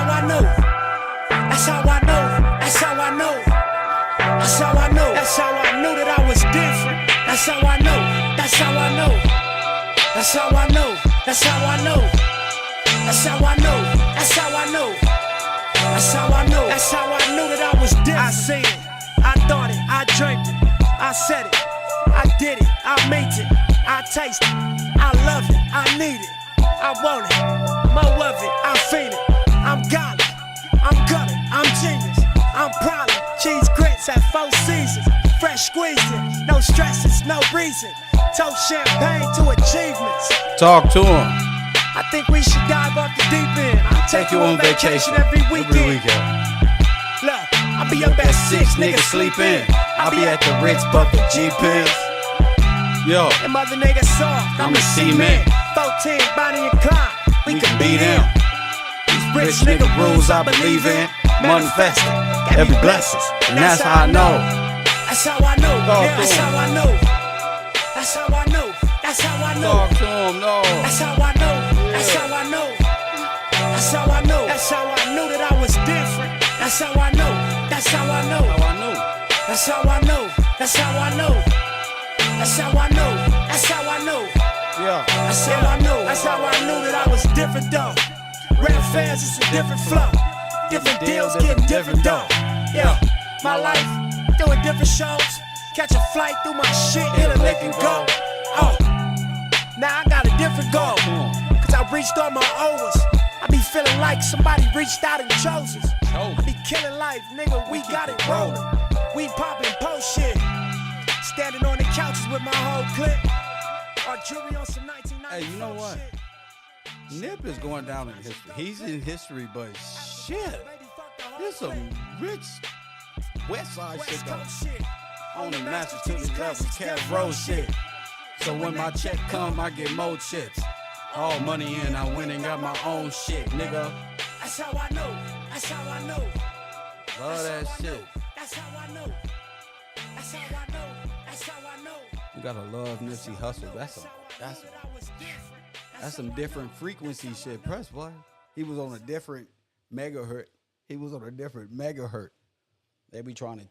how I know. That's how I know. That's how I know. That's how I know. That's how I knew that I was different. That's how I know. That's how I know. That's how I know. That's how I know. That's how I know. That's how I know. That's how I know. That's how I knew that I was different. I seen it. I thought it. I dreamt it. I said it. I did it. I made it. I taste it. I love it. I need it. I want it. More of it. I feel it. I'm godly. I'm gutter. I'm genius. I'm probably cheese grits at 4 seasons. Fresh squeezing. No stresses. No reason. Toast champagne to achievements. Talk to him. I think we should dive off the deep end. I'll take you on vacation every weekend. Look, I'll be up at 6, niggas sleep in. I'll be at the Ritz bucket G-Pins. Yo, them other niggas soft, I'm the a cement. 14, Bonnie and Clyde, we can beat them. These rich nigga rules I believe in. manifesting every blessing, and that's how I know. That's how I know. Yeah, that's how I know. That's how I know. That's how I know. Talk to him, no. That's how I know. That's how I know. That's how I know. That's how I knew that I was different. That's how I know. That's how I know. That's how I know. That's how I know. That's how I know. That's how I know. Yeah. That's how I know. That's how I knew that I was different though. Red fans, it's a different flow. Different deals, getting different dough. Yeah, my life, doing different shows. Catch a flight through my shit, hit a lick and go. Oh, now I got a different goal. Cause I reached all my overs. I be feeling like somebody reached out and chose us. I be killing life, nigga, we got it rolling. We popping post shit. Standing on the couches with my whole clique. Our jewelry on some 1990s. Hey, you know what? Nip is going down in history. He's in history, but shit, there's some rich West Side shit though. On the Massachusetts level, Cash Road shit. So when my check come, I get more chips. All money in, I went and got my own shit, nigga. That's how I know. That's how I know. Love that shit. That's how I know. That's how I know. That's how I know. You gotta love Nipsey Hussle. That's some different frequency shit. Press boy. He was on a different megahertz. They be trying to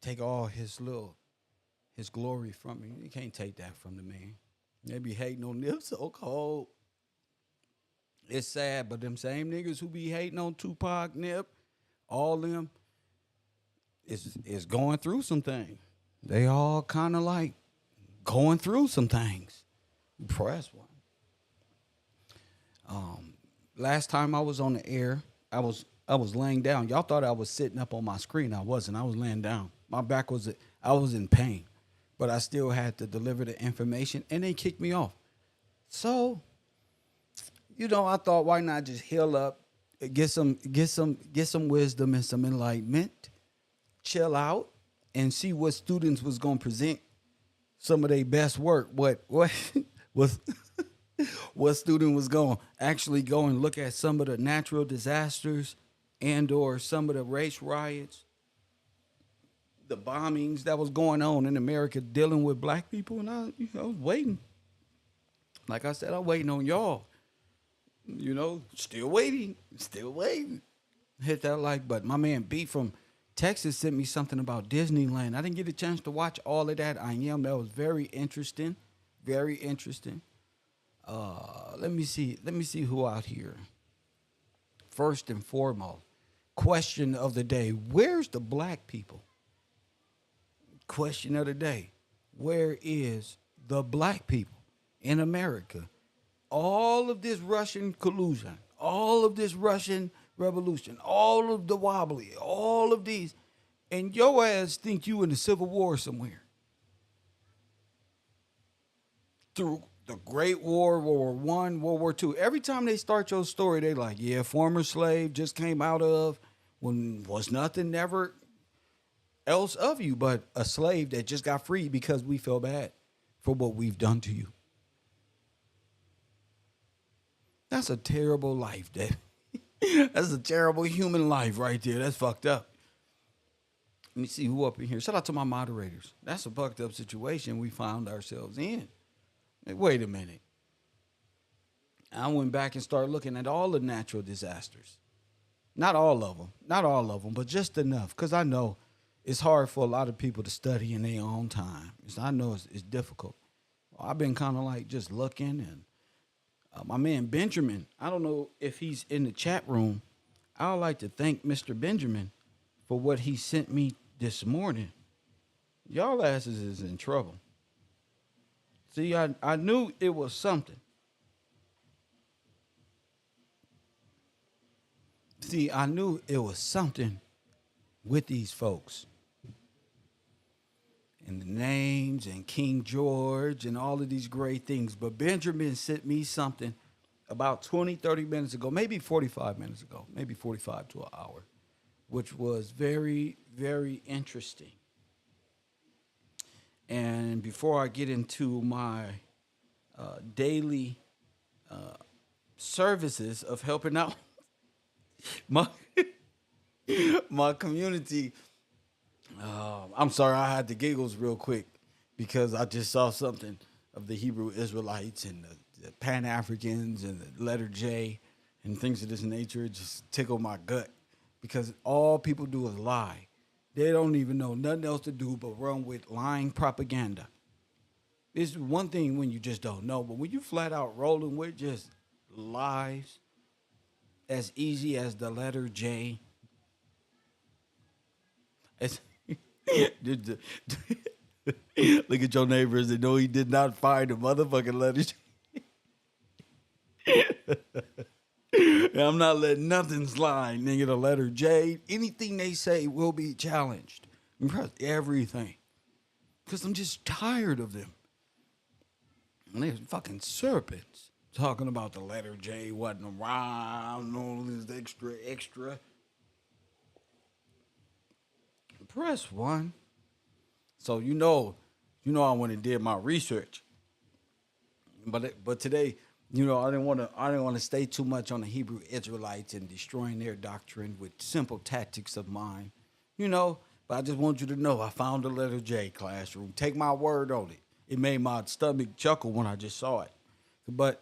take all his glory from him. You can't take that from the man. They be hating on Nip so cold. It's sad, but them same niggas who be hating on Tupac, Nip, all them is going through some things. They all kind of like going through some things. Press one. Last time I was on the air, I was laying down. Y'all thought I was sitting up on my screen. I wasn't. I was laying down. I was in pain, but I still had to deliver the information, and they kicked me off. So, I thought, why not just heal up, get some wisdom and some enlightenment, chill out, and see what students was gonna present some of their best work. What what student was going to actually go and look at some of the natural disasters and or some of the race riots, the bombings that was going on in America dealing with black people. And I was waiting. Like I said, I'm waiting on y'all. Still waiting. Hit that like button. My man B from Texas sent me something about Disneyland. I didn't get a chance to watch all of that. That was very interesting. Very interesting. Let me see who out here. First and foremost, question of the day: where's the black people? Question of the day: where is the black people in America? All of this Russian collusion, all of this Russian revolution, all of the wobbly, all of these, and your ass think you in the Civil War somewhere. Through the Great War, World War I, World War II. Every time they start your story, they like, yeah, former slave just came out of when was nothing never else of you but a slave that just got free because we feel bad for what we've done to you. That's a terrible life, Dave. That's a terrible human life right there. That's fucked up. Let me see who up in here. Shout out to my moderators. That's a fucked up situation we found ourselves in. Hey, wait a minute. I went back and started looking at all the natural disasters. Not all of them. Not all of them, but just enough. Because I know it's hard for a lot of people to study in their own time. I know it's difficult. I've been kind of like just looking, and my man Benjamin, I don't know if he's in the chat room. I would like to thank Mr. Benjamin for what he sent me this morning. Y'all asses is in trouble. See, I knew it was something. See, I knew it was something with these folks. And the names and King George and all of these great things. But Benjamin sent me something about 20, 30 minutes ago, maybe 45 minutes ago, maybe 45 to an hour, which was very, very interesting. And before I get into my daily services of helping out my my community, I'm sorry, I had the giggles real quick because I just saw something of the Hebrew Israelites and the Pan Africans and the letter J and things of this nature. It just tickled my gut because all people do is lie. They don't even know nothing else to do but run with lying propaganda. It's one thing when you just don't know, but when you flat out rolling with just lies as easy as the letter J, it's look at your neighbors and know he did not find the motherfucking letter J. I'm not letting nothing slide, nigga. The letter J, anything they say will be challenged. Everything. Because I'm just tired of them. And they're fucking serpents talking about the letter J wasn't around, all this extra. Press 1. So you know I went and did my research. But today, I didn't want to stay too much on the Hebrew Israelites and destroying their doctrine with simple tactics of mine. But I just want you to know I found the letter J, classroom. Take my word on it. It made my stomach chuckle when I just saw it. But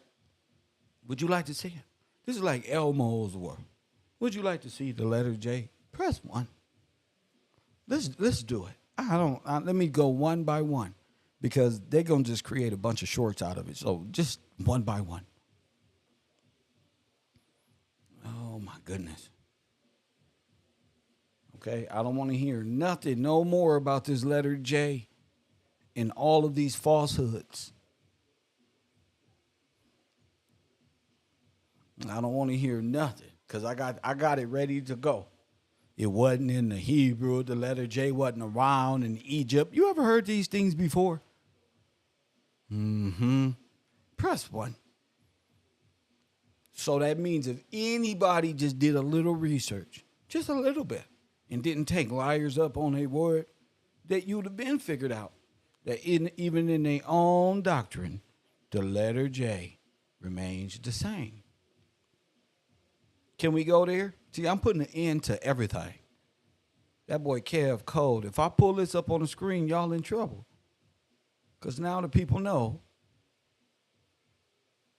would you like to see it? This is like Elmo's work. Would you like to see the letter J? Press 1. Let's do it. Let me go one by one because they're going to just create a bunch of shorts out of it. So just one by one. Oh, my goodness. Okay, I don't want to hear nothing, no more about this letter J and all of these falsehoods. I don't want to hear nothing because I got it ready to go. It wasn't in the Hebrew. The letter J wasn't around in Egypt. You ever heard these things before? Mm-hmm. Press 1. So that means if anybody just did a little research, just a little bit, and didn't take liars up on their word, that you'd have been figured out that even in their own doctrine, the letter J remains the same. Can we go there? See, I'm putting an end to everything. That boy Kev Code. If I pull this up on the screen, y'all in trouble. Because now the people know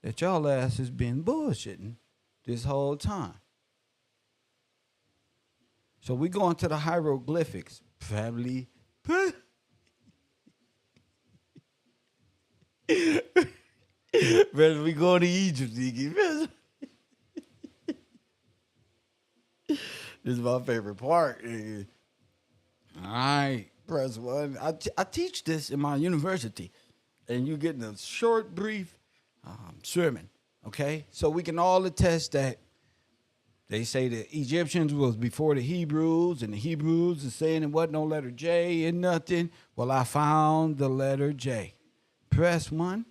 that y'all ass has been bullshitting this whole time. So we going to the hieroglyphics. Family. Brother, we going to Egypt, nigga. This is my favorite part. All right, press 1. I teach this in my university, and you getting a short, brief sermon, okay? So we can all attest that they say the Egyptians was before the Hebrews, and the Hebrews are saying it wasn't no letter J and nothing. Well, I found the letter J. Press 1,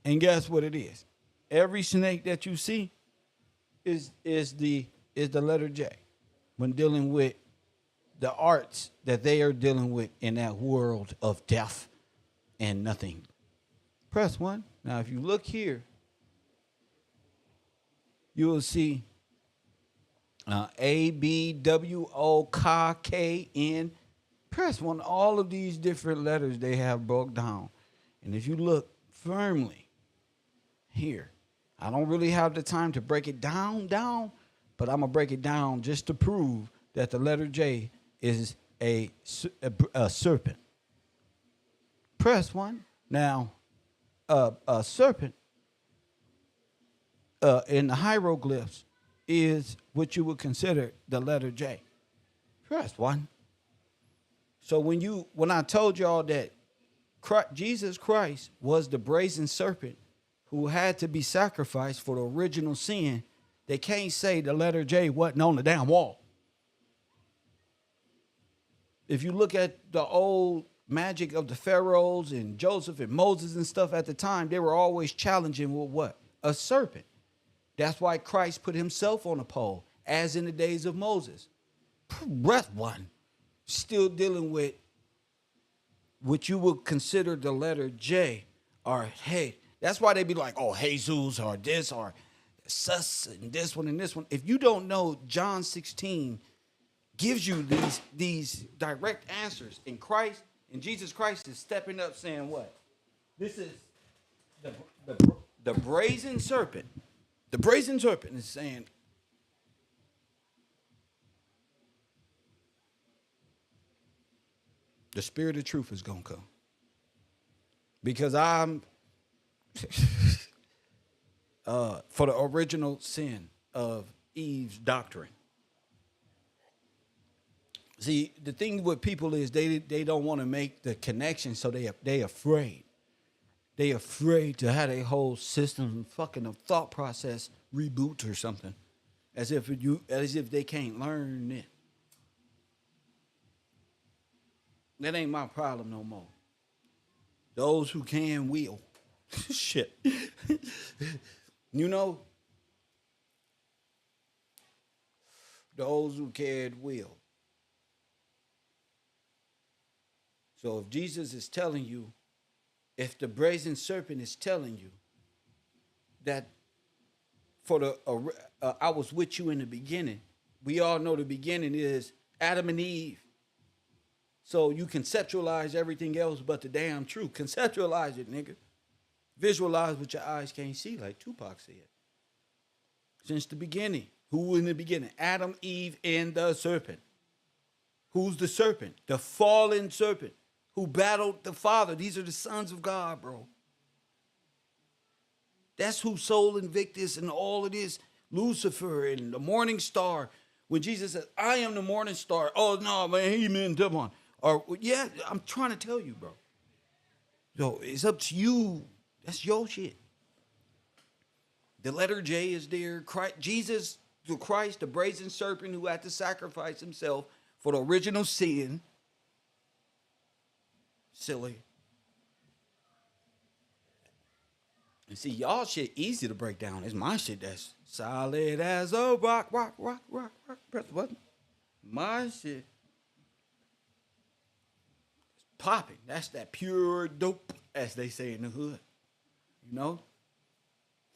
and guess what it is? Every snake that you see is the letter J. When dealing with the arts that they are dealing with in that world of death and nothing. Press 1. Now, if you look here, you will see A, B, W, O, K, N. Press 1. All of these different letters they have broke down. And if you look firmly here, I don't really have the time to break it down. but I'm gonna break it down just to prove that the letter J is a serpent. Press one. Now, a serpent in the hieroglyphs is what you would consider the letter J. Press one. So when I told y'all that Jesus Christ was the brazen serpent who had to be sacrificed for the original sin, they can't say the letter J wasn't on the damn wall. If you look at the old magic of the pharaohs and Joseph and Moses and stuff at the time, they were always challenging with what? A serpent. That's why Christ put himself on a pole, as in the days of Moses. Breath one. Still dealing with what you would consider the letter J or hey. That's why they be like, oh, Jesus or this or sus and this one and this one. If you don't know, John 16 gives you these direct answers. In Christ, and Jesus Christ is stepping up saying what? This is the brazen serpent. The brazen serpent is saying, the spirit of truth is going to come. Because I'm, for the original sin of Eve's doctrine. See, the thing with people is they don't want to make the connection, so they afraid. They afraid to have a whole system fucking of thought process reboot or something. As if they can't learn it. That ain't my problem no more. Those who can will. Shit. You know? Those who can will. So if Jesus is telling you, if the brazen serpent is telling you that I was with you in the beginning, we all know the beginning is Adam and Eve. So you conceptualize everything else but the damn truth. Conceptualize it, nigga. Visualize what your eyes can't see, like Tupac said. Since the beginning. Who in the beginning? Adam, Eve, and the serpent. Who's the serpent? The fallen serpent who battled the Father. These are the sons of God, bro. That's who Sol Invictus and all of this, Lucifer and the morning star. When Jesus said, I am the morning star. Oh, no, man, he meant that one. Or, yeah, I'm trying to tell you, bro. So it's up to you. That's your shit. The letter J is there. Jesus, the Christ, the brazen serpent who had to sacrifice himself for the original sin. Silly. And see, y'all shit easy to break down. It's my shit that's solid as a rock. What? My shit. Popping. That's that pure dope, as they say in the hood. You know?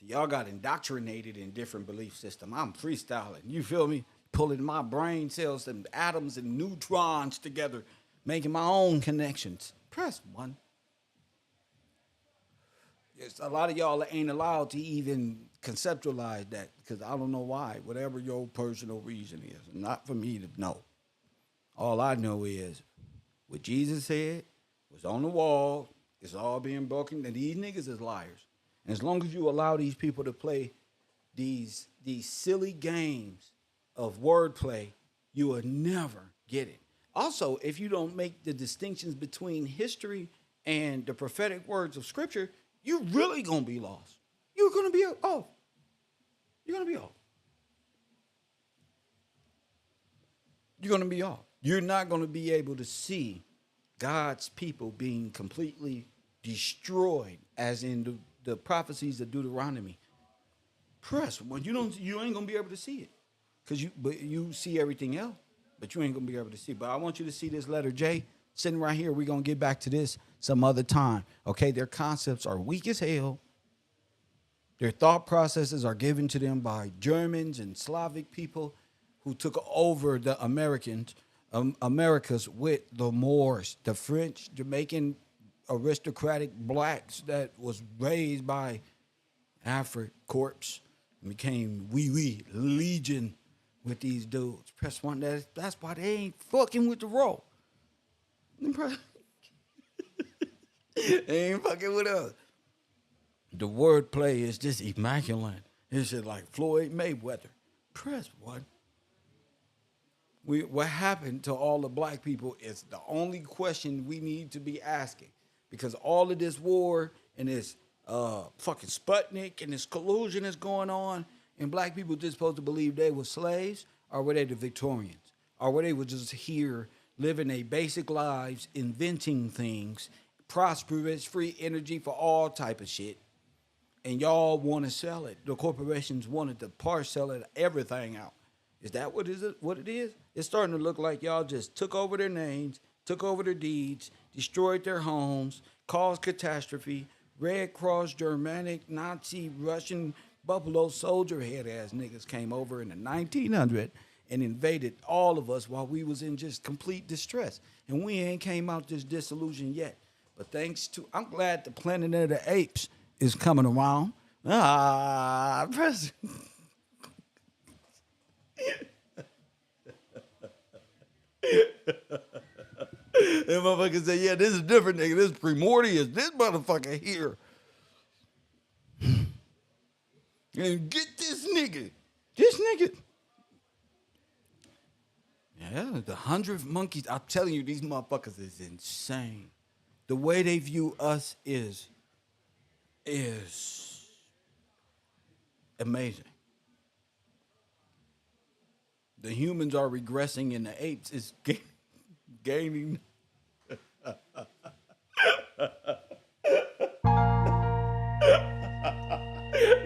Y'all got indoctrinated in different belief system. I'm freestyling. You feel me? Pulling my brain cells and atoms and neutrons together, making my own connections. Press one. Yes, a lot of y'all ain't allowed to even conceptualize that because I don't know why. Whatever your personal reason is, not for me to know. All I know is what Jesus said was on the wall. It's all being broken. And these niggas is liars. And as long as you allow these people to play these silly games of wordplay, you will never get it. Also, if you don't make the distinctions between history and the prophetic words of Scripture, you're really going to be lost. You're going to be off. You're going to be off. You're going to be off. You're not going to be able to see God's people being completely destroyed, as in the prophecies of Deuteronomy. Press when you ain't gonna be able to see it, but you see everything else, but you ain't gonna be able to see. But I want you to see this letter J sitting right here. We're gonna get back to this some other time. Okay, their concepts are weak as hell. Their thought processes are given to them by Germans and Slavic people who took over the Americas with the Moors, the French, Jamaican aristocratic blacks that was raised by Afro corpse and became Legion with these dudes. Press one. That's why they ain't fucking with the roll. They ain't fucking with us. The wordplay is just immaculate. It's just like Floyd Mayweather. Press one. What happened to all the black people is the only question we need to be asking. Because all of this war and this fucking Sputnik and this collusion is going on, and black people just supposed to believe they were slaves, or were they the Victorians? Or were they were just here living their basic lives, inventing things, prosperous, free energy for all type of shit, and y'all want to sell it. The corporations wanted to parcel it, everything out. Is that what it is? It's starting to look like y'all just took over their names, took over their deeds, destroyed their homes, caused catastrophe. Red Cross, Germanic, Nazi, Russian, Buffalo Soldier head ass niggas came over in the 1900s and invaded all of us while we was in just complete distress. And we ain't came out this disillusion yet. But thanks to, I'm glad the Planet of the Apes is coming around. President. And motherfucker say, yeah, this is different, nigga. This is primordial. This motherfucker here. And get this nigga. This nigga. Yeah, the 100th monkeys. I'm telling you, these motherfuckers is insane. The way they view us is amazing. The humans are regressing and the apes is gaining. The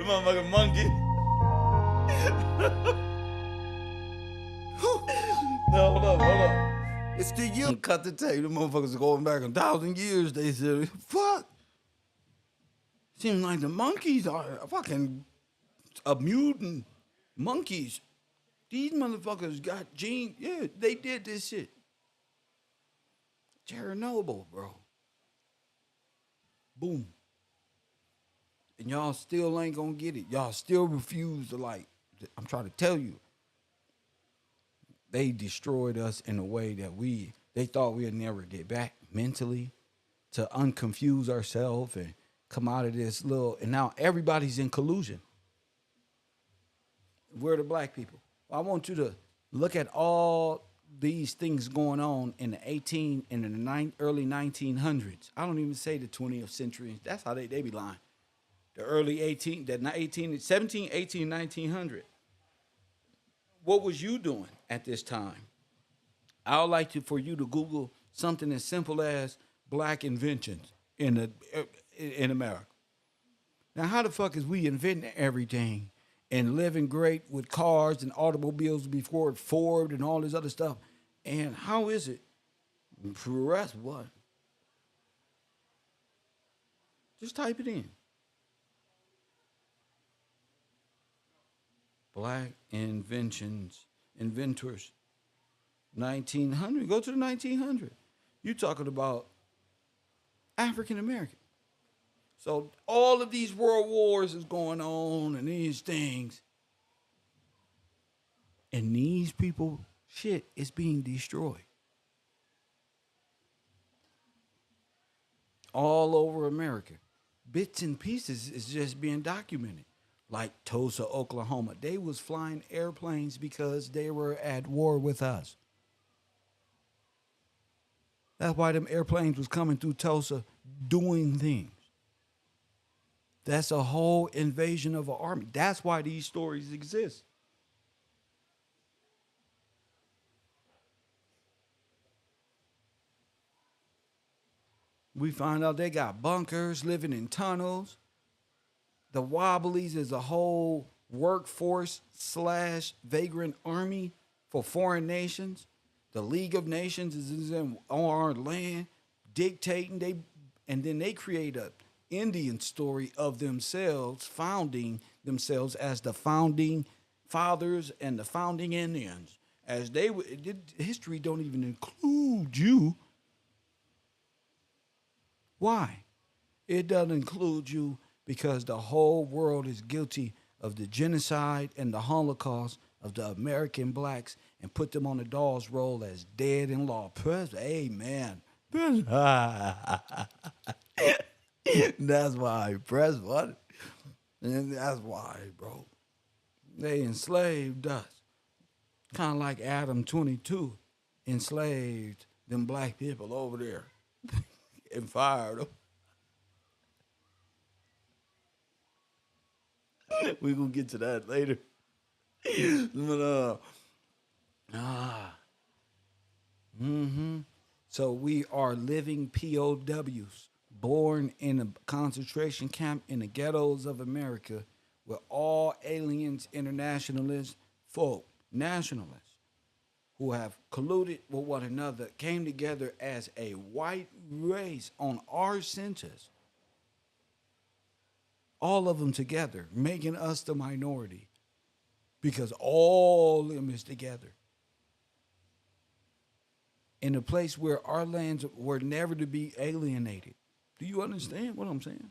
motherfucking monkey. No, hold up. It's the you. Cut the tape. The motherfuckers are going back 1,000 years. They said, fuck. Seems like the monkeys are fucking a mutant monkeys. These motherfuckers got genes. Yeah, they did this shit. Chernobyl, bro. Boom. And y'all still ain't gonna get it. Y'all still refuse to, like, I'm trying to tell you. They destroyed us in a way that they thought we'd never get back mentally, to unconfuse ourselves and come out of this and now everybody's in collusion. We're the black people. I want you to look at all these things going on in the early 1900s. I don't even say the 20th century. That's how they be lying. The early 17, 18, 1900. What was you doing at this time? I would like for you to Google something as simple as black inventions in America. Now, how the fuck is we inventing everything and living great with cars and automobiles before Ford and all this other stuff? And how is it? Press what? Just type it in. Black inventors, 1900. Go to the 1900. You talking about African American. So all of these world wars is going on and these things. And these people, shit, is being destroyed. All over America. Bits and pieces is just being documented. Like Tulsa, Oklahoma. They was flying airplanes because they were at war with us. That's why them airplanes was coming through Tulsa doing things. That's a whole invasion of an army. That's why these stories exist. We find out they got bunkers, living in tunnels. The Wobblies is a whole workforce / vagrant army for foreign nations. The League of Nations is on our land dictating. And then they create a Indian story of themselves, founding themselves as the founding fathers and the founding Indians. As history don't even include you. Why? It doesn't include you because the whole world is guilty of the genocide and the Holocaust of the American blacks and put them on the Dawes roll as dead in law. Amen. That's why, press what? And that's why, bro. They enslaved us. Kind of like Adam 22 enslaved them black people over there and fired them. We're going to get to that later. But, so we are living POWs, born in a concentration camp in the ghettos of America, where all aliens, internationalists, folk, nationalists, who have colluded with one another, came together as a white race on our census. All of them together, making us the minority, because all of them is together. In a place where our lands were never to be alienated. Do you understand what I'm saying?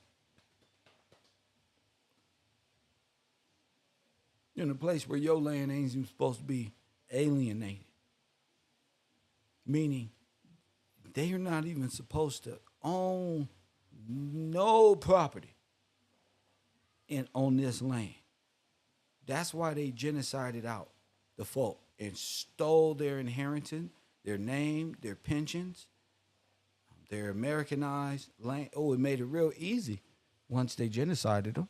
In a place where your land ain't even supposed to be alienated. Meaning, they are not even supposed to own no property on this land. That's why they genocided out the folk and stole their inheritance, their name, their pensions, their Americanized land. Oh, it made it real easy once they genocided them.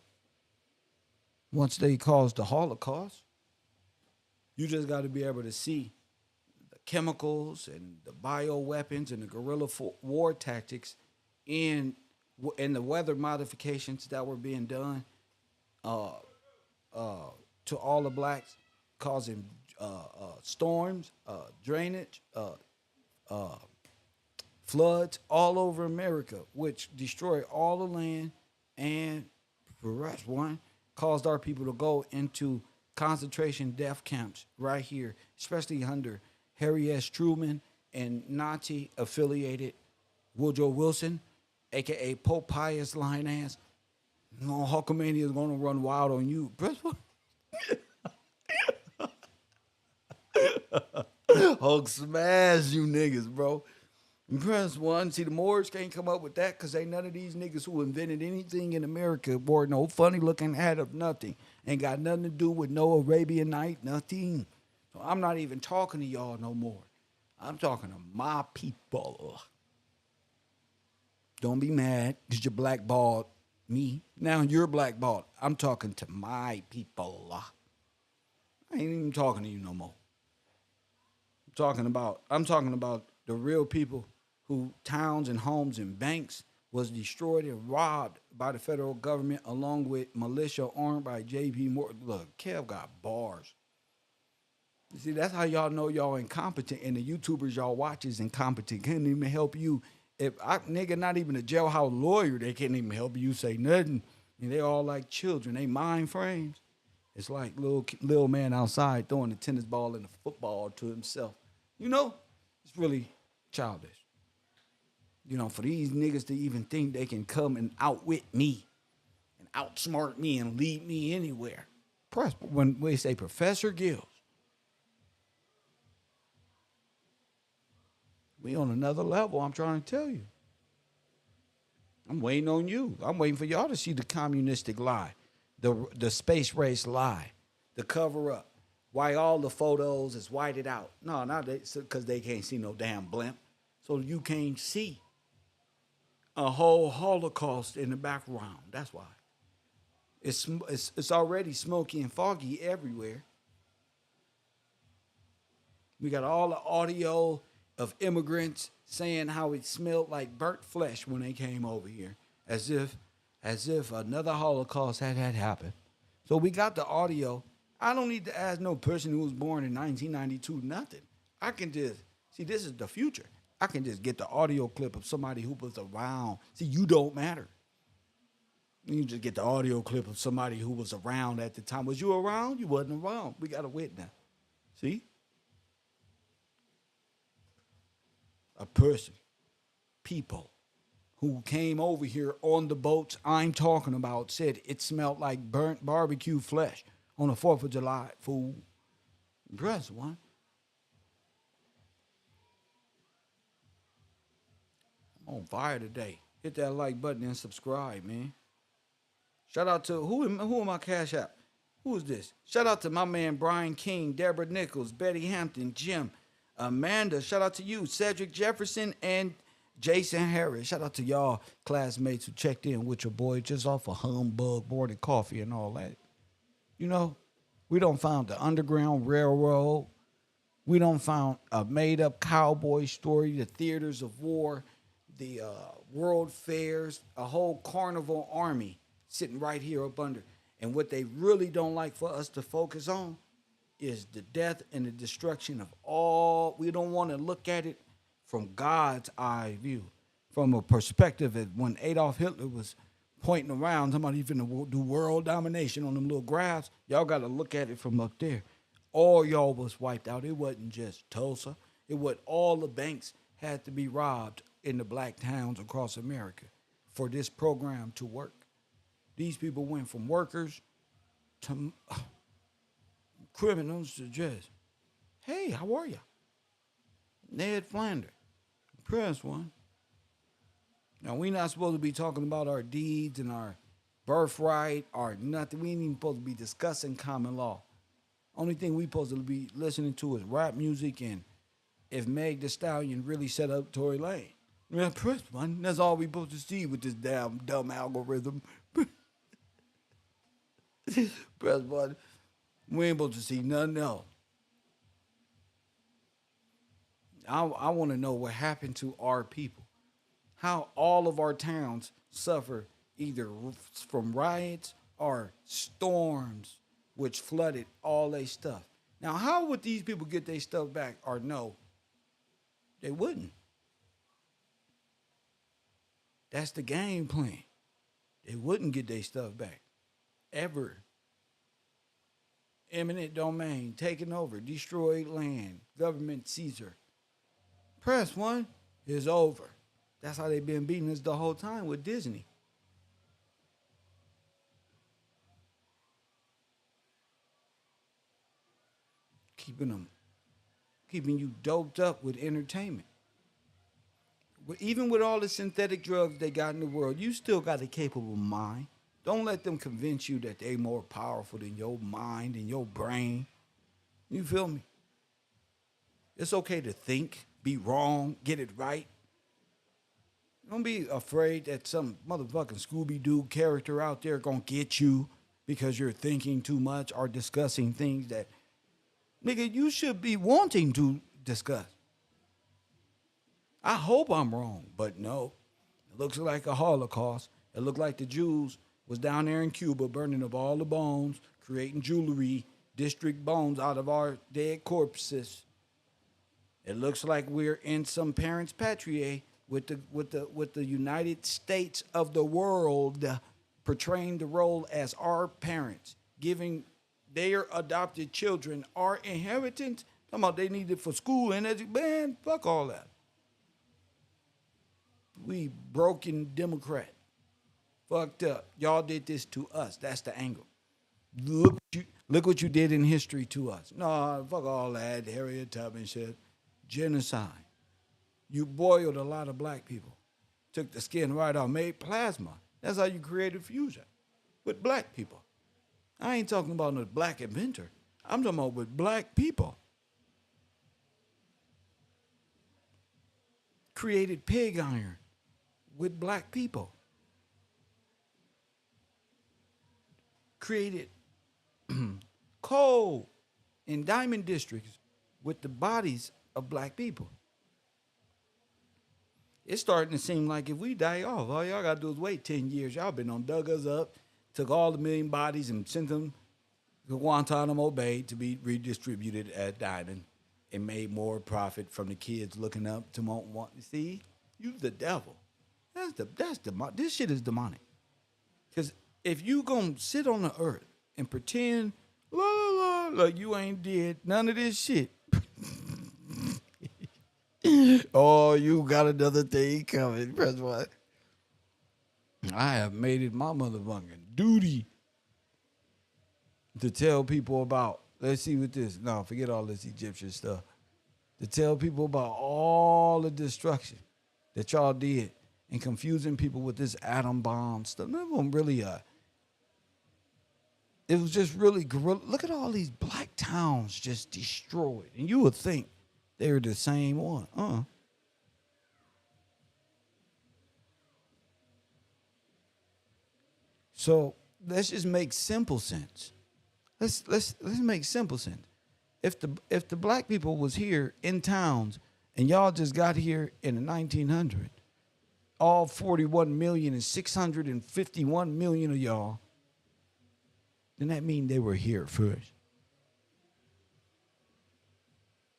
Once they caused the Holocaust. You just got to be able to see the chemicals and the bioweapons and the guerrilla war tactics and the weather modifications that were being done to all the blacks, causing storms, drainage, floods all over America, which destroyed all the land and, for us, one, caused our people to go into concentration death camps right here, especially under Harry S. Truman and Nazi-affiliated Woodrow Wilson, a.k.a. Pope Pius lying ass. No, Hulkamania is going to run wild on you. Hulk smash you niggas, bro. Press one. See, the Moors can't come up with that because ain't none of these niggas who invented anything in America wore no funny looking hat of nothing. Ain't got nothing to do with no Arabian Night, nothing. So I'm not even talking to y'all no more. I'm talking to my people. Don't be mad because you blackballed me. Now you're blackballed. I'm talking to my people. I ain't even talking to you no more. I'm talking about the real people who towns and homes and banks was destroyed and robbed by the federal government along with militia armed by J.P. Morgan. Look, Kev got bars. You see, that's how y'all know y'all incompetent, and the YouTubers y'all watch is incompetent. Can't even help you. If I nigga not even a jailhouse lawyer, they can't even help you say nothing. And they all like children. They mind frames. It's like little man outside throwing the tennis ball and the football to himself. You know, it's really childish. You know, for these niggas to even think they can come and outwit me and outsmart me and lead me anywhere. When we say Professor Gills, we on another level, I'm trying to tell you. I'm waiting on you. I'm waiting for y'all to see the communistic lie, the space race lie, the cover up. Why all the photos is whited out. No, not because they can't see no damn blimp. So you can't see a whole Holocaust in the background. That's why. It's already smoky and foggy everywhere. We got all the audio of immigrants saying how it smelled like burnt flesh when they came over here, as if another Holocaust had happened. So we got the audio. I don't need to ask no person who was born in 1992 nothing. I can just see this is the future. I can just get the audio clip of somebody who was around. See, you don't matter. You just get the audio clip of somebody who was around at the time. Was you around? You wasn't around. We got a witness. See? A person, people who came over here on the boats I'm talking about said it smelled like burnt barbecue flesh on the 4th of July, fool. Press one. I'm on fire today. Hit that like button and subscribe, man. Shout out to who am I cash app? Who is this? Shout out to my man Brian King, Deborah Nichols, Betty Hampton, Jim, Amanda. Shout out to you, Cedric Jefferson, and Jason Harris. Shout out to y'all classmates who checked in with your boy just off of humbug, morning coffee, and all that. You know, we don't found the Underground Railroad. We don't found a made up cowboy story, the theaters of war, the world fairs, a whole carnival army sitting right here up under. And what they really don't like for us to focus on is the death and the destruction of all. We don't want to look at it from God's eye view, from a perspective that when Adolf Hitler was pointing around, somebody finna do world domination on them little graphs, y'all got to look at it from up there. All y'all was wiped out. It wasn't just Tulsa. It was all the banks had to be robbed in the black towns across America for this program to work. These people went from workers to criminals to just, hey, how are you? Ned Flanders, press one. Now, we're not supposed to be talking about our deeds and our birthright or nothing. We ain't even supposed to be discussing common law. Only thing we supposed to be listening to is rap music and if Meg Thee Stallion really set up Tory Lane. Yeah, press one. That's all we supposed to see with this damn dumb algorithm. Press one. We ain't supposed to see nothing else. I want to know what happened to our people. How all of our towns suffer either from riots or storms which flooded all their stuff. Now, how would these people get their stuff back? Or no, they wouldn't. That's the game plan. They wouldn't get their stuff back. Ever. Eminent domain, taken over, destroyed land, government seizure. Press one is over. That's how they've been beating us the whole time with Disney. Keeping you doped up with entertainment. Even with all the synthetic drugs they got in the world, you still got a capable mind. Don't let them convince you that they're more powerful than your mind and your brain. You feel me? It's okay to think, be wrong, get it right. Don't be afraid that some motherfucking Scooby-Doo character out there gonna get you because you're thinking too much or discussing things that, nigga, you should be wanting to discuss. I hope I'm wrong, but no. It looks like a Holocaust. It looked like the Jews was down there in Cuba burning up all the bones, creating jewelry, district bones out of our dead corpses. It looks like we're in some parents' patrie with the United States of the world portraying the role as our parents, giving their adopted children our inheritance. Talking about they need it for school and education. Man, fuck all that. We broken Democrat. Fucked up. Y'all did this to us. That's the angle. Look what you did in history to us. No, fuck all that. Harriet Tubman shit. Genocide. You boiled a lot of black people. Took the skin right off. Made plasma. That's how you created fusion. With black people. I ain't talking about a black inventor. I'm talking about with black people. Created pig iron with black people. Created coal in diamond districts with the bodies of black people. It's starting to seem like if we die off, all y'all gotta do is wait 10 years. Y'all been on dug us up, took all the million bodies and sent them to Guantanamo Bay to be redistributed at Diamond and made more profit from the kids looking up to want to see. You the devil. This shit is demonic. Because if you gonna sit on the earth and pretend la la la like you ain't did none of this shit. Oh, you got another thing coming. Press what? I have made it my motherfucking duty to tell people about Let's see what this. No, forget all this Egyptian stuff. To tell people about all the destruction that y'all did and confusing people with this atom bomb stuff. None of them really. It was just really guerrilla. Look at all these black towns just destroyed, and you would think they were the same one. So let's just make simple sense. Let's make simple sense. If the black people was here in towns and y'all just got here in the 1900s, all 41 million and 651 million of y'all, then that mean they were here first.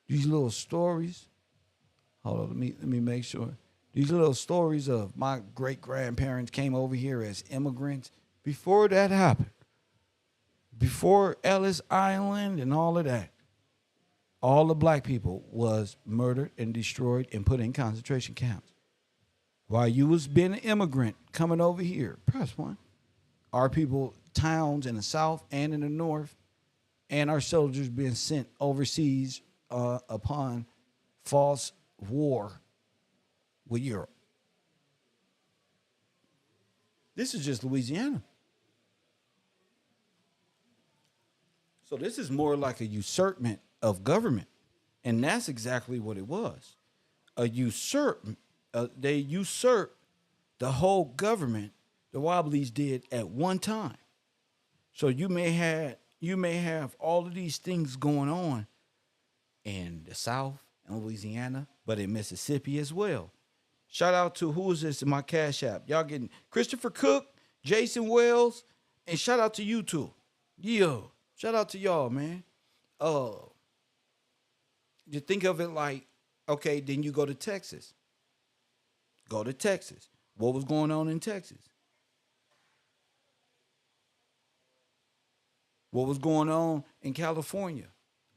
These little stories, hold on, let me make sure. These little stories of my great grandparents came over here as immigrants. Before that happened, before Ellis Island and all of that, all the black people was murdered and destroyed and put in concentration camps. While you was being an immigrant coming over here, press one. Our people, towns in the south and in the north, and our soldiers being sent overseas upon false war with Europe. This is just Louisiana. So this is more like a usurpment of government. And that's exactly what it was. A they usurped the whole government the Wobblies did at one time. So you may have all of these things going on in the South and Louisiana, but in Mississippi as well. Shout out to who is this in my Cash App? Y'all getting Christopher Cook, Jason Wells, and shout out to you two. Yeah. Shout out to y'all, man. You think of it like, okay, then you go to Texas. Go to Texas. What was going on in Texas? What was going on in California?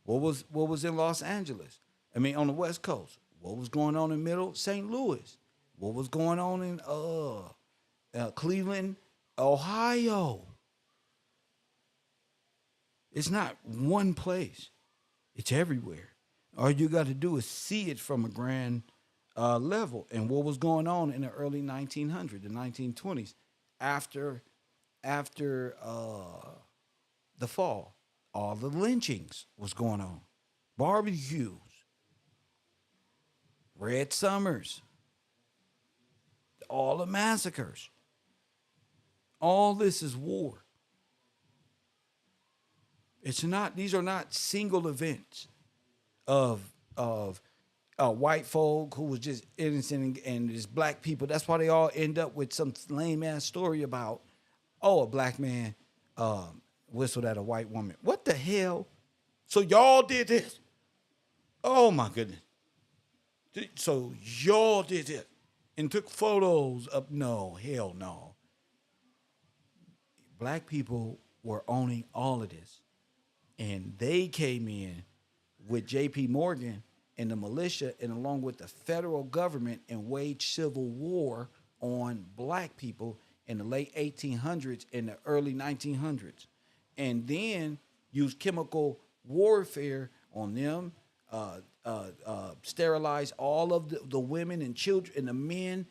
What was in Los Angeles? I mean, on the West Coast. What was going on in Middle St. Louis? What was going on in Cleveland, Ohio? It's not one place. It's everywhere. All you got to do is see it from a grand level. And what was going on in the early 1900s, the 1920s, after the fall, all the lynchings was going on, barbecues, Red Summers, all the massacres. All this is war. It's not; these are not single events of white folk who was just innocent and just black people. That's why they all end up with some lame ass story about, a black man whistled at a white woman. What the hell? So y'all did this? Oh my goodness. So y'all did it and took photos of, no, hell no. Black people were owning all of this. And they came in with J.P. Morgan and the militia and along with the federal government and waged civil war on black people in the late 1800s and the early 1900s. And then used chemical warfare on them, sterilize all of the women and children and the men.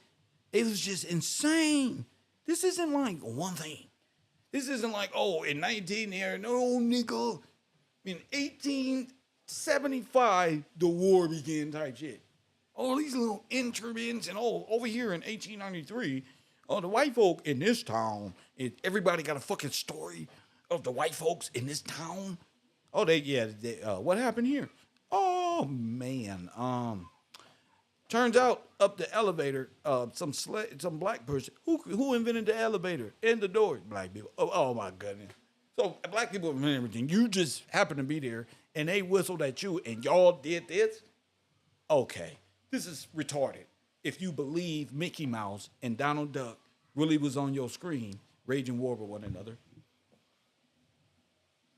It was just insane. This isn't like one thing. This isn't like, in 19 here, no, nigga. In 1875, the war began type shit. All these little interments and over here in 1893, the white folk in this town, everybody got a fucking story of the white folks in this town. What happened here? Oh man. Turns out up the elevator, some black person who invented the elevator and the doors. Black people. Oh my goodness. So black people invented everything. You just happened to be there and they whistled at you and y'all did this. Okay, this is retarded. If you believe Mickey Mouse and Donald Duck really was on your screen waging war with one another.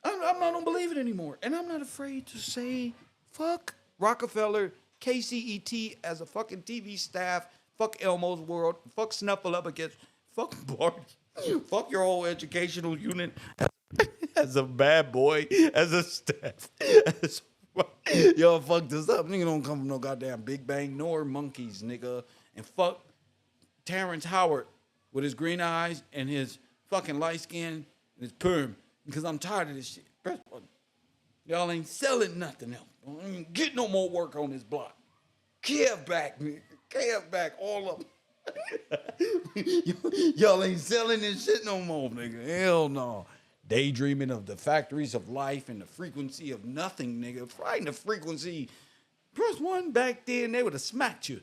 I don't believe it anymore. And I'm not afraid to say, fuck Rockefeller, KCET as a fucking TV staff, fuck Elmo's World, fuck Snuffleupagus, fuck Bart, fuck your whole educational unit as a bad boy, as a staff. Y'all fucked this up. Nigga don't come from no goddamn Big Bang nor monkeys, nigga. And fuck Terrence Howard with his green eyes and his fucking light skin and his perm. Because I'm tired of this shit. Y'all ain't selling nothing else. I ain't get no more work on this block. Kev back, nigga. Kev back, all of them. Y'all ain't selling this shit no more, nigga. Hell no. Daydreaming of the factories of life and the frequency of nothing, nigga. Fighting the frequency. Press one back then, they would have smacked you.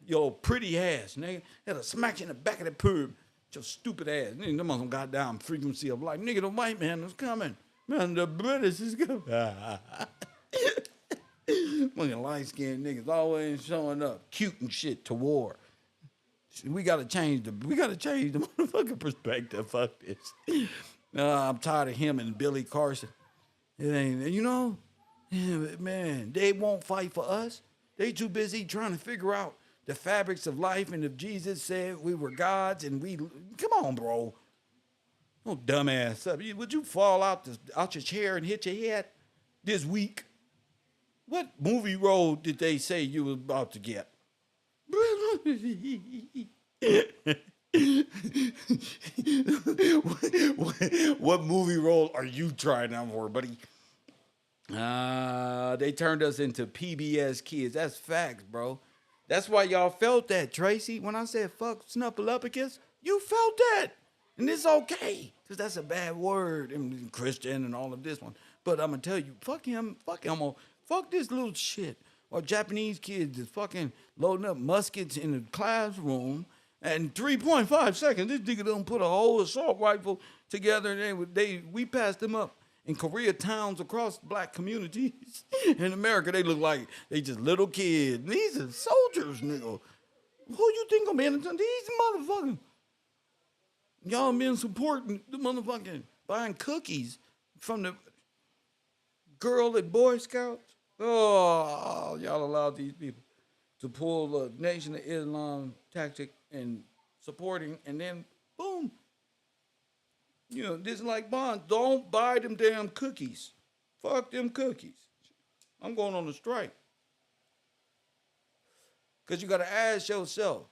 Yo, pretty ass, nigga. They'd have smacked you in the back of the perm. Your stupid ass. Nigga, them on goddamn frequency of life. Nigga, the white man is coming. Man, the British is coming. Fucking light-skinned niggas always showing up, cute and shit to war. We gotta change the motherfucking perspective. Fuck this. I'm tired of him and Billy Carson. It ain't, man, they won't fight for us. They too busy trying to figure out the fabrics of life, and if Jesus said we were gods and come on, bro. Oh, dumbass up. Would you fall out your chair and hit your head this week? What movie role did they say you was about to get? What movie role are you trying out for, buddy? They turned us into PBS kids. That's facts, bro. That's why y'all felt that, Tracy. When I said fuck Snuffleupagus, you felt that. And it's okay, because that's a bad word, and Christian and all of this one. But I'm going to tell you, fuck him, fuck this little shit. Or Japanese kids is fucking loading up muskets in the classroom, and 3.5 seconds, this nigga done put a whole assault rifle together, and we passed them up in Korea towns across black communities. In America, they look like they just little kids. These are soldiers, nigga. Who you think I'm in? These motherfuckers. Y'all been supporting the motherfucking buying cookies from the girl at Boy Scouts. Oh, y'all allowed these people to pull the Nation of Islam tactic and supporting, and then boom. This is like bonds. Don't buy them damn cookies. Fuck them cookies. I'm going on a strike. Because you got to ask yourself.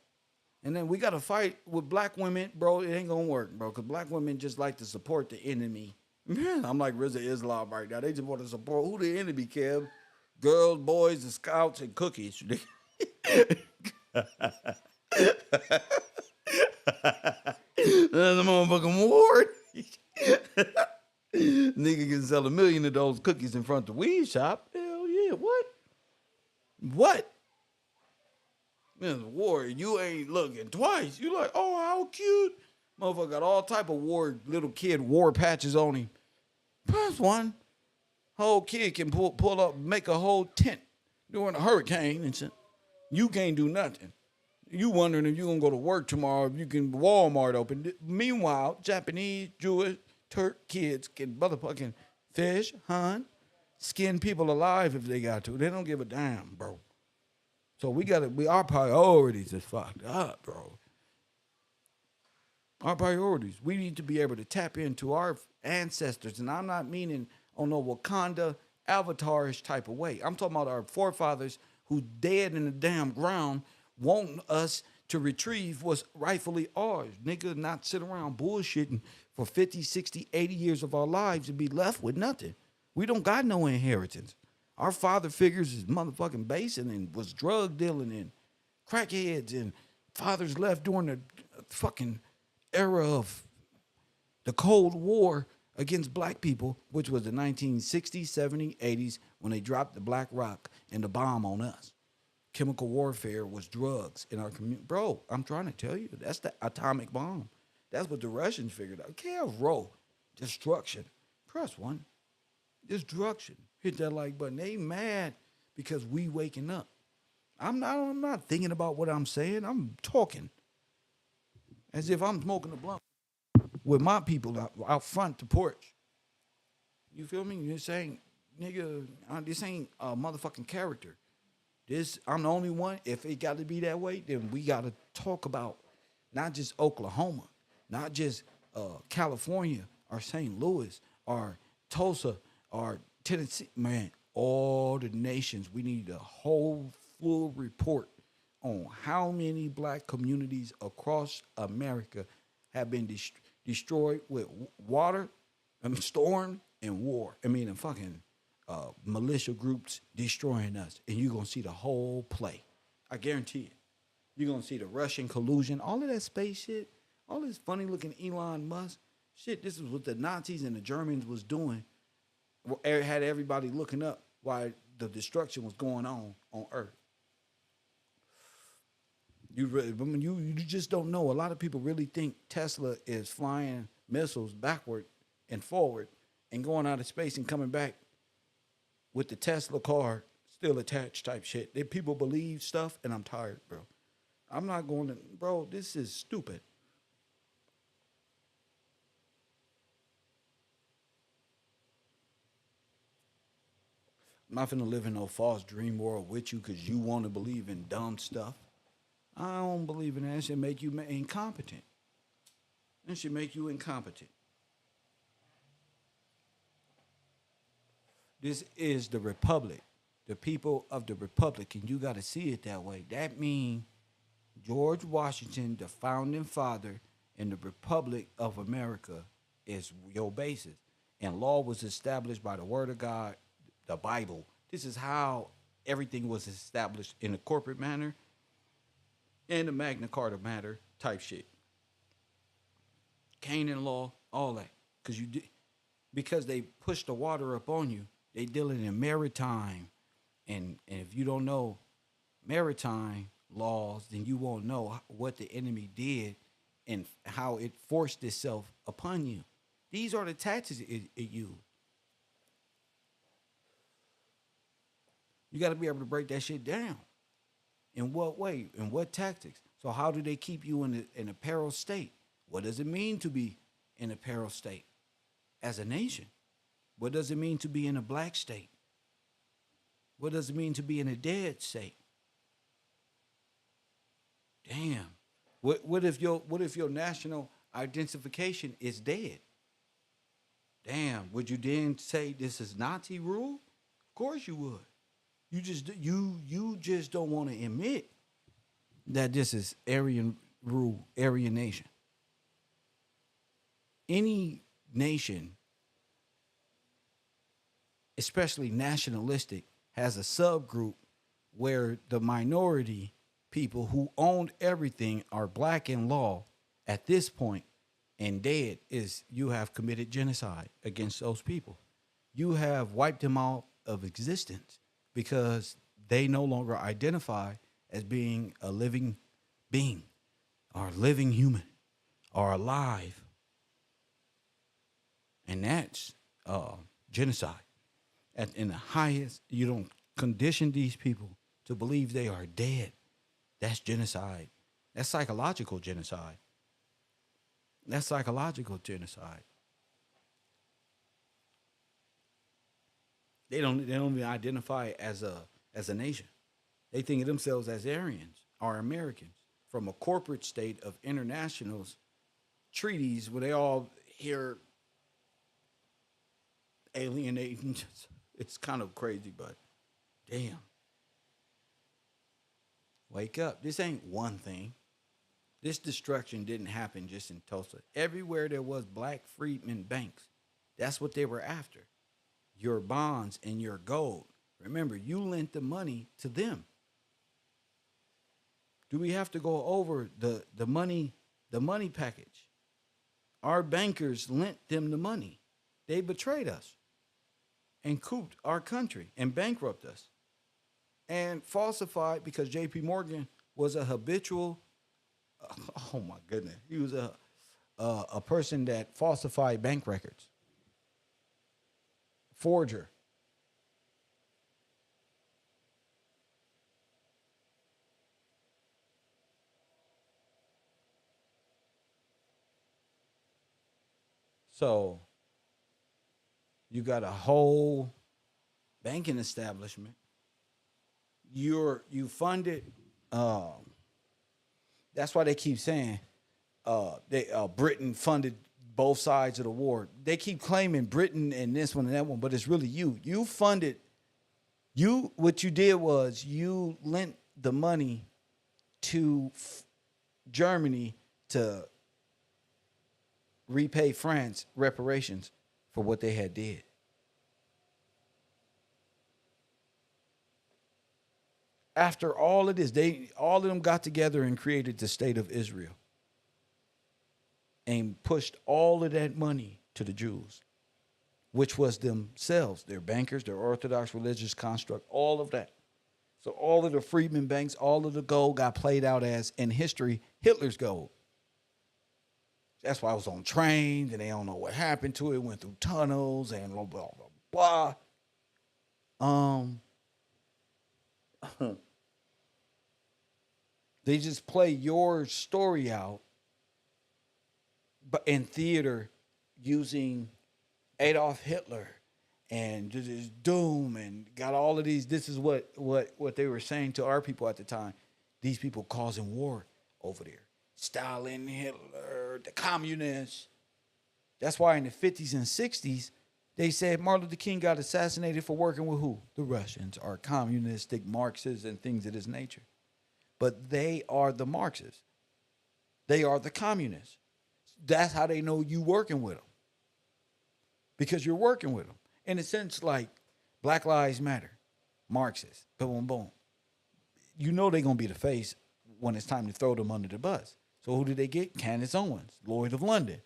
And then we got to fight with black women, bro. It ain't going to work, bro. Because black women just like to support the enemy. Man, I'm like Rizza Islam right now. They just want to support who the enemy, Kev. Girls, boys, the scouts, and cookies. That's a motherfucking war. Nigga can sell 1 million of those cookies in front of the weed shop. Hell yeah, what? What? There's a war. You ain't looking twice. You like, oh, how cute. Motherfucker got all type of little kid war patches on him. Press one. Whole kid can pull up, make a whole tent during a hurricane and shit. You can't do nothing. You wondering if you're going to go to work tomorrow, if you can Walmart open. Meanwhile, Japanese, Jewish, Turk kids can motherfucking fish, hunt, skin people alive if they got to. They don't give a damn, bro. So our priorities is fucked up, bro. Our priorities. We need to be able to tap into our ancestors. And I'm not meaning on no Wakanda avatarish type of way. I'm talking about our forefathers who dead in the damn ground want us to retrieve what's rightfully ours. Nigga, not sit around bullshitting for 50, 60, 80 years of our lives and be left with nothing. We don't got no inheritance. Our father figures is motherfucking basing and was drug dealing and crackheads, and fathers left during the fucking era of the Cold War against black people, which was the 1960s, 70s, 80s, when they dropped the black rock and the bomb on us. Chemical warfare was drugs in our community. Bro, I'm trying to tell you, that's the atomic bomb. That's what the Russians figured out. KRO, destruction. Press one. Destruction. Hit that like button. They mad because we waking up. I'm not thinking about what I'm saying. I'm talking as if I'm smoking a blunt with my people out front the porch. You feel me? You're saying, nigga, this ain't a motherfucking character. I'm the only one. If it got to be that way, then we got to talk about not just Oklahoma, not just California or St. Louis or Tulsa or Tennessee, man, all the nations, we need a whole full report on how many black communities across America have been destroyed with water, storm, and war. I mean, and fucking militia groups destroying us. And you're going to see the whole play. I guarantee it. You're going to see the Russian collusion, all of that space shit, all this funny looking Elon Musk shit. This is what the Nazis and the Germans was doing. Had everybody looking up while the destruction was going on Earth. You just don't know. A lot of people really think Tesla is flying missiles backward and forward and going out of space and coming back with the Tesla car still attached type shit. People believe stuff, and I'm tired, bro. I'm not going to, bro, this is stupid. I'm not finna live in no false dream world with you because you want to believe in dumb stuff. I don't believe in that. It should make you incompetent. It should make you incompetent. This is the Republic, the people of the Republic, and you got to see it that way. That means George Washington, the founding father, and the Republic of America is your basis. And law was established by the Word of God, the Bible. This is how everything was established in a corporate manner and the Magna Carta matter type shit. Canaan law, all that. Because they push the water up on you, they dealing in maritime. And if you don't know maritime laws, then you won't know what the enemy did and how it forced itself upon you. These are the tactics it used. You got to be able to break that shit down. In what way? In what tactics? So how do they keep you in a peril state? What does it mean to be in a peril state as a nation? What does it mean to be in a black state? What does it mean to be in a dead state? Damn. What if your national identification is dead? Damn. Would you then say this is Nazi rule? Of course you would. You just don't want to admit that this is Aryan rule, Aryan nation. Any nation, especially nationalistic, has a subgroup where the minority people who owned everything are black in law at this point and dead. Is you have committed genocide against those people. You have wiped them out of existence because they no longer identify as being a living being or living human or alive. And that's genocide. In the highest, you don't condition these people to believe they are dead. That's genocide. That's psychological genocide. That's psychological genocide. They don't even identify as a nation. They think of themselves as Aryans or Americans from a corporate state of internationals treaties where they all hear alienating. It's kind of crazy, but damn. Wake up. This ain't one thing. This destruction didn't happen just in Tulsa. Everywhere there was black freedmen banks, that's what they were after. Your bonds and your gold. Remember, you lent the money to them. Do we have to go over the money package? Our bankers lent them the money. They betrayed us and couped our country and bankrupted us and falsified, because J.P. Morgan was a habitual, oh my goodness, he was a person that falsified bank records. Forger. So you got a whole banking establishment. You funded. That's why they keep saying Britain funded both sides of the war. They keep claiming Britain and this one and that one, but it's really you. You funded. What you did was you lent the money to Germany to repay France reparations for what they had did. After all of this, all of them got together and created the state of Israel and pushed all of that money to the Jews, which was themselves, their bankers, their Orthodox religious construct, all of that. So all of the freedmen banks, all of the gold got played out as, in history, Hitler's gold. That's why I was on trains and they don't know what happened to it. Went through tunnels and blah, blah, blah, blah. They just play your story out, but in theater using Adolf Hitler and this is doom and got all of these. This is what they were saying to our people at the time. These people causing war over there. Stalin, Hitler, the communists. That's why in the 50s and 60s, they said Martin Luther King got assassinated for working with who? The Russians are communistic Marxists and things of this nature. But they are the Marxists. They are the communists. That's how they know you working with them. Because you're working with them. In a sense, like Black Lives Matter, Marxists, boom, boom. You know they're going to be the face when it's time to throw them under the bus. So who did they get? Candace Owens, Lloyd of London.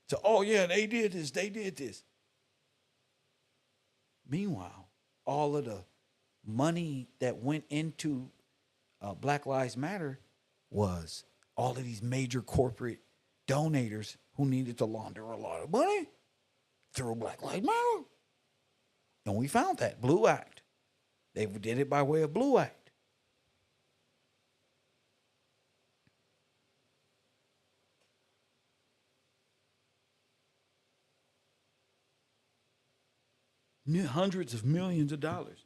So, oh yeah, they did this. Meanwhile, all of the money that went into Black Lives Matter was all of these major corporate donators who needed to launder a lot of money through Black Lives Matter. And we found that, Blue Act. They did it by way of Blue Act. Hundreds of millions of dollars.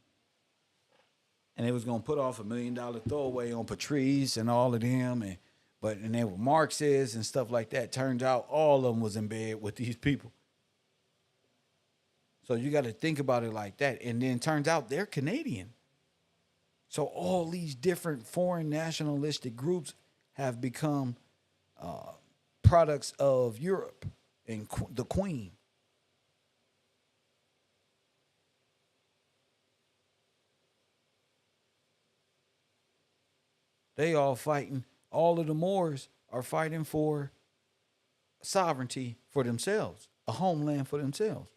And they was going to put off $1 million throwaway on Patrice and all of them. And they were Marxists and stuff like that. Turns out all of them was in bed with these people. So you got to think about it like that. And then turns out they're Canadian. So all these different foreign nationalistic groups have become products of Europe and the Queen. They all fighting. All of the Moors are fighting for sovereignty for themselves, a homeland for themselves.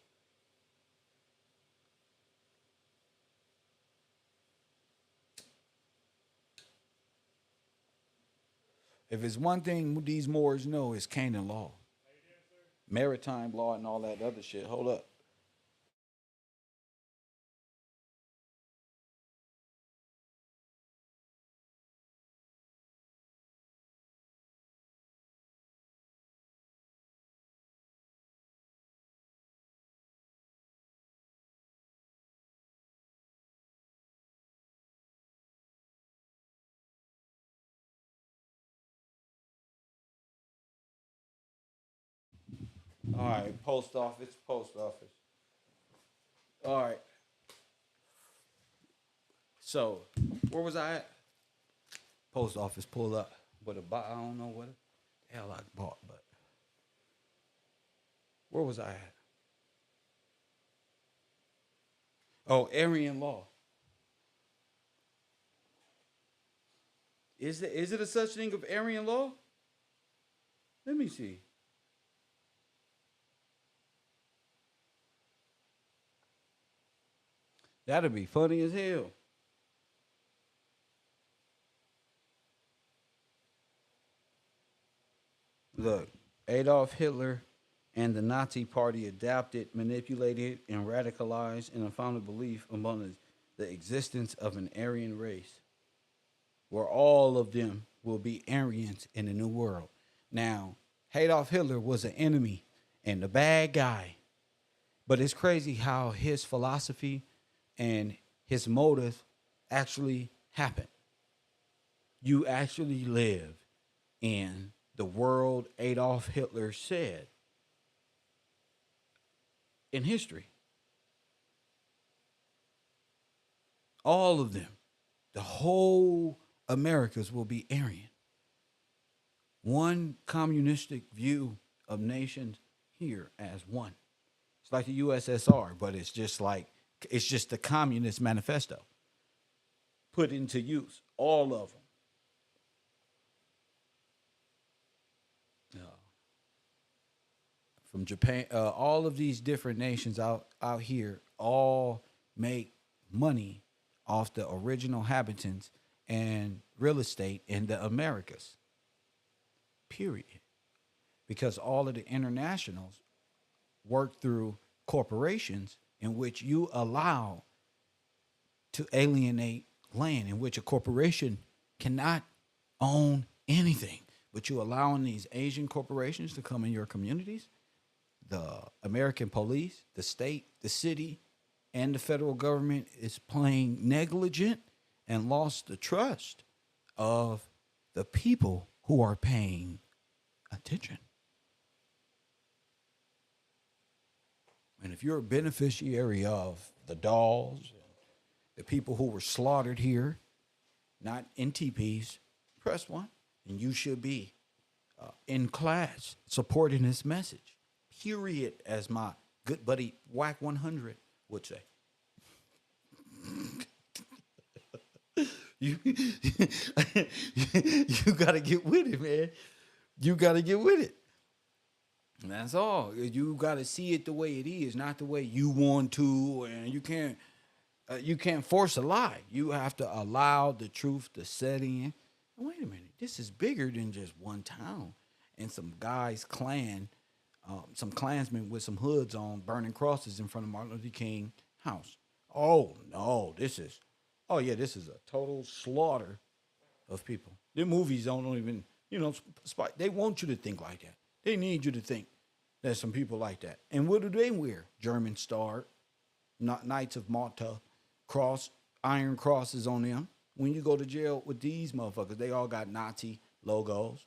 If it's one thing these Moors know, it's Canaan law, maritime law, and all that other shit. Hold up. All right, post office. All right. So, where was I at? Post office pull up. But I don't know what the hell I bought, but where was I at? Oh, Aryan law. Is it a such thing of Aryan law? Let me see. That'd be funny as hell. Look, Adolf Hitler and the Nazi Party adapted, manipulated, and radicalized in a founded belief among the existence of an Aryan race, where all of them will be Aryans in the new world. Now, Adolf Hitler was an enemy and the bad guy, but it's crazy how his philosophy and his motive actually happened. You actually live in the world Adolf Hitler said. in history. All of them. The whole Americas will be Aryan. One communistic view of nations here as one. It's like the USSR, but it's just the Communist Manifesto put into use. All of them. From Japan, all of these different nations out here all make money off the original inhabitants and real estate in the Americas. Period. Because all of the internationals work through corporations in which you allow to alienate land, in which a corporation cannot own anything, but you allowing these Asian corporations to come in your communities. The American police, the state, the city, and the federal government is playing negligent and lost the trust of the people who are paying attention. And if you're a beneficiary of the dolls, the people who were slaughtered here, not in teepees, press one, and you should be in class supporting this message. Period, as my good buddy Whack 100 would say. you got to get with it, man. You got to get with it. And that's all. You got to see it the way it is, not the way you want to. And you can't force a lie. You have to allow the truth to set in. And wait a minute, this is bigger than just one town and some guy's clan. Some Klansmen with some hoods on burning crosses in front of Martin Luther King house. Oh, no, this is a total slaughter of people. Their movies don't even, they want you to think like that. They need you to think there's some people like that. And what do they wear? German star, Knights of Malta, iron crosses on them. When you go to jail with these motherfuckers, they all got Nazi logos.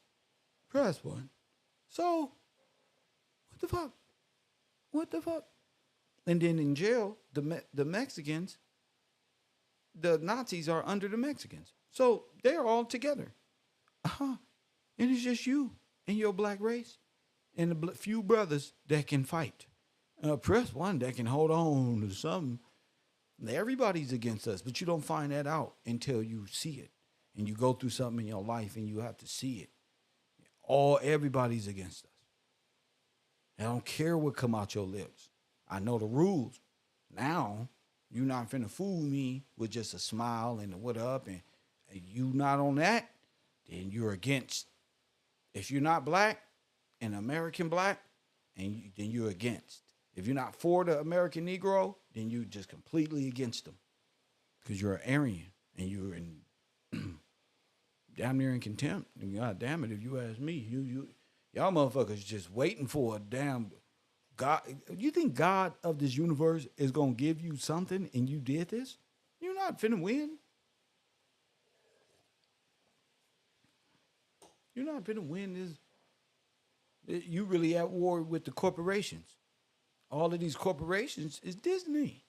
Press one. So, what the fuck? And then in jail, the Mexicans, the Nazis are under the Mexicans. So they're all together. And it's just you and your black race and the few brothers that can fight. Press one that can hold on to something. Everybody's against us, but you don't find that out until you see it. And you go through something in your life and you have to see it. Everybody's against us. I don't care what come out your lips. I know the rules. Now, you not finna fool me with just a smile and a what up. And you not on that, then you're against. If you're not black, and American black, then you're against. If you're not for the American Negro, then you're just completely against them. Because you're an Aryan, and you're in damn near in contempt. And God damn it, if you ask me, y'all motherfuckers just waiting for a damn God. You think God of this universe is going to give you something and you did this? You're not finna win. You're not finna win this. You really at war with the corporations. All of these corporations is Disney.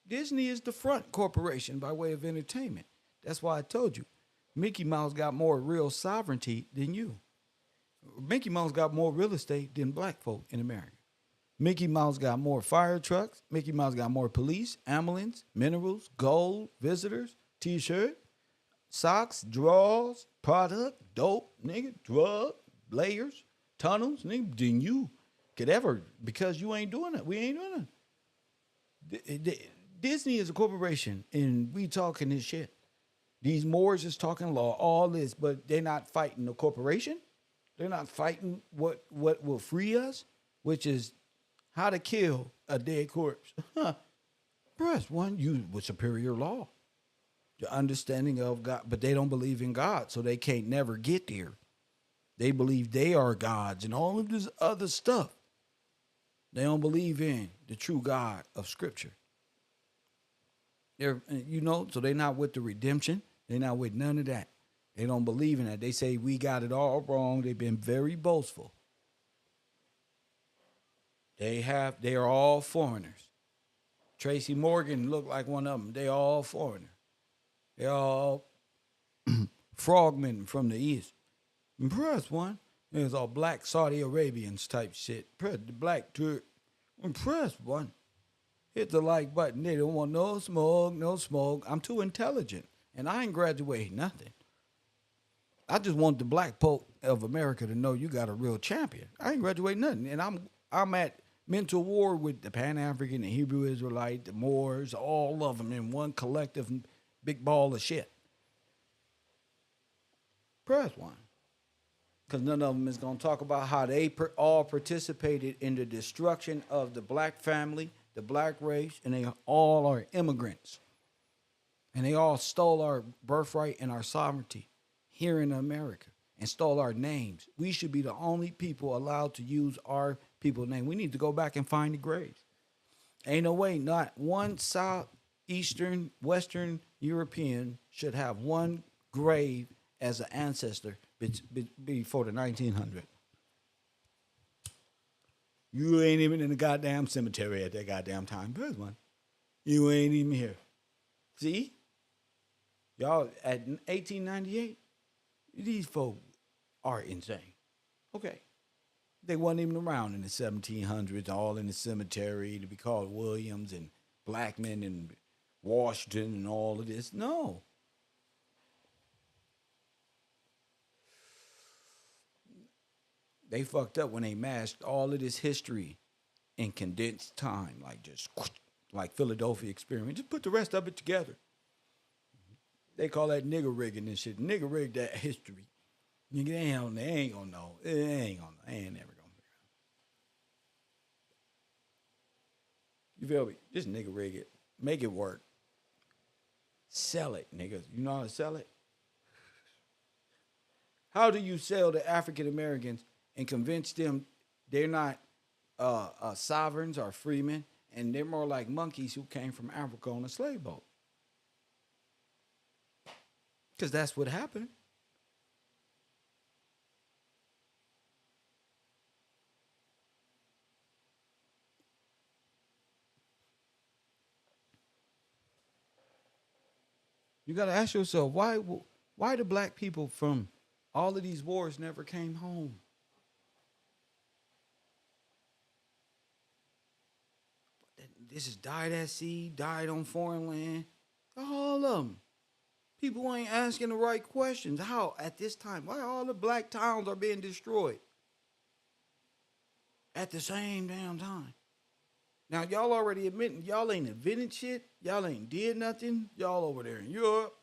Disney is the front corporation by way of entertainment. That's why I told you, Mickey Mouse got more real sovereignty than you. Mickey Mouse got more real estate than black folk in America. Mickey Mouse got more fire trucks. Mickey Mouse got more police, ambulance, minerals, gold, visitors, t-shirt, socks, drawers, product, dope, nigga, drug, layers, tunnels, nigga, than you could ever, because you ain't doing it. We ain't doing it. Disney is a corporation, and we talking this shit. These Moors is talking law, all this, but they're not fighting the corporation. They're not fighting what will free us, which is how to kill a dead corpse. Press one, you with superior law. The understanding of God, but they don't believe in God, so they can't never get there. They believe they are gods and all of this other stuff. They don't believe in the true God of Scripture. So they're not with the redemption. They're not with none of that. They don't believe in that. They say we got it all wrong. They've been very boastful. They are all foreigners. Tracy Morgan looked like one of them. They all foreigners. They all frogmen from the east. And press one. There's all black Saudi Arabians type shit. Press the black Turk. And press one. Hit the like button. They don't want no smoke, no smoke. I'm too intelligent. And I ain't graduated nothing. I just want the black folk of America to know you got a real champion. I ain't graduated nothing. And I'm at mental war with the Pan-African, the Hebrew Israelite, the Moors, all of them in one collective big ball of shit. Press one. Because none of them is going to talk about how they all participated in the destruction of the black family, the black race, and they all are immigrants. And they all stole our birthright and our sovereignty here in America and stole our names. We should be the only people allowed to use our people's name. We need to go back and find the graves. Ain't no way, not one Southeastern, Western European should have one grave as an ancestor before the 1900s. You ain't even in the goddamn cemetery at that goddamn time. There's one. You ain't even here. See? Y'all, at 1898, these folk are insane. Okay. They wasn't even around in the 1700s, all in the cemetery to be called Williams and Blackman and Washington and all of this. No. They fucked up when they masked all of this history in condensed time, like just like Philadelphia experiment. Just put the rest of it together. They call that nigger rigging and shit. Nigger rig that history. Nigga, they ain't gonna know. They ain't never gonna figure out. You feel me? Just nigga rig it. Make it work. Sell it, niggas. You know how to sell it? How do you sell to African Americans and convince them they're not sovereigns or freemen and they're more like monkeys who came from Africa on a slave boat? Because that's what happened. You got to ask yourself, why the black people from all of these wars never came home? This is died at sea, died on foreign land. All of them. People ain't asking the right questions. How, at this time, why all the black towns are being destroyed at the same damn time? Now, y'all already admitting y'all ain't invented shit. Y'all ain't did nothing. Y'all over there in Europe,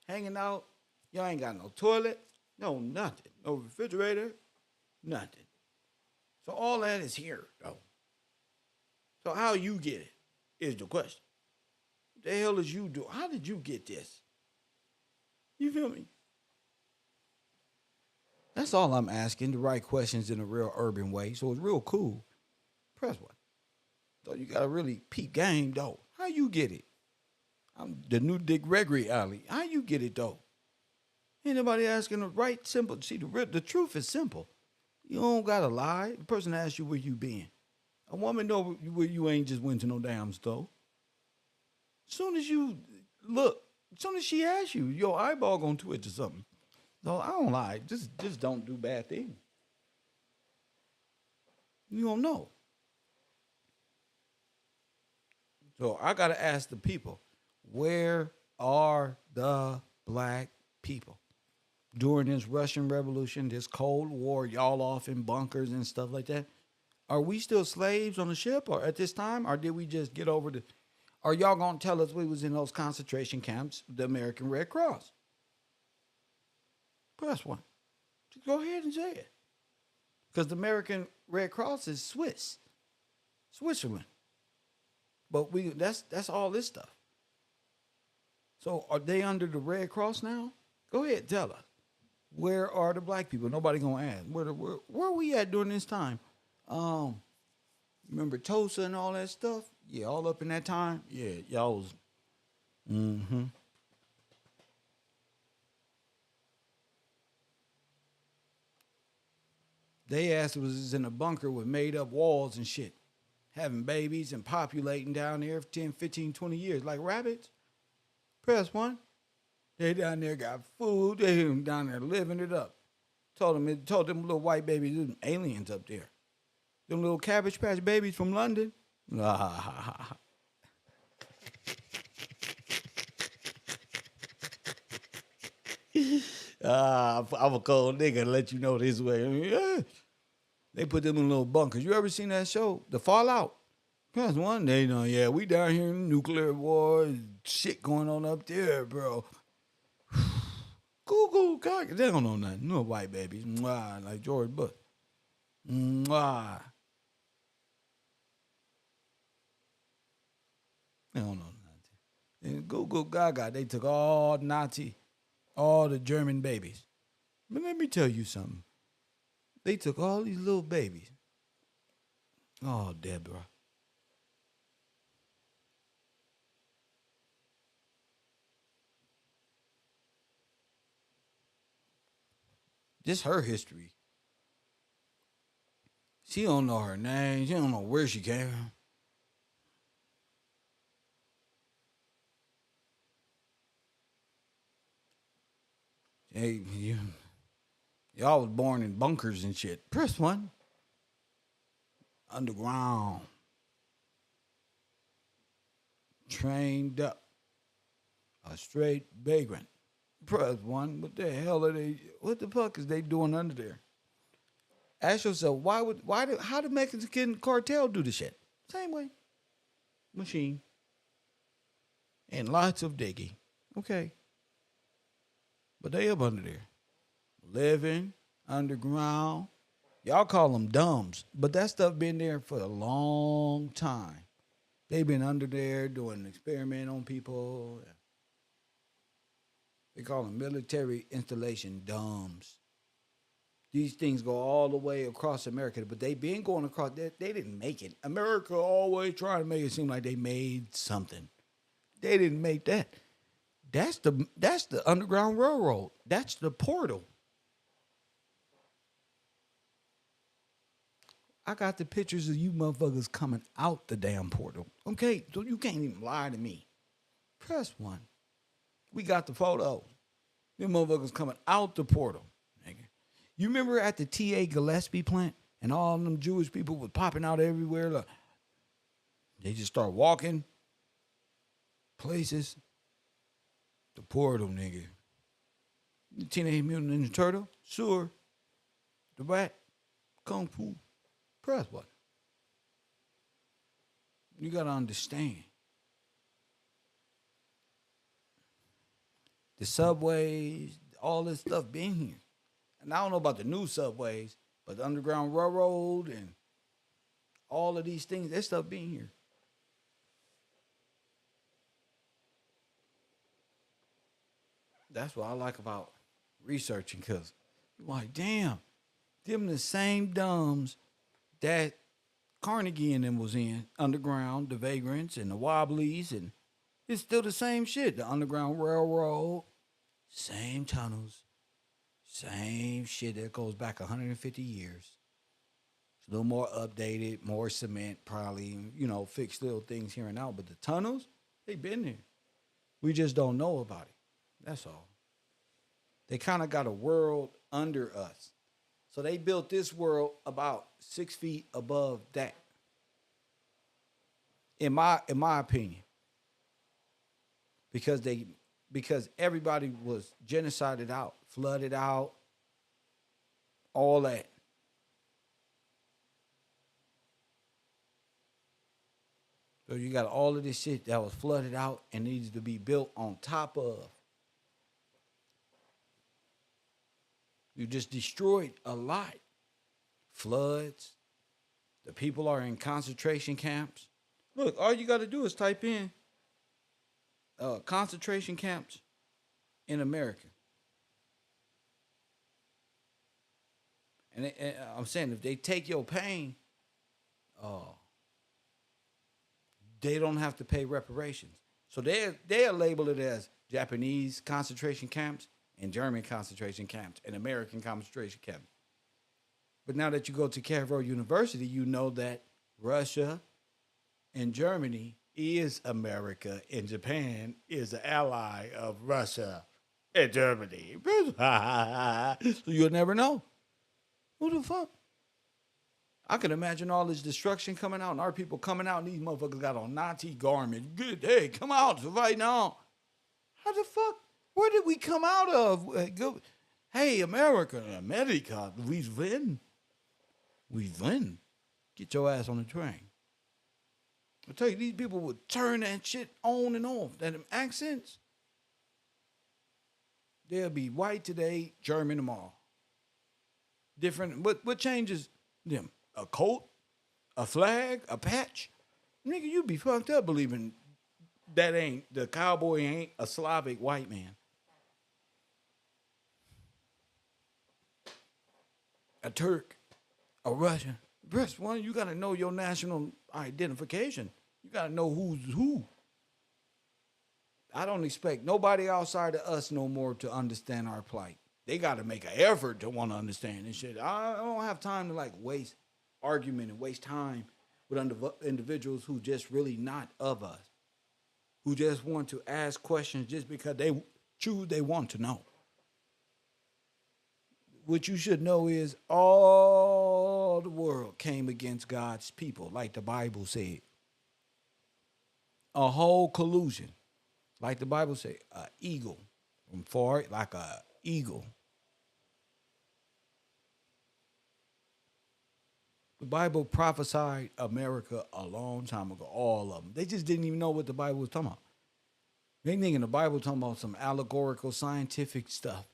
hanging out. Y'all ain't got no toilet, no nothing. No refrigerator, nothing. So all that is here, though. So how you get it is the question. What the hell is you do? How did you get this? You feel me? That's all I'm asking. The right questions in a real urban way. So it's real cool. Press one. So you got a really peak game, though. How you get it? I'm the new Dick Gregory alley. How you get it, though? Ain't nobody asking the right, simple. See, the truth is simple. You don't got to lie. The person asks you where you been. A woman know where you ain't just went to no damn store. Soon as you look, soon as she asks you, your eyeball gonna twitch or something. No, I don't lie. Just don't do bad things. You don't know. So I gotta ask the people, where are the black people? During this Russian Revolution, this Cold War, y'all off in bunkers and stuff like that. Are we still slaves on the ship or at this time? Or did we just get over the... Are y'all going to tell us we was in those concentration camps, the American Red Cross? Press one. Just go ahead and say it. Because the American Red Cross is Switzerland. But that's all this stuff. So are they under the Red Cross now? Go ahead, tell us. Where are the black people? Nobody going to ask. Where are we at during this time? Remember Tulsa and all that stuff? Yeah, all up in that time. Yeah, y'all was. Mm-hmm. They asked was in a bunker with made up walls and shit. having babies and populating down there for 10, 15, 20 years like rabbits. Press 1. They down there got food. They down there living it up. Told them little white babies, them aliens up there. Them little Cabbage Patch babies from London. I'm a cold nigga to let you know this way. Yeah. They put them in little bunkers. You ever seen that show, The Fallout? Because one day, yeah, we down here in nuclear war, shit going on up there, bro. Google, God, they don't know nothing. No white babies, mwah, like George Bush. Mwah. They don't know nothing. And Google Gaga, they took all the German babies. But let me tell you something. They took all these little babies. Oh, Deborah. Just her history. She don't know her name. She don't know where she came from. Hey, y'all was born in bunkers and shit. Press 1. Underground. Trained up. A straight vagrant. Press 1. What the hell are they? What the fuck is they doing under there? Ask yourself, how did Mexican cartel do the shit? Same way. Machine. And lots of digging. Okay. But they up under there. Living underground. Y'all call them dumbs. But that stuff been there for a long time. They've been under there doing an experiment on people. They call them military installation dumbs. These things go all the way across America, but they been going across. They didn't make it. America always trying to make it seem like they made something. They didn't make that. That's the Underground Railroad. That's the portal. I got the pictures of you motherfuckers coming out the damn portal. Okay, so you can't even lie to me. Press 1. We got the photo. Them motherfuckers coming out the portal. Nigga. You remember at the T.A. Gillespie plant and all them Jewish people was popping out everywhere? Like, they just start walking places. The portal, nigga. The Teenage Mutant Ninja Turtle, sure. The Rat, Kung Fu. Press 1. You gotta understand. The subways, all this stuff been here. And I don't know about the new subways, but the Underground Railroad and all of these things, that stuff been here. That's what I like about researching, because you're like, damn, them the same dumbs that Carnegie and them was in, underground, the vagrants and the wobblies, and it's still the same shit. The Underground Railroad, same tunnels, same shit that goes back 150 years. It's a little more updated, more cement, probably, fix little things here and out. But the tunnels, they been there. We just don't know about it. That's all. They kind of got a world under us. So they built this world about 6 feet above that. In my opinion. Because everybody was genocided out, flooded out, all that. So you got all of this shit that was flooded out and needs to be built on top of. You just destroyed a lot. Floods. The people are in concentration camps. Look, all you got to do is type in concentration camps in America. And I'm saying, if they take your pain, they don't have to pay reparations. So they'll label it as Japanese concentration camps and German concentration camps and American concentration camps. But now that you go to Cairo University, you know that Russia And Germany is America, and Japan is an ally of Russia and Germany. So you'll never know. Who the fuck? I can imagine all this destruction coming out and our people coming out and these motherfuckers got on Nazi garments. Good, hey, come out right now. How the fuck? Where did we come out of? Hey, America, we win. We win. Get your ass on the train. I tell you, these people would turn that shit on and off. That accents. They'll be white today, German tomorrow. Different. What changes them? A coat, a flag, a patch. Nigga, you be fucked up believing that ain't the cowboy ain't a Slavic white man. A Turk, a Russian. First one, you gotta know your national identification. You gotta know who's who. I don't expect nobody outside of us no more to understand our plight. They gotta make an effort to want to understand this shit. I don't have time to like waste argument and waste time with individuals who just really not of us, who just want to ask questions just because they choose they want to know. What you should know is all the world came against God's people, like the Bible said. A whole collusion, like the Bible said, an eagle from far, like a eagle. The Bible prophesied America a long time ago, all of them. They just didn't even know what the Bible was talking about. They thinking the Bible talking about some allegorical scientific stuff.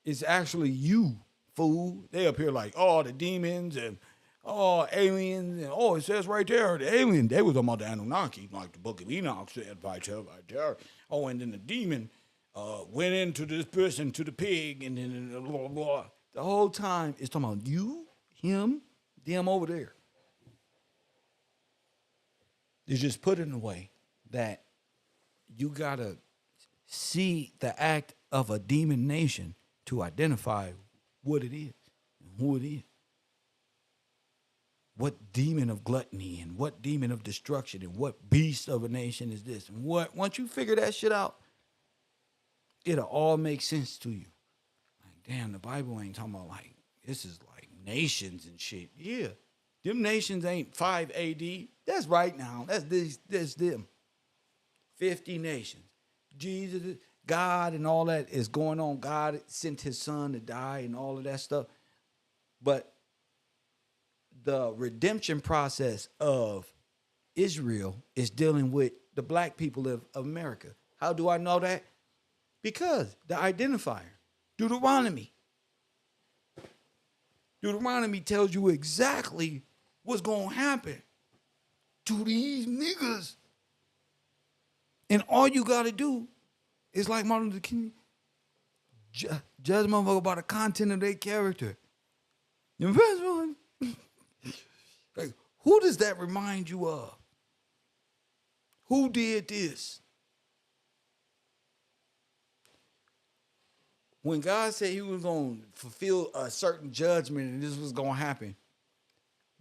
It's actually you, fool. They up here like, oh, the demons and oh, aliens. And, oh, it says right there, the alien. They was talking about the Anunnaki, like the book of Enoch said right there. Oh, and then the demon went into this person, to the pig, and then blah, blah, blah. The whole time it's talking about you, him, them over there. It's just put in a way that you got to see the act of a demon nation to identify what it is and who it is. What demon of gluttony and what demon of destruction and what beast of a nation is this? And what once you figure that shit out, it'll all make sense to you. Like, damn, the Bible ain't talking about like this is like nations and shit. Yeah. Them nations ain't 5 AD. That's right now. That's them. 50 nations. Jesus, God and all that is going on. God sent his son to die and all of that stuff. But the redemption process of Israel is dealing with the black people of America. How do I know that? Because the identifier, Deuteronomy. Deuteronomy tells you exactly what's going to happen to these niggas. And all you got to do is like Martin Luther King, judge motherfucker by the content of their character. The first one, like, who does that remind you of? Who did this? When God said he was going to fulfill a certain judgment and this was going to happen,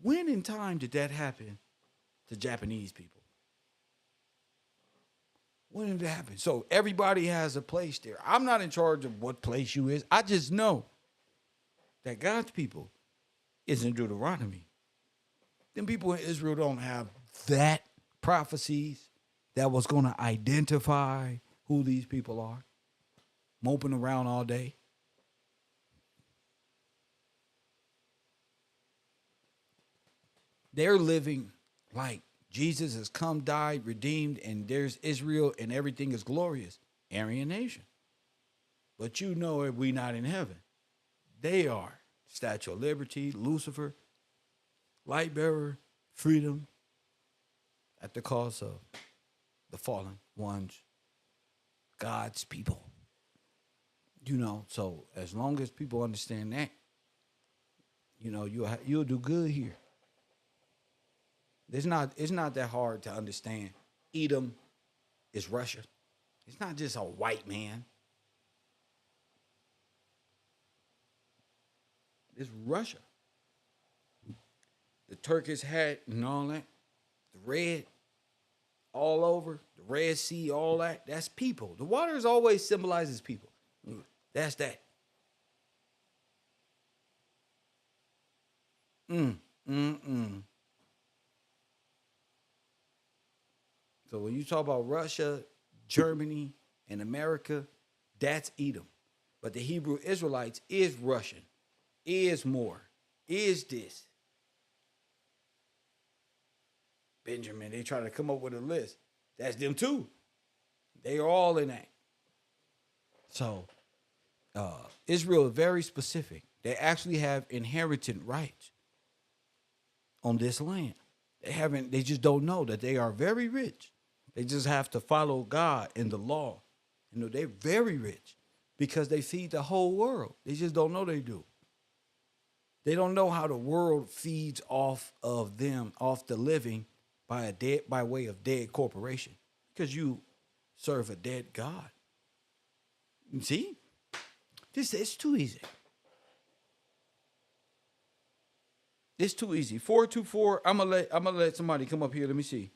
when in time did that happen to Japanese people? When did it happen? So everybody has a place there. I'm not in charge of what place you is. I just know that God's people is in Deuteronomy. Them people in Israel don't have that prophecies that was going to identify who these people are, moping around all day. They're living like Jesus has come, died, redeemed, and there's Israel and everything is glorious. Aryan nation. But you know if we not in heaven. They are. Statue of Liberty, Lucifer, light bearer, freedom, at the cost of the fallen ones, God's people. You know, so as long as people understand that, you know, you'll do good here. It's not that hard to understand. Edom is Russia. It's not just a white man. It's Russia. The Turkish hat and all that. The red all over, the Red Sea, all that, that's people. The water is always symbolizes people. That's that. Mm, mm, mm. So when you talk about Russia, Germany, and America, that's Edom. But the Hebrew Israelites is Russian, is more, is this. Benjamin, they try to come up with a list. That's them too. They are all in that. So Israel is very specific. They actually have inherited rights on this land. They just don't know that they are very rich. They just have to follow God and the law. You know, they're very rich because they feed the whole world. They just don't know they do. They don't know how the world feeds off of them, off the living by way of dead corporation. Because you serve a dead God. You see? This is too easy. It's too easy. 424. I'm gonna let somebody come up here. Let me see.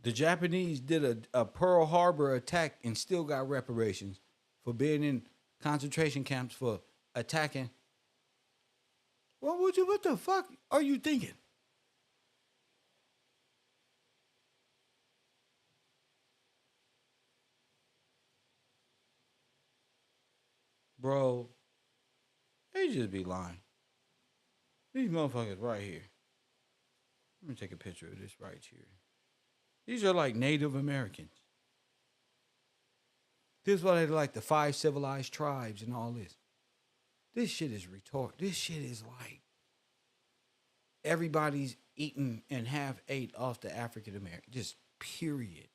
The Japanese did a Pearl Harbor attack and still got reparations for being in concentration camps for attacking. Well, what the fuck are you thinking? Bro, they just be lying. These motherfuckers right here. Let me take a picture of this right here. These are like Native Americans. This is why they like the 5 civilized tribes and all this. This shit is retarded. This shit is like everybody's eaten and have ate off the African American. Just period.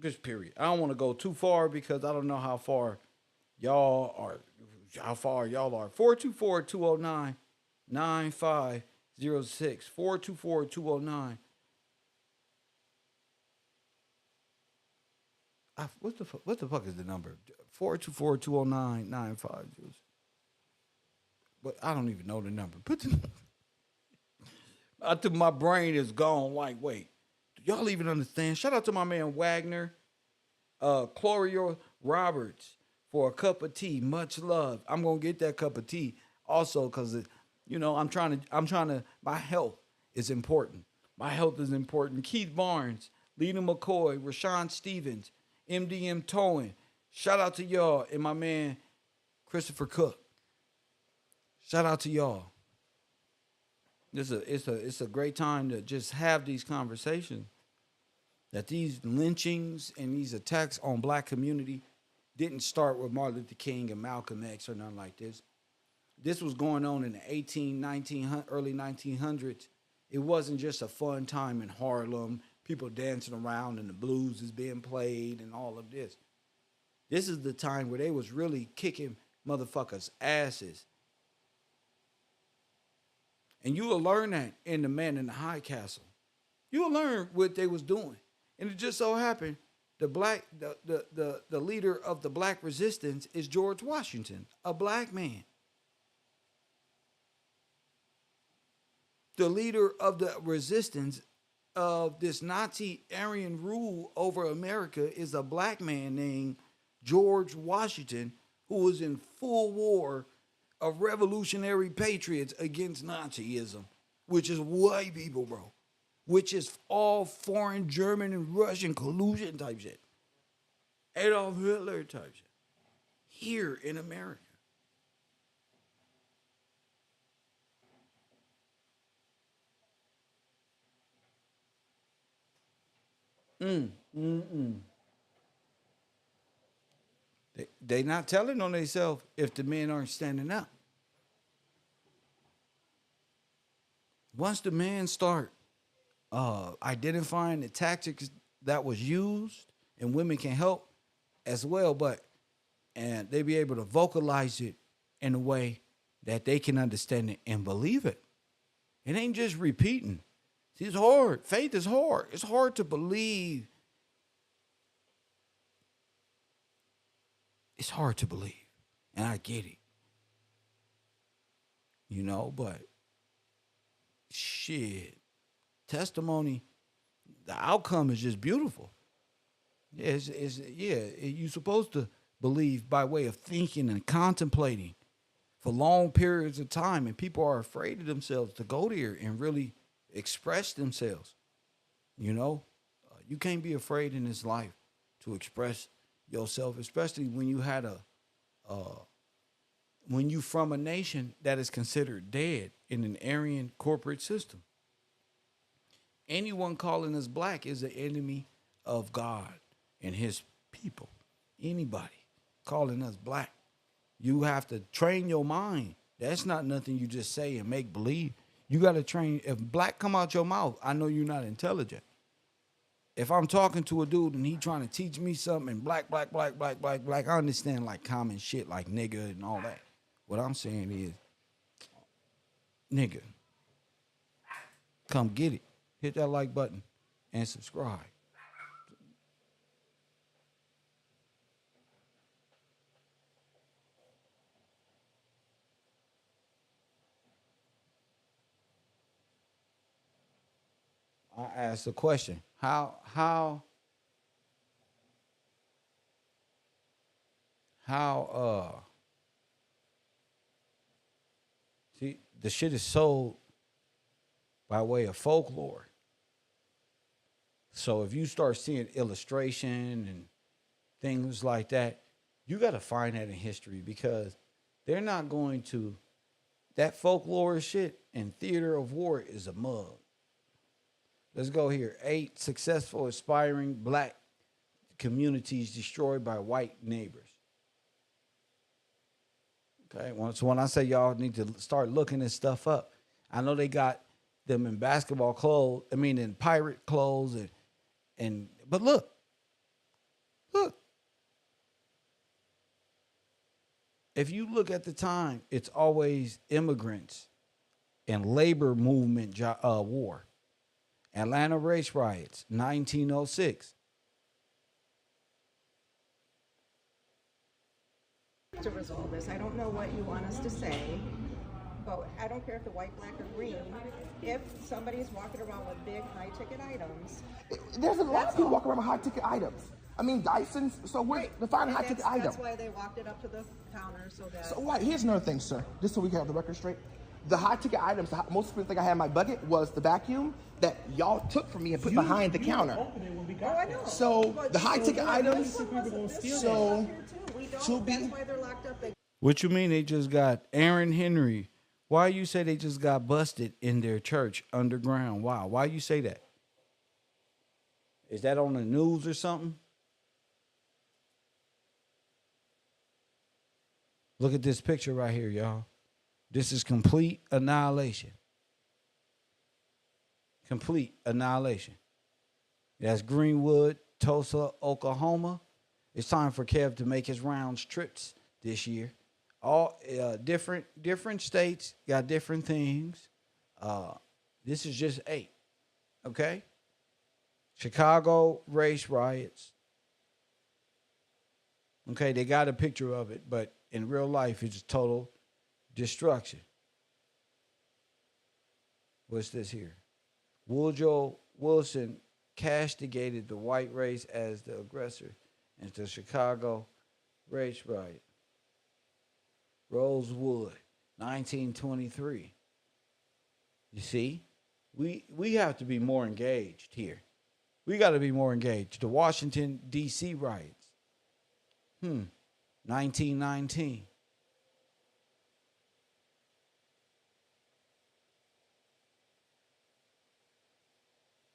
Just period. I don't want to go too far because I don't know how far y'all are. 424 209 9506. 424 209. What the fuck is the number? 424 209 9506. But I don't even know the number. I think my brain is gone. Like, wait, do y'all even understand? Shout out to my man Wagner, Clorio Roberts for a cup of tea. Much love. I'm gonna get that cup of tea also because I'm trying to. My health is important. My health is important. Keith Barnes, Lena McCoy, Rashawn Stevens, MDM Towing. Shout out to y'all and my man Christopher Cook. Shout out to y'all. It's a great time to just have these conversations. That these lynchings and these attacks on black community didn't start with Martin Luther King and Malcolm X or nothing like this. This was going on in the early 1900s. It wasn't just a fun time in Harlem, people dancing around and the blues is being played and all of this. This is the time where they was really kicking motherfuckers' asses. And you will learn that in The Man in the High Castle. You will learn what they was doing. And it just so happened the leader of the black resistance is George Washington, a black man. The leader of the resistance of this Nazi Aryan rule over America is a black man named George Washington, who was in full war of revolutionary patriots against Nazism, which is white people, bro. Which is all foreign German and Russian collusion type shit. Adolf Hitler type shit. Here in America. They not telling on themselves if the men aren't standing up. Once the men start identifying the tactics that was used, and women can help as well, but and they be able to vocalize it in a way that they can understand it and believe it. It ain't just repeating. See, it's hard. Faith is hard. It's hard to believe. It's hard to believe. And I get it. You know, but shit. Testimony, the outcome is just beautiful. You're supposed to believe by way of thinking and contemplating for long periods of time, and people are afraid of themselves to go there and really express themselves. You know, you can't be afraid in this life to express yourself, especially when you had when you from a nation that is considered dead in an Aryan corporate system. Anyone calling us black is an enemy of God and his people. Anybody calling us black, you have to train your mind. That's not nothing you just say and make believe. You got to train. If black come out your mouth, I know you're not intelligent. If I'm talking to a dude and he trying to teach me something and black, I understand like common shit like nigga and all that. What I'm saying is, nigga, come get it. Hit that like button and subscribe. I asked a question. How see, the shit is sold by way of folklore. So if you start seeing illustration and things like that, you got to find that in history, because they're not going to, that folklore shit in theater of war is a mug. Let's go here. 8 successful aspiring black communities destroyed by white neighbors. Okay, so when I say y'all need to start looking this stuff up, I know they got them in basketball clothes, in pirate clothes, but look. If you look at the time, it's always immigrants and labor movement war. Atlanta race riots, 1906. To resolve this. I don't know what you want us to say, but I don't care if the white, black, or green. If somebody's walking around with big, high-ticket items, there's a lot of people walking around with high-ticket items. Dysons. So we're defining high-ticket item. That's why they walked it up to the counter so that. So what? Here's another thing, sir. Just so we can have the record straight. The high-ticket items, most people think I had in my bucket was the vacuum that y'all took from me and put behind the counter. I know. So the high-ticket items. So to be. That's why they're locked up. What you mean they just got Aaron Henry? Why you say they just got busted in their church underground? Why you say that? Is that on the news or something? Look at this picture right here, y'all. This is complete annihilation. Complete annihilation. That's Greenwood, Tulsa, Oklahoma. It's time for Kev to make his rounds trips this year. All different states got different things. This is just 8. Okay? Chicago race riots. Okay, they got a picture of it, but in real life, it's total destruction. What's this here? Woodrow Wilson castigated the white race as the aggressor in the Chicago race riot. Rosewood, 1923. You see, we have to be more engaged here. We got to be more engaged. The Washington, D.C. riots. 1919.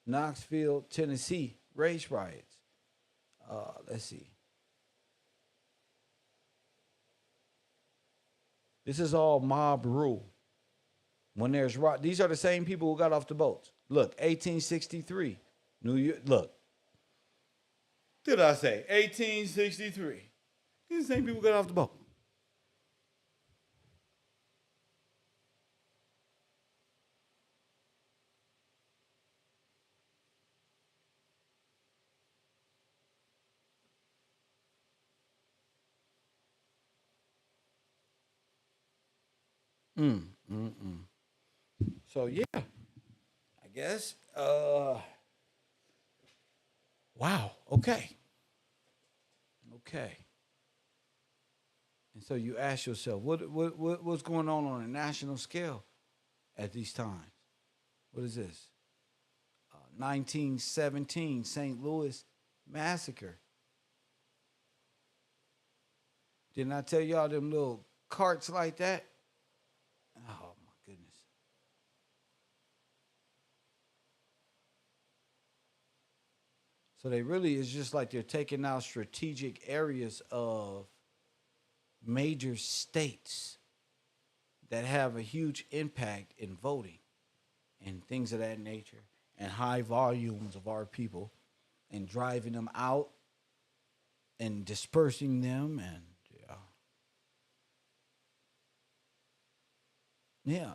Knoxville, Tennessee, race riots. Let's see. This is all mob rule. When there's these are the same people who got off the boats. Look, 1863, New York. Look, did I say 1863? These same people got off the boat. So yeah, I guess. Wow. Okay. Okay. And so you ask yourself, what's going on a national scale at these times? What is this? 1917 St. Louis massacre. Didn't I tell y'all them little carts like that? Oh my goodness. So they really is just like they're taking out strategic areas of major states that have a huge impact in voting and things of that nature and high volumes of our people and driving them out and dispersing them and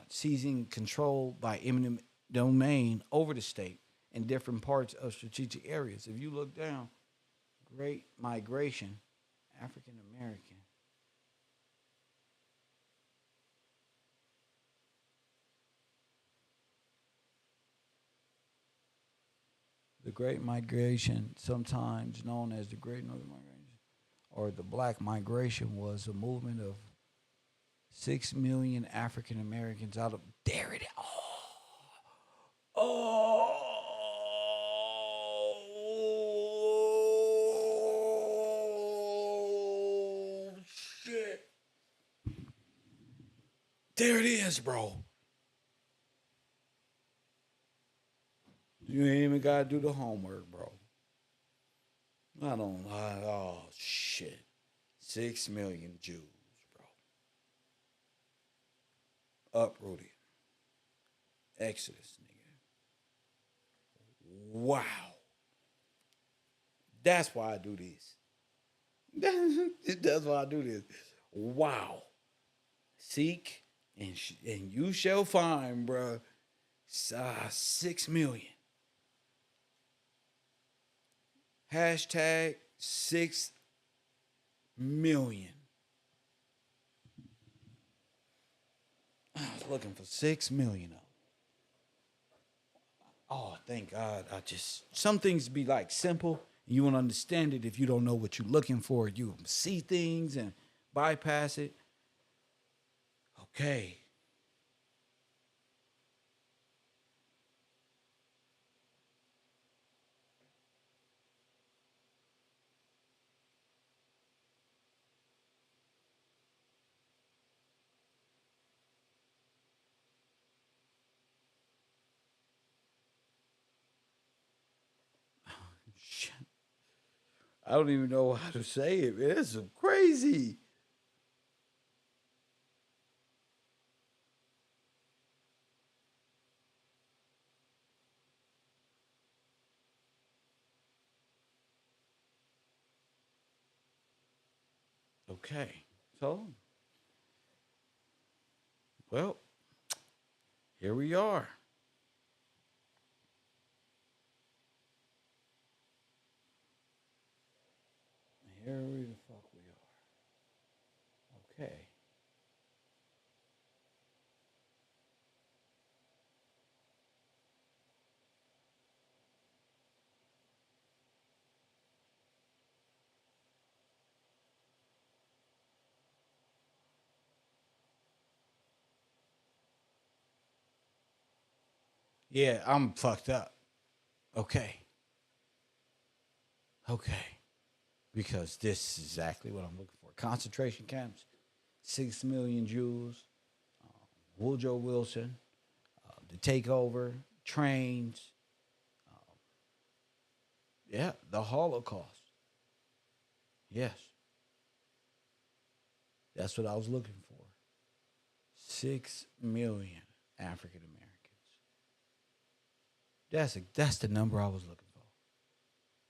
seizing control by eminent domain over the state in different parts of strategic areas. If you look down, Great Migration, African American. The Great Migration, sometimes known as the Great Northern Migration or the Black Migration, was a movement of 6 million African Americans out of there it is. Oh shit. There it is, bro. You ain't even gotta do the homework, bro. I don't oh shit. 6 million Jews, bro. Uprooted. Exodus, nigga. Wow. That's why I do this. That's why I do this. Wow. Seek and you shall find, bro. 6 million. Hashtag 6 million. I was looking for 6 million of them. Oh, thank God. Some things be like simple. And you won't understand it if you don't know what you're looking for. You see things and bypass it. Okay. I don't even know how to say it, man. It's so crazy. Okay. So, well, here we are. Here the fuck we are. Okay. Yeah, I'm fucked up. Okay. Okay. Because this is exactly what I'm looking for. Concentration camps, 6 million Jews, Woodrow Wilson, the takeover, trains, yeah, the Holocaust. Yes, that's what I was looking for. 6 million African Americans. That's the number I was looking for.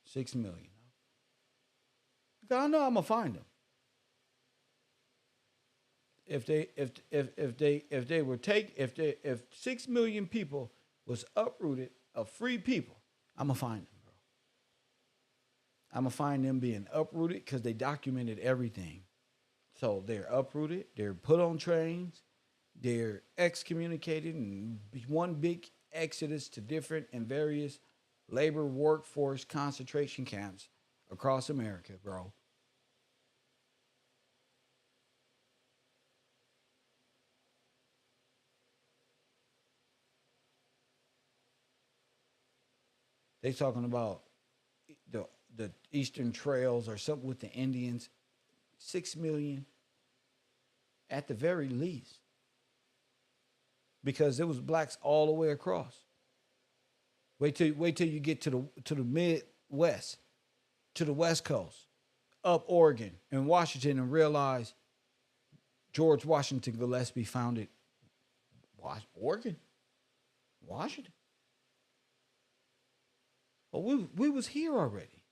6 million. I know I'm gonna find them. if 6 million people was uprooted of free people, I'm gonna find them, bro. I'm gonna find them being uprooted because they documented everything. So they're uprooted, they're put on trains, they're excommunicated, and one big exodus to different and various labor workforce concentration camps across America, bro. They talking about the the Eastern Trails or something with the Indians. 6 million at the very least, because there was blacks all the way across. Wait till you get to the Midwest, to the West Coast, up Oregon and Washington, and realize George Washington Gillespie founded Oregon, Washington. But we was here already,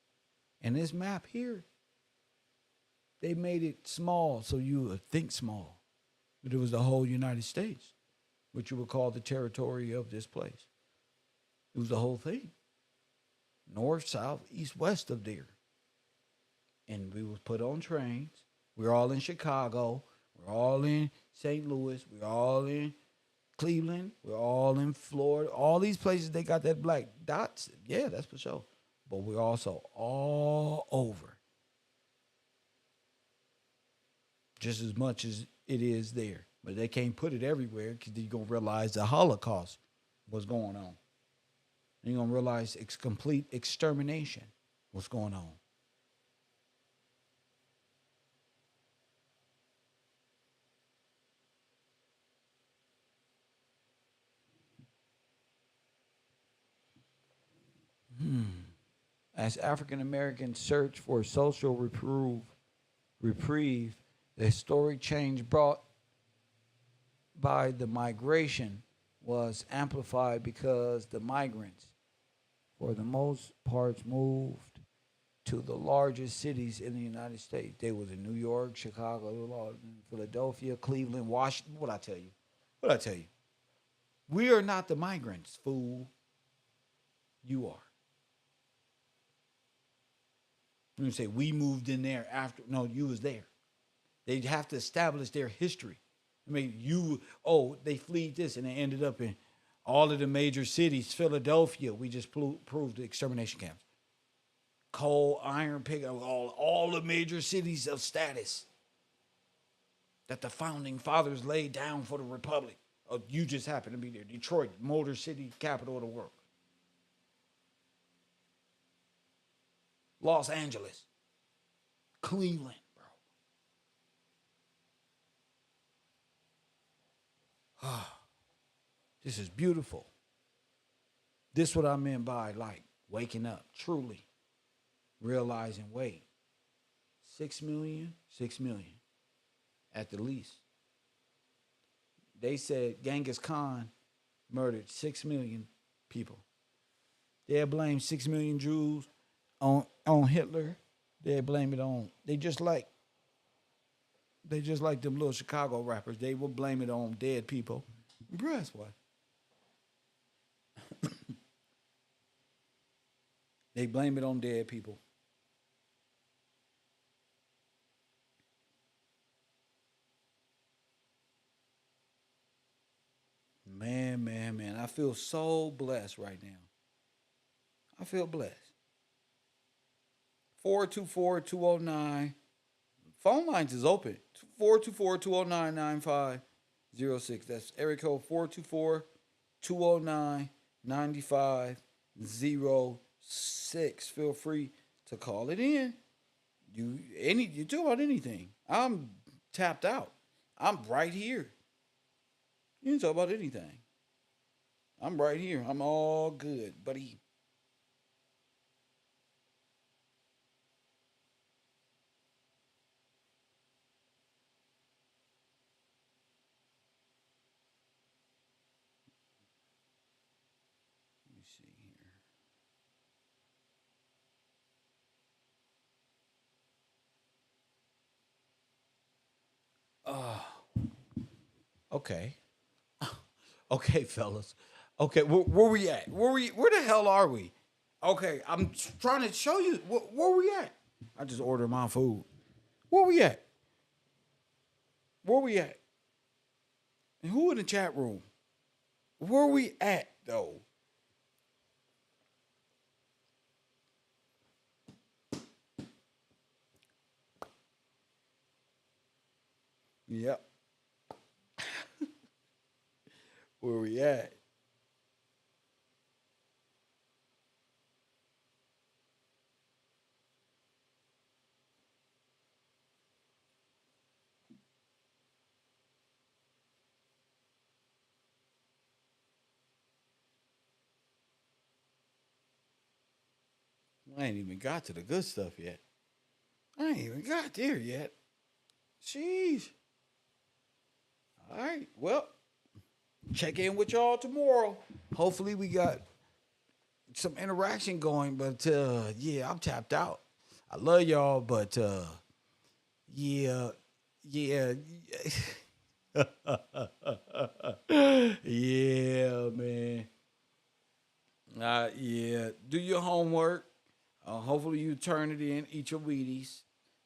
and this map here, they made it small so you would think small, but it was the whole United States, which you would call the territory of this place. It was the whole thing, north, south, east, west of there. And we was put on trains. We're all in Chicago. We're all in St. Louis. We're all in Cleveland. We're all in Florida. All these places they got that black dots. Yeah, that's for sure. But we're also all over, just as much as it is there. But they can't put it everywhere because you're going to realize the Holocaust was going on. You're going to realize it's complete extermination what's going on. As African Americans search for social reprieve, the historic change brought by the migration was amplified because the migrants, for the most parts, moved to the largest cities in the United States. They was in New York, Chicago, Philadelphia, Cleveland, Washington. What I tell you? What I tell you? We are not the migrants, fool. You are. You say we moved in there after. No, you was there. They have to establish their history. I mean, they fled this and they ended up in all of the major cities. Philadelphia, we just proved the extermination camps. Coal, iron, pig, all the major cities of status that the founding fathers laid down for the republic. Oh, you just happen to be there. Detroit, Motor City, capital of the world. Los Angeles, Cleveland, bro. This is beautiful. This is what I meant by like waking up, truly realizing, wait, 6 million, 6 million at the least. They said Genghis Khan murdered 6 million people. They'll blame 6 million Jews on Hitler. They blame it on they just like them little Chicago rappers. They will blame it on dead people. Bruh, that's why. They blame it on dead people. Man. I feel so blessed right now. I feel blessed. 424-209. Phone lines is open. 424-209-9506. That's area code 424-209-9506. Feel free to call it in. You talk about anything. I'm tapped out. I'm right here. You can talk about anything. I'm right here. I'm all good, buddy. Let me see here. Okay. Okay, fellas. Okay, where we at? Where the hell are we? Okay, I'm trying to show you where we at. I just ordered my food. Where we at? Where we at? And who in the chat room? Where we at though? Yep. Where we at? I ain't even got to the good stuff yet. I ain't even got there yet. Jeez. All right. Well, check in with y'all tomorrow. Hopefully we got some interaction going, but yeah, I'm tapped out. I love y'all, but yeah, yeah. Yeah, man. Yeah. Do your homework. Hopefully you turn it in, eat your Wheaties.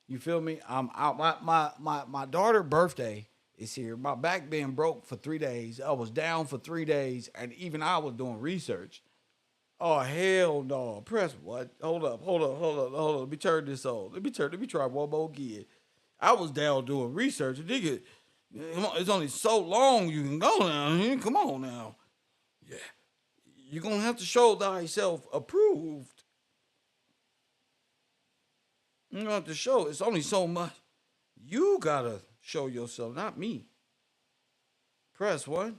You feel me? I'm out. My daughter's birthday is here. My back being broke for 3 days. I was down for 3 days, and even I was doing research. Oh hell no! Press what? Hold up. Let me turn this on. Let me try one more again. I was down doing research. Nigga, it's only so long you can go down here. Come on now. Yeah. You're gonna have to show thyself approved. You don't have to show. It's only so much. You gotta show yourself, not me. Press one.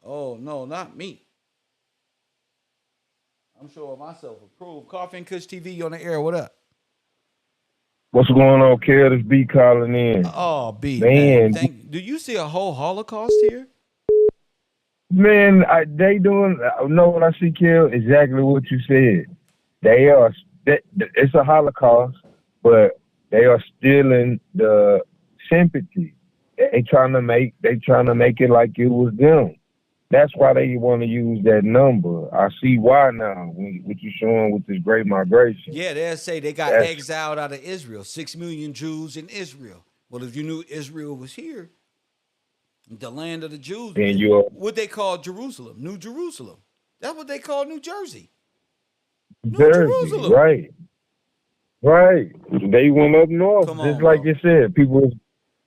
Oh no, not me. I'm showing myself approved. Coffee and Kush TV on the air. What up? What's going on, Kel? This B calling in. Oh, B, man. Man, Do you see a whole Holocaust here? man, they doing. Know what I see, Kel? Exactly what you said. They are. It's a Holocaust, but they are stealing the sympathy. They trying to make it like it was them. That's why they want to use that number. I see why now. What you showing with this great migration? Yeah, they'll say they got exiled out of Israel. 6 million Jews in Israel. Well, if you knew Israel was here, the land of the Jews, and what they call Jerusalem, New Jerusalem. That's what they call New Jersey. New Jersey, Jerusalem. Right. They went up north, just like you said. People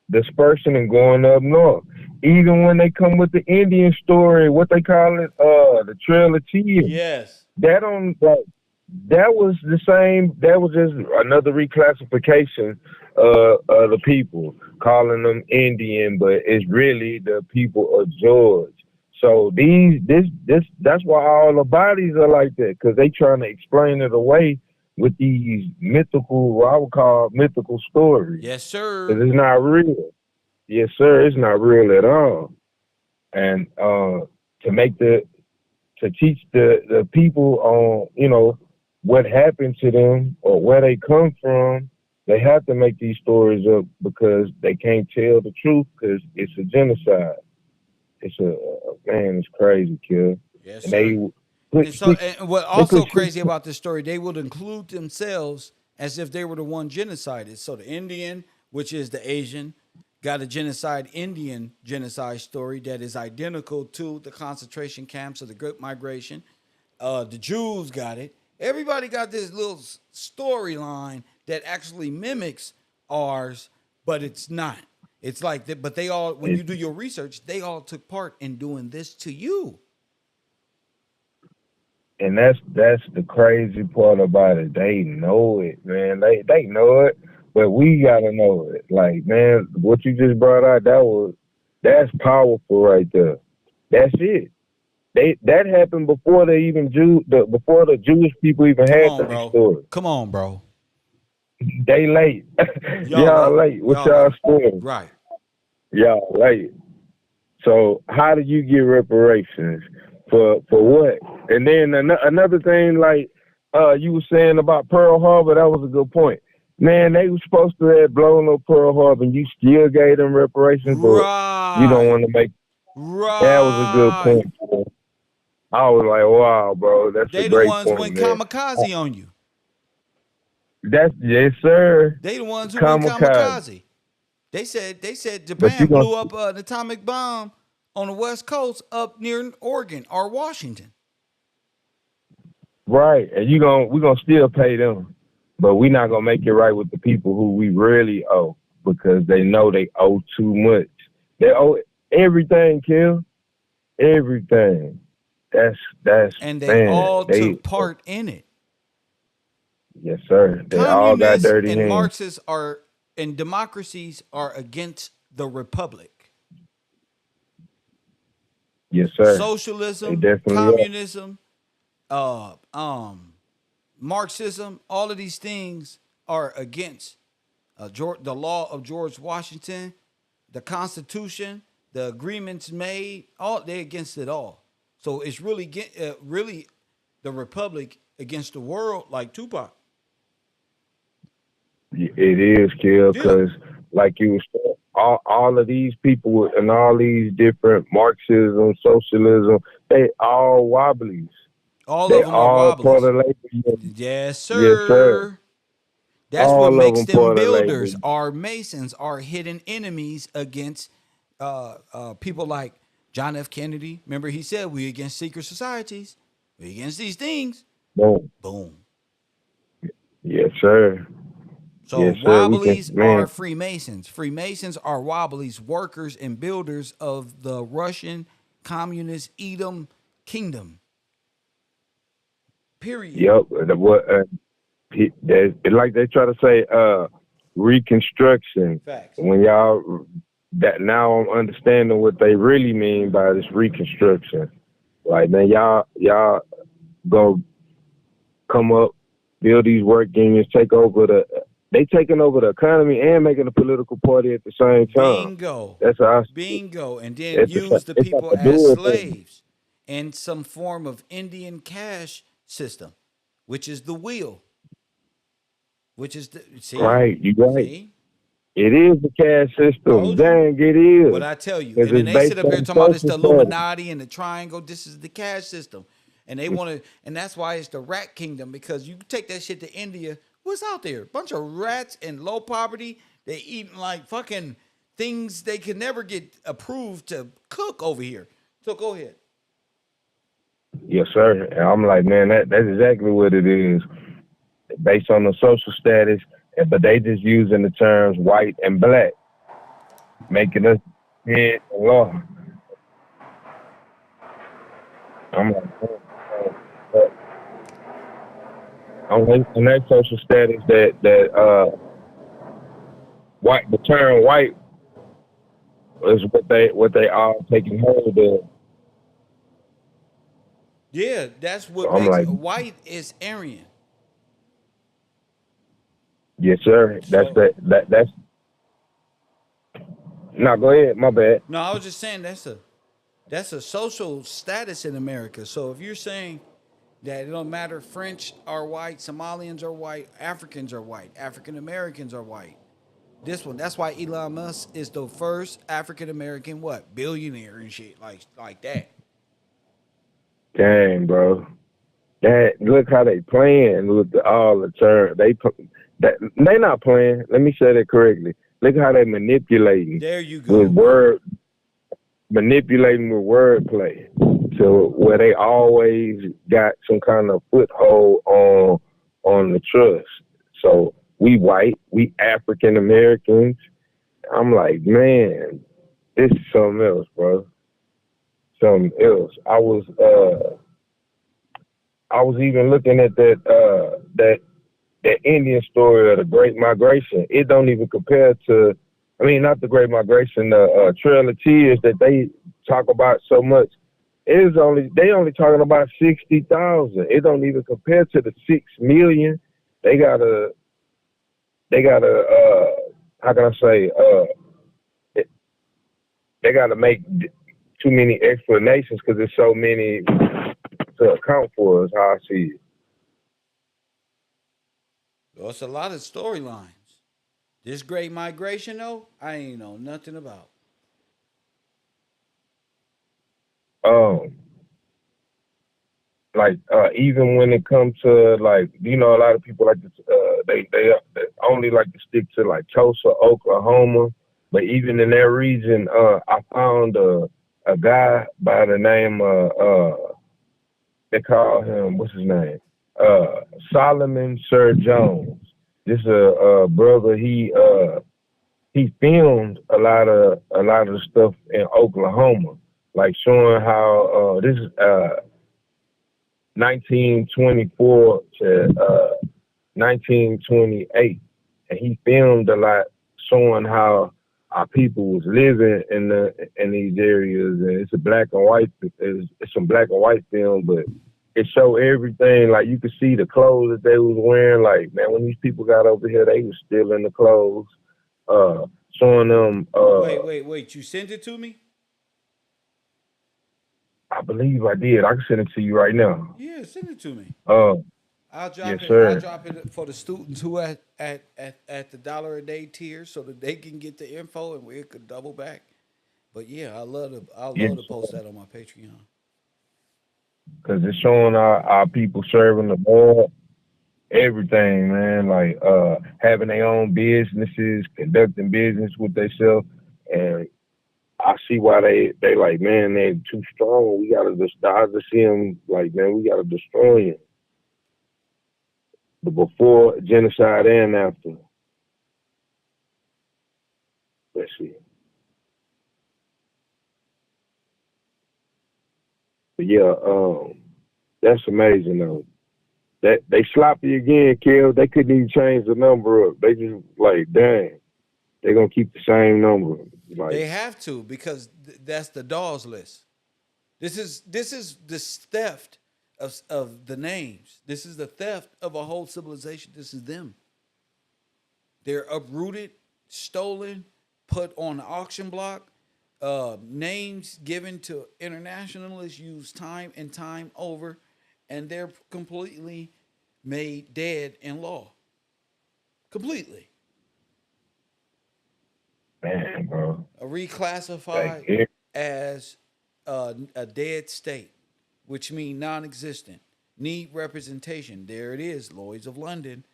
dispersing and going up north. Even when they come with the Indian story, what they call it, the Trail of Tears. Yes. That was the same. That was just another reclassification of the people, calling them Indian, but it's really the people of George. So that's why all the bodies are like that, because they trying to explain it away with these mythical, what I would call mythical stories. Yes, sir. Because it's not real. Yes, sir. It's not real at all. And to teach the people on, what happened to them or where they come from, they have to make these stories up because they can't tell the truth because it's a genocide. It's it's crazy, kid. Yes, and sir. And what also crazy about this story, they would include themselves as if they were the one genocided. So the Indian, which is the Asian, got a Indian genocide story that is identical to the concentration camps of the Great Migration. The Jews got it. Everybody got this little storyline that actually mimics ours, but it's not. It's like that, but they all, when you do your research, they all took part in doing this to you. And that's the crazy part about it. They know it, man. They know it, but we gotta know it. Like, man, what you just brought out, that's powerful right there. That's it. That happened before they even before the Jewish people even had that story. Come on, bro. They late. Y'all late with y'all story. Right. Y'all late. So how do you get reparations for what? And then another thing, like you were saying about Pearl Harbor, that was a good point. Man, they were supposed to have blown up Pearl Harbor, and you still gave them reparations, but you don't want to make That was a good Right. point. Bro. I was like, wow, bro, that's a They the great ones point, went man. kamikaze on you. That's yes, sir. They the ones who went Kamikaze. kamikaze. They said But you Japan gonna blew up an atomic bomb on the west coast up near Oregon or Washington. right, and we gonna still pay them, but we not gonna make it right with the people who we really owe because they know they owe too much. They owe everything, kill everything. That's And they man. all They took part in it. yes, sir. They all got Communists dirty and hands. Marxists are and democracies are against the republic. Yes, sir. They Socialism, definitely are. communism, uh, um, Marxism, all of these things are against the law of George Washington, the Constitution, the agreements made. All they against it all. So it's really the republic against the world, like Tupac. It is, kill, Yeah, because like you were saying, all of these people and all these different Marxism, socialism, they all wobblies. all They of them are all part wobblies. of labor union. Yes, Yes, sir. sir. That's what All of makes them them part of labor. builders. Our Masons are hidden enemies against people like John F. Kennedy. Remember, he said, we against secret societies. We against these things. Boom. Boom. Yes, sir. So Yes, sir. We can, Wobblies are man. Freemasons. Freemasons are Wobblies, workers and builders of the Russian Communist Edom Kingdom. Period. Yep. What? Like they try to say, Reconstruction. Facts. When y'all that now I'm understanding what they really mean by this Reconstruction. Like man, y'all go come up, build these work unions, take over they taking over the economy and making a political party at the same time. Bingo. That's how I see it. Bingo. And then use the It's like people a as dual thing. slaves in some form of Indian cash system, which is the wheel. Which is the see? Right, you right. See? It is the caste system. Told you. Dang, it is. What I tell you. Because And then it's they sit based up here on talking about it's social the status. Illuminati and the triangle. This is the cash system. And they want to, and that's why it's the rat kingdom, because you take that shit to India. What's out there? Bunch of rats in low poverty. They eating like fucking things they could never get approved to cook over here. So go ahead. Yes, sir. And I'm like, man, that's exactly what it is. Based on the social status, but they just using the terms white and black, making us head and law. I'm like, but on that social status that white the term white is what they all taking hold of. Yeah, that's So what I'm makes like, white is Aryan. yes, sir. So That's no. Go ahead. My bad. no, I was just saying that's a social status in America. So if you're saying that it don't matter, French are white, Somalians are white, Africans are white, African Americans are white. This one, that's why Elon Musk is the first African American what billionaire and shit like that. Dang, bro. That look how they playing with all the terms. They not playing. Let me say that correctly. Look how they manipulating There you with go. word manipulating with wordplay. So where they always got some kind of foothold on the trust. So we white, we African Americans. I'm like, man, this is something else, bro. Something else. I was even looking at that Indian story of the Great Migration. It don't even compare to, I mean, not the Great Migration, the Trail of Tears that they talk about so much. They only talking about 60,000. It don't even compare to the 6 million. They gotta how can I say they gotta make too many explanations because there's so many to account for. Is how I see it. Well, it's a lot of storylines. This great migration, though, I ain't know nothing about. um, like even when it comes to like, a lot of people like to they only like to stick to like Tulsa, Oklahoma, but even in that region, I found a guy by the name they call him, what's his name? Solomon Sir Jones. This a brother. He filmed a lot of the stuff in Oklahoma, like showing how this is 1924 to 1928, and he filmed a lot showing how our people was living in these areas. And it's a black and white. It's some black and white film, but it showed everything. Like you could see the clothes that they was wearing. Like, man, when these people got over here, they was still in the clothes. Showing them. Wait. You sent it to me? I believe I did. I can send it to you right now. Yeah, send it to me. Uh, I'll drop yes, it. I'll sir. drop it for the students who at the dollar a day tier, so that they can get the info and we could double back. But yeah, I Yes, love to post that on my Patreon. because it's showing our people serving the Lord, everything, man. Like having their own businesses, conducting business with themselves, and I see why they like, man, they're too strong. We gotta just, I just see them like, man, we gotta destroy them. The before genocide and after. Let's see. But yeah, that's amazing though. That they sloppy again, Kev. They couldn't even change the number up. They just like, dang, they gonna keep the same number. Like, They have to because that's the Dawes list. This is the theft of the names. This is the theft of a whole civilization. This is them. They're uprooted, stolen, put on the auction block. Names given to internationalists used time and time over, and they're completely made dead in law. Completely. man, bro, like Reclassified here, as a dead state, which means non-existent. Need representation. There it is. Lloyd's of London,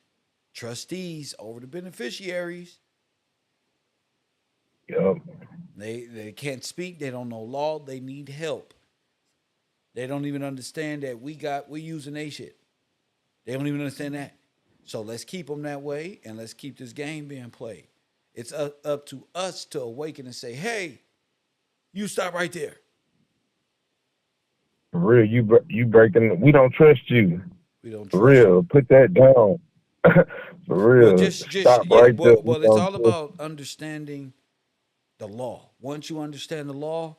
trustees over the beneficiaries. yup, They can't speak. They don't know law. They need help. They don't even understand that we using a shit. They don't even understand that. So let's keep them that way, and let's keep this game being played. It's up to us to awaken and say, "Hey, you stop right there. for real, you breaking. We don't trust you. We don't For trust you." real, put that down. For Well, real, just stop yeah. right there. We Well, it's don't all trust. about understanding the law. Once you understand the law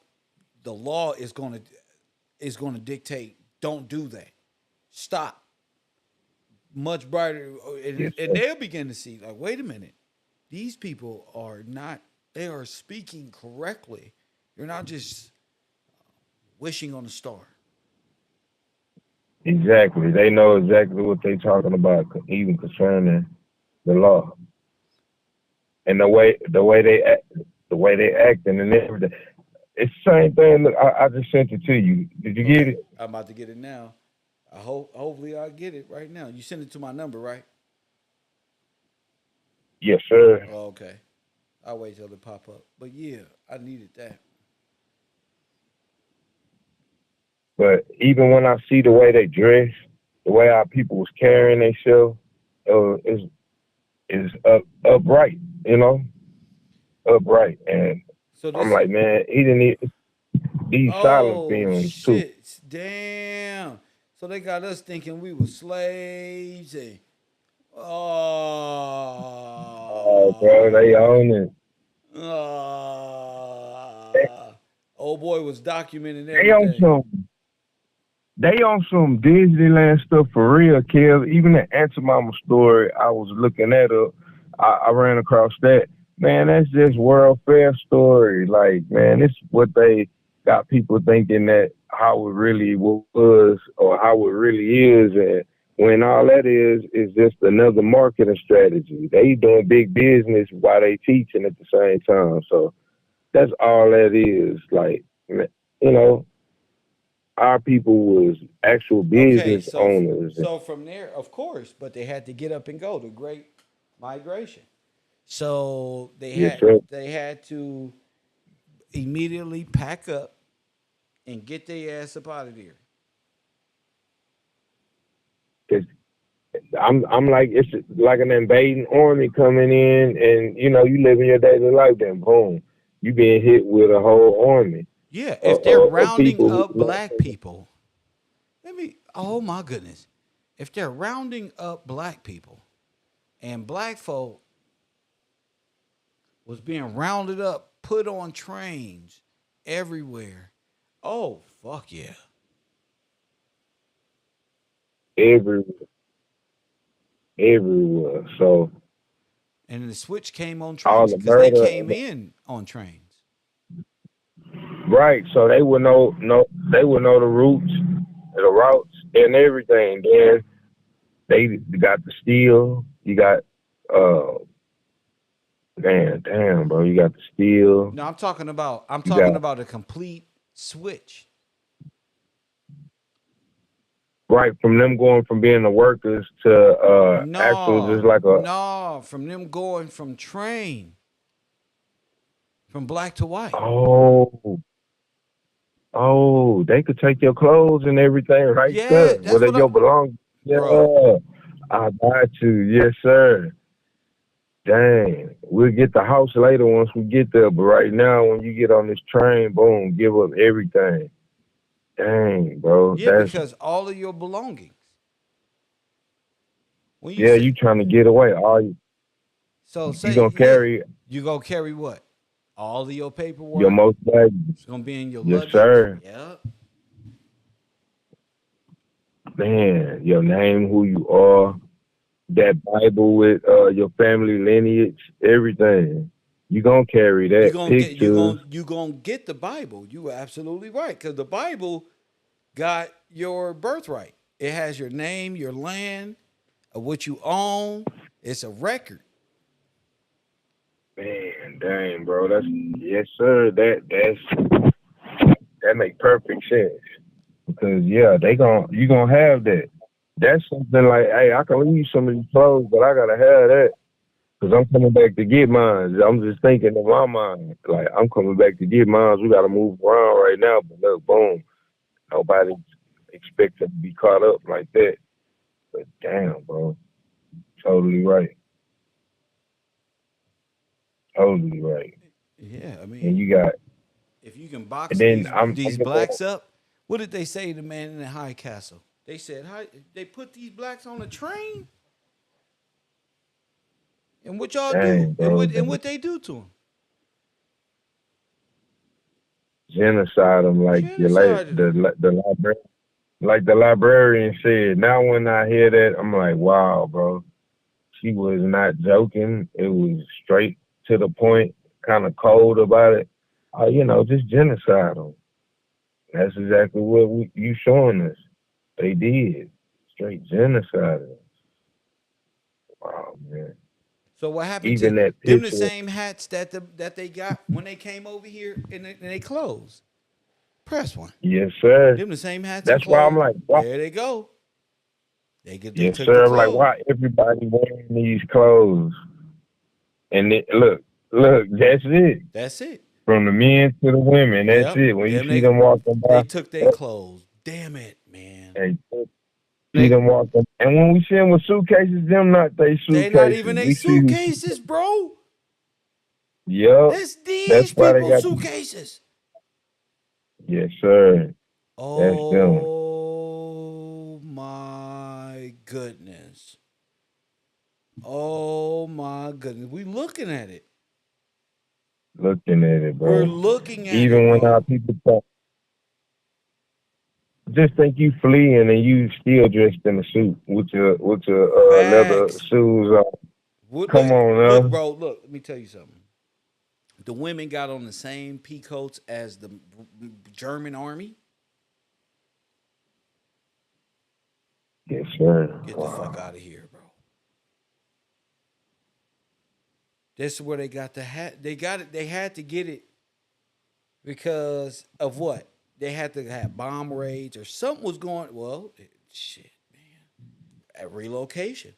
is going to dictate. Don't do that. Stop. Much brighter, Yes, and sir. they'll begin to see like, wait a minute, these people are not. They are speaking correctly. You're not just wishing on a star. Exactly. They know exactly what they talking about, even concerning the law and the way they acting and everything. It's the same thing. Look, I just sent it to you. Did you get Okay, it? I'm about to get it now. Hopefully I get it right now. You send it to my number, right? Yes, sir. Oh, okay. I'll wait till it pop up. But yeah, I needed that. But even when I see the way they dress, the way our people was carrying themselves, is upright, upright. And So I'm this. like, man, he didn't need these silent Oh films too. shit! Damn. So they got us thinking we were slaves. And, Bro, they oh, own it. old boy was documenting They on everything. some They on some Disneyland stuff for real, Kev. Even the Aunt Mama story, I was looking that up. I ran across that. Man, that's just World Fair story. Like, man, it's what they got people thinking that how it really was or how it really is. And when all that is just another marketing strategy. They doing big business while they teaching at the same time. So that's all that is. Like, you know, our people was actual Okay, business owners. so from there, of course, but they had to get up and go. The Great Migration. So Yes, sir. they had to immediately pack up and get their ass up out of there. 'Cause I'm like it's like an invading army coming in, and you living your daily life. Then boom, you being hit with a whole army Yeah, if they're of rounding people. up black people, oh my goodness. If they're rounding up black people and black folk was being rounded up, put on trains everywhere. Oh, fuck yeah. every everywhere. So And the switch came on all trains the because they murder, came in on trains. right? So they would they would know the routes and everything. Then they got the steel. You got uh, damn, bro. You got the steel. No, I'm You talking got about a complete switch. right from them going from being the workers to actual just No, like a no, from them going from train from black to white. oh they could take your clothes and everything right Yeah, there. that's Whether what your belongings. bro. Yeah. I got you. Yes, sir. Dang. We'll get the house later once we get there. But right now, when you get on this train, boom, give up everything. Dang, bro. Yeah, That's, because all of your belongings. When you yeah, say you trying to get away. so, You say going to yeah, carry you gonna carry what? All of your your paperwork. most valuable. It's gonna be in your Yes, luggage. sir. Yep. Man, your name, who you are, that Bible with your family lineage, everything. You going to carry You that. gonna get Pictures. you gonna get the Bible. You were absolutely right because the Bible got your birthright. It has your name, your land, of what you own. It's a record. Man, dang, bro. That's, yes, sir. That make perfect sense. Because yeah, you gonna have that. That's something like, hey, I can leave some of these clothes, but I gotta have that because I'm coming back to get mine. I'm just thinking in my mind, like I'm coming back to get mine. We gotta move around right now, but look, boom, nobody expects to be caught up like that. But damn, bro, totally right, totally right. Yeah, I And mean, you got, if you can box and then these I'm looking blacks up, what did they say to the man in the high castle? They said, "How they put these blacks on a train, and what y'all dang, do, bro, and they what they do to them? genocide them like Genocided them." the librarian. Like the librarian said, now when I hear that, I'm like, wow, bro. She was not joking. It was straight to the point, kind of cold about it. Just genocide them. That's exactly what you showing us. They did. Straight genocide them. Wow, man. So what happened to Even that them? The picture, same hats that they got when they came over here and they clothes. Press one. yes, sir. Them the same hats and That's why I'm clothes. like, wow. There they go. They Yes, took the sir. I'm like, clothes. why everybody wearing these clothes? And look, that's it. That's it. From the men to the women, that's Yep. it. When you Them see them walking they by, took their clothes. Damn it, man. and see them walking. And when we see them with suitcases, them not they They not suitcases. even they We see who. suitcases, bro. Yup. That's That's these why they people's got. suitcases. Yes, sir. That's them. Oh my goodness. Oh my goodness. We looking at it. Looking at it, We're bro. looking at it, Even when our bro. people talk, just think you fleeing and you still dressed in a suit with your leather Facts. shoes on. Look, Come on look, now. bro. Look, let me tell you something. The women got on the same pea coats as the German army. Yes, sir. Get the fuck Wow. out of here, bro. This is where they got the hat. They got it. They had to get it because of what? they had to have bomb raids or something was going. Well, shit, man, at relocation.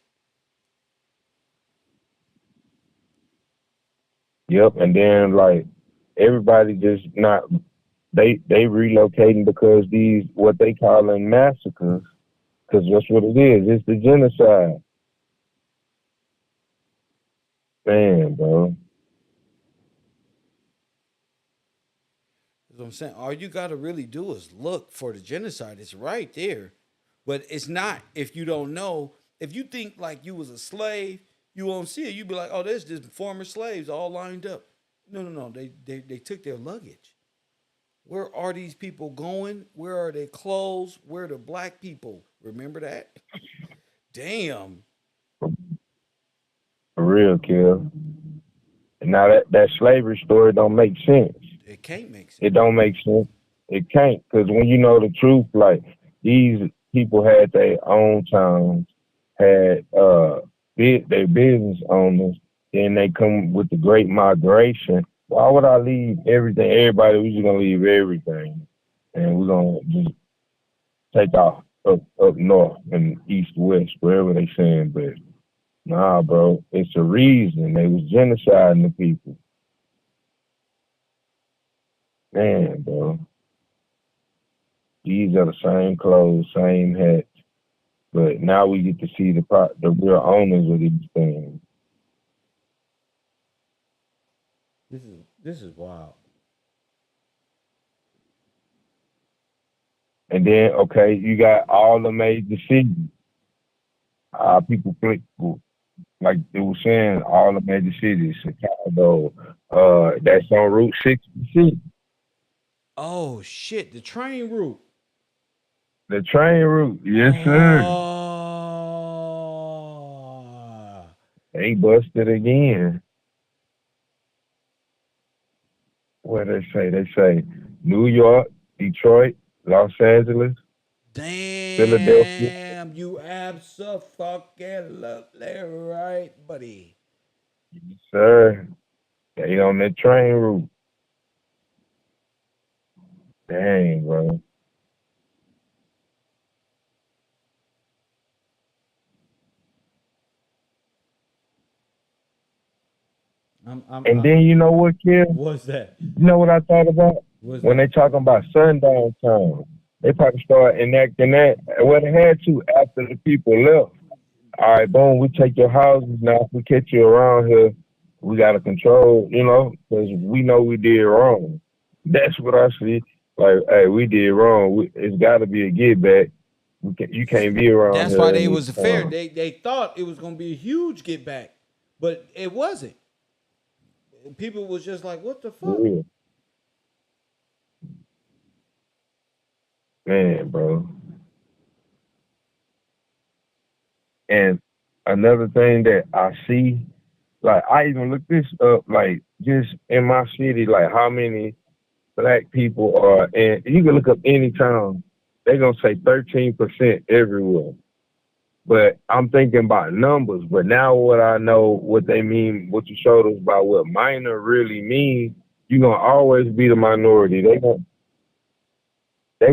Yep, and then like everybody just not they relocating because these what they calling massacres, because that's what it is. It's the genocide, man, bro. That's what I'm saying. All you got to really do is look for the genocide. It's right there, but it's not if you don't know. If you think like you was a slave, you won't see it. You be like, oh, there's just former slaves all lined up. No, no, no. They took their luggage. Where are these people going? Where are their clothes? Where are the black people? Remember that? Damn. For real, kill. And now that slavery story don't make sense. It can't make It sense. don't make sense. It can't, because when you know the truth, like these people had their own towns, had their business owners, then they come with the Great Migration. Why would I leave everything? Everybody, we just gonna leave everything, and we're gonna just take off up north and east, west, wherever they saying. But nah, bro, it's a reason they was genociding the people. Man, bro, these are the same clothes, same hats, but now we get to see the real owners of these things. This is wild. And then, okay, you got all the major cities. People think, like they were saying, all the major cities, Chicago, that's on Route 66. Oh shit, the train route. The train route, yes, sir. Oh. They busted again. What they say? They say New York, Detroit, Los Angeles, Philadelphia. Damn, you absolutely right, buddy. Yes, sir. They on that train route. Dang, bro. And I'm then you know what, Kim? what's that? You know what I thought about? What's When that? they talking about sundown time, they probably start enacting that. Well, they had to after the people left. All right, boom, we take your houses now. If we catch you around here, we got to control, because we know we did wrong. That's what I see. Like, hey, we did wrong. It's got to be a get back. You can't be around That's why here they in this was fair. time. They thought it was gonna be a huge get back, but it wasn't. People was just like, "What the fuck?" Yeah, man, bro. And another thing that I see, like, I even looked this up, like, just in my city, like, how many black people are, and you can look up any town, they're going to say 13% everywhere. But I'm thinking about numbers. But now what I know, what they mean, what you showed us about what minor really means, you're going to always be the minority. They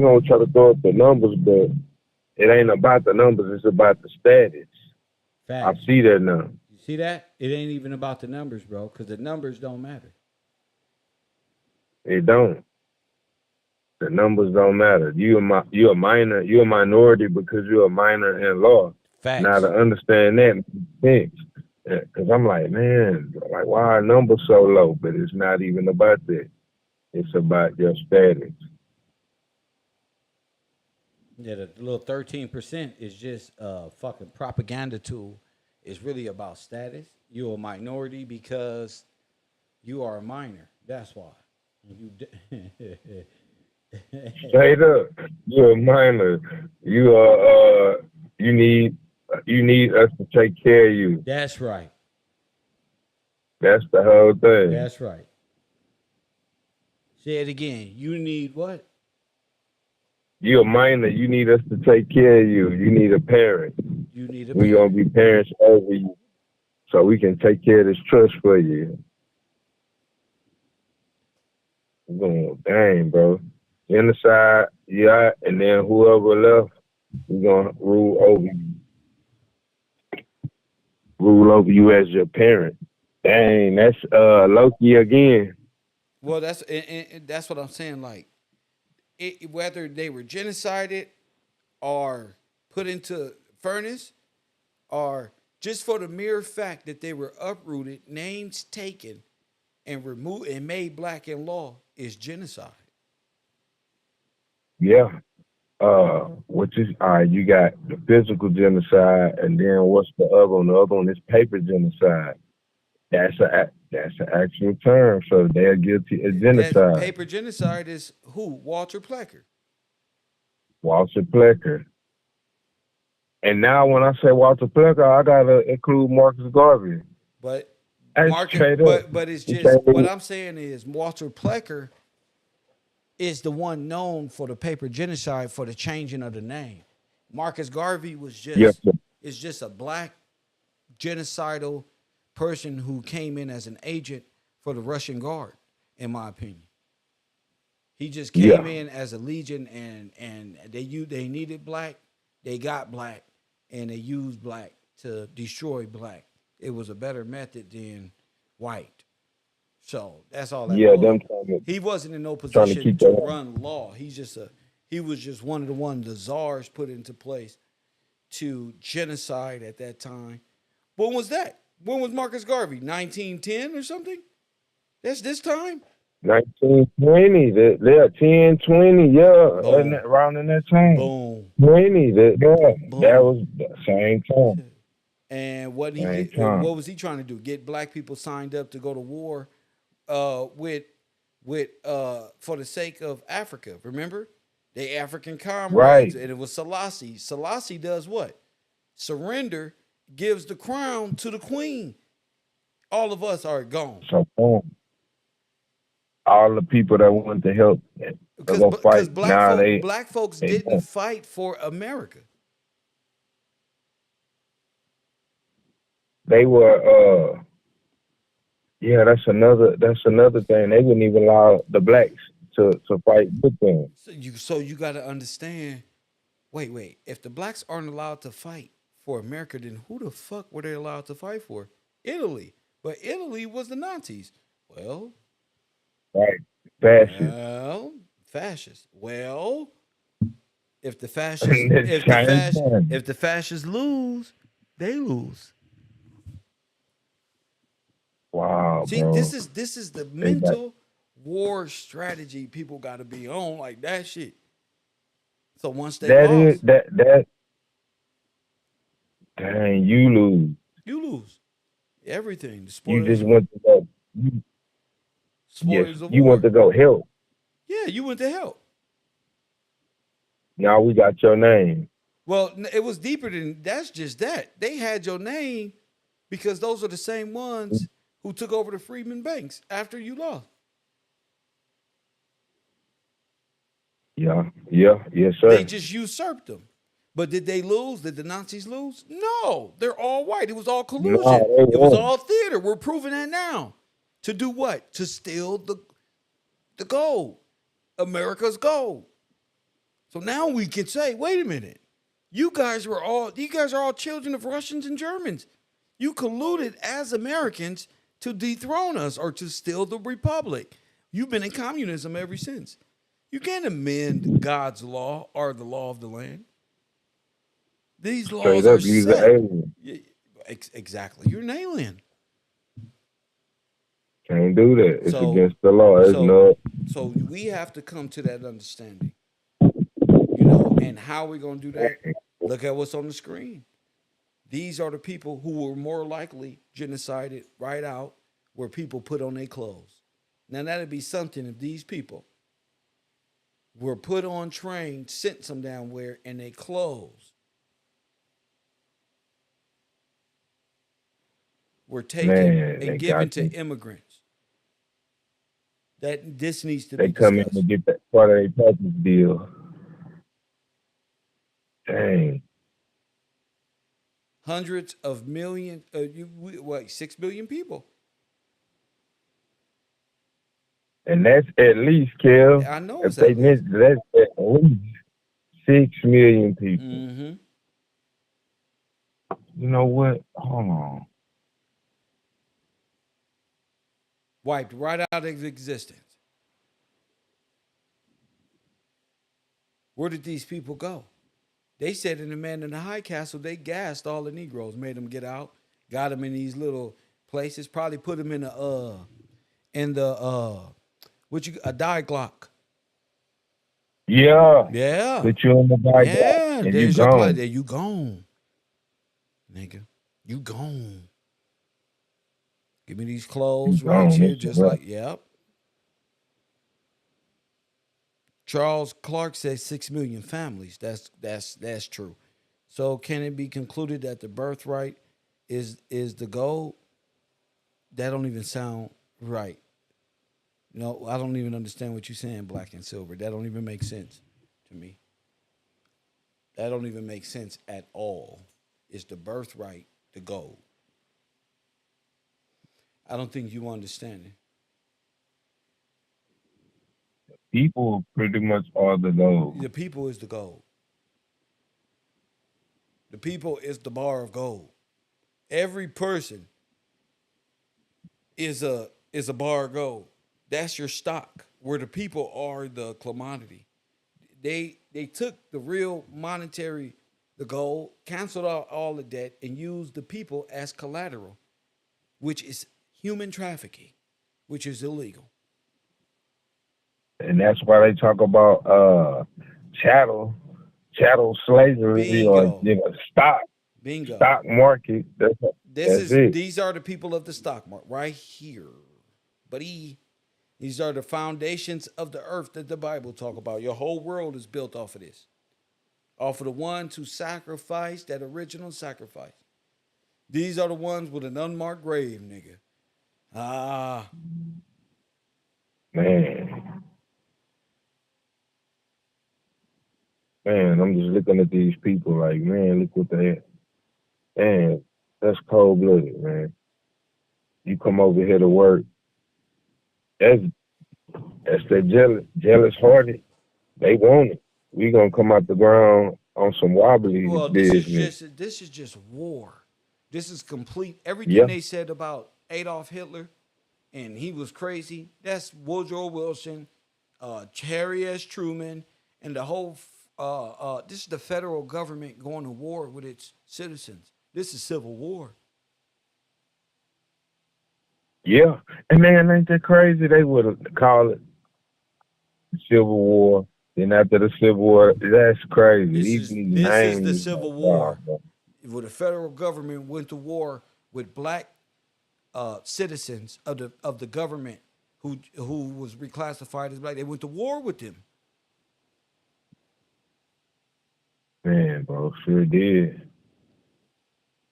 gonna try to throw up the numbers, but it ain't about the numbers. It's about the status. I Facts. see that now. You see that? It ain't even about the numbers, bro, because the numbers don't matter. It don't. The numbers don't matter. You a minor. You a minority because you're a minor in law. Now to Facts. understand that makes sense. Because I'm like, man, like why are numbers so low? But it's not even about that. It's about your status. Yeah, the little 13% is just a fucking propaganda tool. It's really about status. You're a minority because you are a minor. That's why. You Straight up, you're a minor. You are. You need. You need us to take care of you. That's right. That's the whole thing. That's right. Say it again. You need what? You're a minor. You need us to take care of you. You need a parent. You need a We're gonna parent. be parents over you, so we can take care of this trust for you. We're going, dang, bro. Genocide, yeah, and then whoever left, we're gonna rule over you as your parent. Dang, that's Loki again. Well, and that's what I'm saying. Like, whether they were genocided or put into furnace, or just for the mere fact that they were uprooted, names taken, and removed and made black in law is genocide. Yeah. Which is all right, you got the physical genocide and then what's the other one? The other one is paper genocide. That's an actual term. So they're guilty of That genocide. paper genocide is who? Walter Plecker. Walter Plecker. And now when I say Walter Plecker, I gotta include Marcus Garvey. But That's Market, straight up. but it's You just can't what leave. I'm saying is Walter Plecker is the one known for the paper genocide for the changing of the name. Marcus Garvey was Yes, just sir. is just a black genocidal person who came in as an agent for the Russian Guard, in my opinion. He just came Yeah. in as a legion, and they needed black, they got black, and they used black to destroy black. It was a better method than white. So that's all that Yeah, was. them He wasn't in no trying to position keep to that. run law. He was just one of the ones the czars put into place to genocide at that time. When was that? When was Marcus Garvey? 1910 or something? That's this time? 1920, they're 10, 20, yeah, Boom. around in that time. Boom. 20, that Boom. was the same time. And Same time. what was he trying to do? Get black people signed up to go to war with for the sake of Africa. Remember? They African comrades, Right. and it was Selassie. Selassie does what? Surrender, gives the crown to the queen. All of us are gone. So, all the people that want to help to go Because fight, now black folks they didn't don't. fight for America. They were, yeah, that's another thing. They wouldn't even allow the blacks to fight with them. So you got to understand. Wait. If the blacks aren't allowed to fight for America, then who the fuck were they allowed to fight for? Italy. But Italy was the Nazis. Well, Right. Fascists. well, fascists. Well, if the fascists It's same thing. if the fascists lose, they lose. Wow, See, bro. this is the They got mental war strategy people got to be on like that shit. So once they that is lost, that dang, you lose. you lose everything. The You spoils just of went to go. Yes, spoils of you went war. to go help. Yeah, you went to hell. Now we got your name. Well, it was deeper than that's just that. They had your name because those are the same ones who took over the Freedmen Banks after you lost. Yeah, yeah, yes, They sir. just usurped them. But did they lose? Did the Nazis lose? No, they're all white. It was all No, collusion. they It was won. all theater. We're proving that now. To do what? To steal the gold, America's gold. So now we can say, wait a minute, you guys are all children of Russians and Germans. You colluded as Americans to dethrone us or to steal the republic. You've been in communism ever since. You can't amend God's law or the law of the land. These Straight laws are up, you's an set. alien. Exactly. You're an alien. Can't do that. It's So against the law. It's so no. so we have to come to that understanding. And how we're gonna do that? Look at what's on the screen. These are the people who were more likely genocided right out where people put on their clothes. Now that'd be something if these people were put on trains, sent some down where, and their clothes were taken Man, and they given got to them. immigrants. That this needs to They be come in to discussed. get that part of their package deal. Dang. Hundreds of millions, 6 billion people. And that's at least, Kel, I know if it's they at least. miss, that's at least 6 million people. Mm-hmm. You know what? Hold on. Wiped right out of existence. Where did these people go? They said in the Man in the High Castle, they gassed all the Negroes, made them get out, got them in these little places, probably put them in the a die Glock. Yeah. Yeah. Put you on the bike Yeah. and you There's your play. gone. There you gone, nigga. You gone. Give me these You clothes right gone. here, That's just right. like, yep. Charles Clark says 6 million families. That's true. So can it be concluded that the birthright is the goal? That don't even sound right. No, I don't even understand what you're saying, black and silver. That don't even make sense to me. That don't even make sense at all. Is the birthright the goal? I don't think you understand it. People pretty much are the goal. The people is the goal. The people is the bar of gold. Every person is a bar of gold. That's your stock. Where the people are the commodity. They took the real monetary, the gold, canceled out all the debt, and used the people as collateral, which is human trafficking, which is illegal. And that's why they talk about chattel slavery, or Bingo. Bingo. stock market. That's it. These are the people of the stock market right here. Buddy. These are the foundations of the earth that the Bible talk about. Your whole world is built off of this. Off of the ones who sacrificed that original sacrifice. These are the ones with an unmarked grave, nigga. Ah, Man, man, I'm just looking at these people like, man, look what they, man, that's cold blooded, man. You come over here to work. That's that's that jealous hearted. They want it. We gonna come out the ground on some wobbly well, business. this is just war. This is complete. Everything Yeah, they said about Adolf Hitler and he was crazy. That's Woodrow Wilson, Harry S. Truman, and the whole. This is the federal government going to war with its citizens. This is civil war. yeah. And man, ain't that crazy? They would have called it Civil War. Then after the Civil War, that's crazy. These This is the names, like, civil wow, war, bro. where the federal government went to war with black citizens of the government who was reclassified as black. They went to war with them. Man, bro, sure did.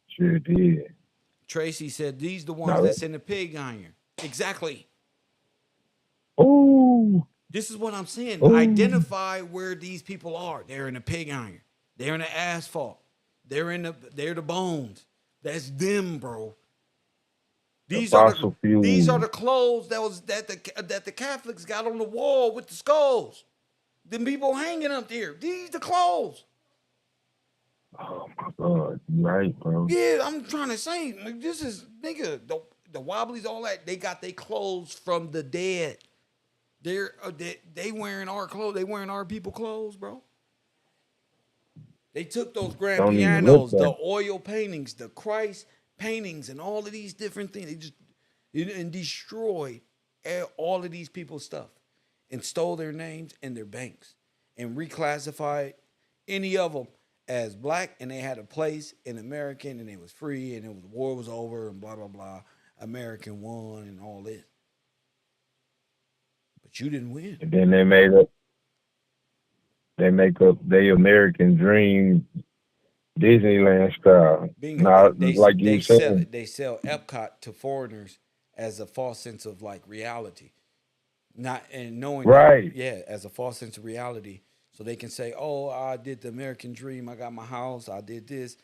Sure did. Tracy said these the ones Now, that's in the pig iron. Exactly. ooh, This is what I'm saying. ooh, Identify where these people are. They're in the pig iron. They're in the asphalt. They're the bones. That's them, bro. the These are the fossil these are fuel. the clothes that the Catholics got on the wall with the skulls. Them people hanging up there. These the clothes. Oh my God, you right, bro. Yeah, I'm trying to say, like, this is nigga the wobblies, all that. They got their clothes from the dead. They wearing our clothes. They wearing our people clothes, bro. They took those grand Don't even look pianos, the like. oil paintings, the Christ paintings, and all of these different things. They just and destroyed all of these people's stuff and stole their names and their banks and reclassified any of them as black, and they had a place in American, and it was free, and the war was over, and blah blah blah. American won and all this, but you didn't win. And then they make up their American dream Disneyland style. Bingo. Not like you saying. They sell Epcot to foreigners as a false sense of like reality, not and knowing that, Right. yeah, as a false sense of reality, so they can say, "Oh, I did the American dream. I got my house. I did this."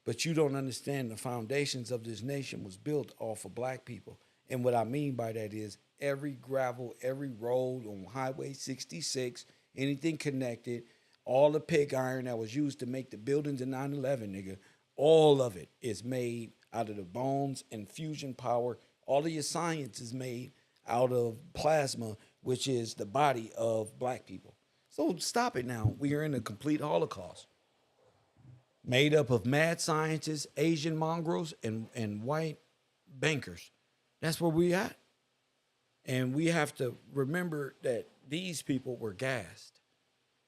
But you don't understand the foundations of this nation was built off of black people And what I mean by that is every gravel, every road on Highway 66, anything connected, all the pig iron that was used to make the buildings in 9/11, nigga, all of it is made out of the bones and fusion power. All of your science is made out of plasma, which is the body of black people. So stop it now. We are in a complete Holocaust made up of mad scientists, Asian mongrels, and white bankers. That's where we at. And we have to remember that these people were gassed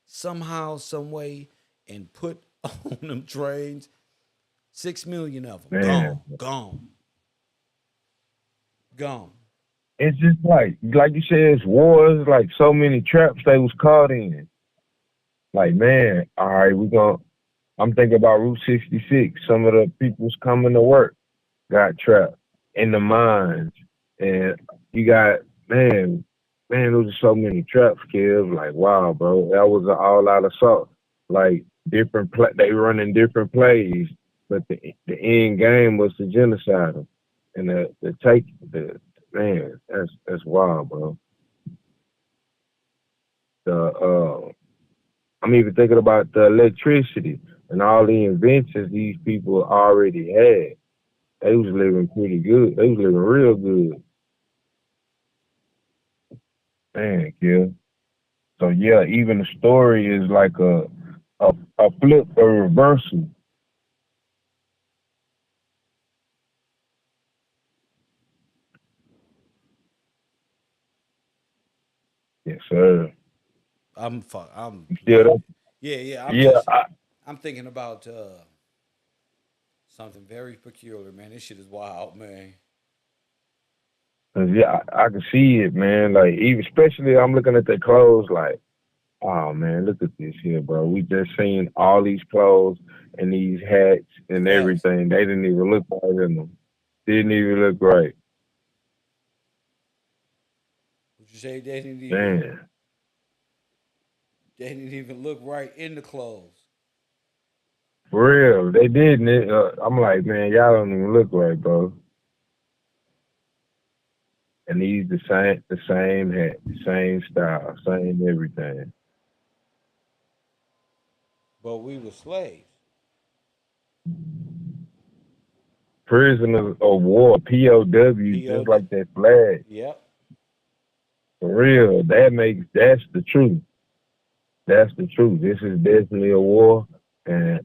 somehow, some way, and put on them trains. 6 million of them Man, gone. it's just like you said, it's wars, like so many traps they was caught in. Like, man, all right, I'm thinking about Route 66. Some of the people's coming to work got trapped in the mines. And you got, man, there was so many traps, kids. Like, wow, bro, that was an all-out assault. Like, they running different plays, but the end game was to genocide them. And man, that's wild, bro. The I'm even thinking about the electricity and all the inventions these people already had. They was living pretty good. They was living real good. Man, kid. So yeah, even the story is like a flip, a reversal. Yes, sir. I'm You still like, there? yeah. Yeah, I'm thinking about something very peculiar, man. This shit is wild, man. 'cause yeah, I can see it, man. Like even especially I'm looking at their clothes like, oh man, look at this here, bro. We just seen all these clothes and these hats and Facts. everything. They didn't even look right in them. Didn't even look right. Would you say Man. they didn't even look right in the clothes? For real, they didn't. I'm like, man, y'all don't even look right, bro. And these the same hat, the same style, same everything. But we were slaves. Prisoners of war, POWs, just POD. like that flag. Yep. For real, that's the truth. That's the truth. This is definitely a war, and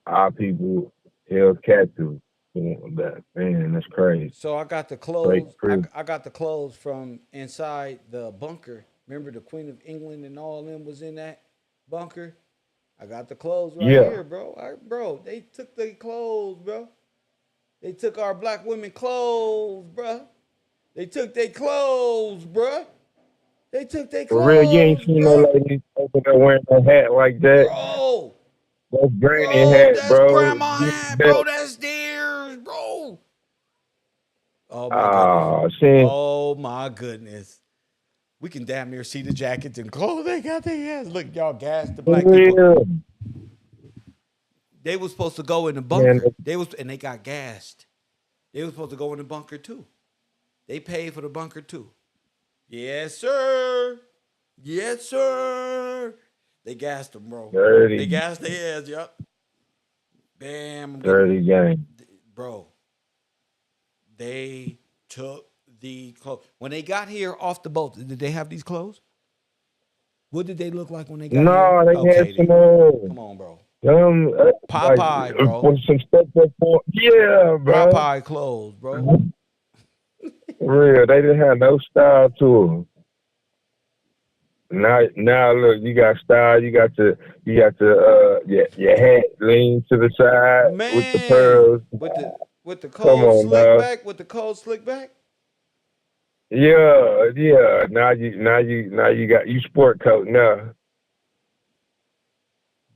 our people held captive. That man, that's crazy. So I got the Straight clothes. prison. I got the clothes from inside the bunker. Remember the Queen of England and all them was in that bunker. I got the clothes right Yeah, here, bro. Bro, they took their clothes, bro. They took our black women clothes, bro. They took their clothes, bro. They took their for real. You ain't clothes, seen no bro. lady over there wearing a hat like that. Bro, That's granny bro, hat, that's bro. grandma Get hat, that. bro. That's theirs, bro. Oh my goodness. Ah, see, Oh my goodness. We can damn near see the jackets and clothes they got their ass. Look, y'all gassed the for black people. real, They was supposed to go in the man. bunker. They got gassed. They was supposed to go in the bunker too. They paid for the bunker too. Yes, sir. Yes, sir. They gassed them, bro. They Dirty, gassed their ass, yup. Bam, I'm getting, dirty game. bro. They took the clothes. When they got here off the boat, did they have these clothes? What did they look like when they got here? No, they had Okay, some then. Come on, bro. like Popeye, bro. with some stuff up for yeah, bro. Popeye clothes, bro. For real, they didn't have no style to them. Now look, you got style. Your hat lean to the side with the Man, pearls. with the Come cold on, slick now. back, with the cold slick back. Yeah, yeah. Now you sport coat now.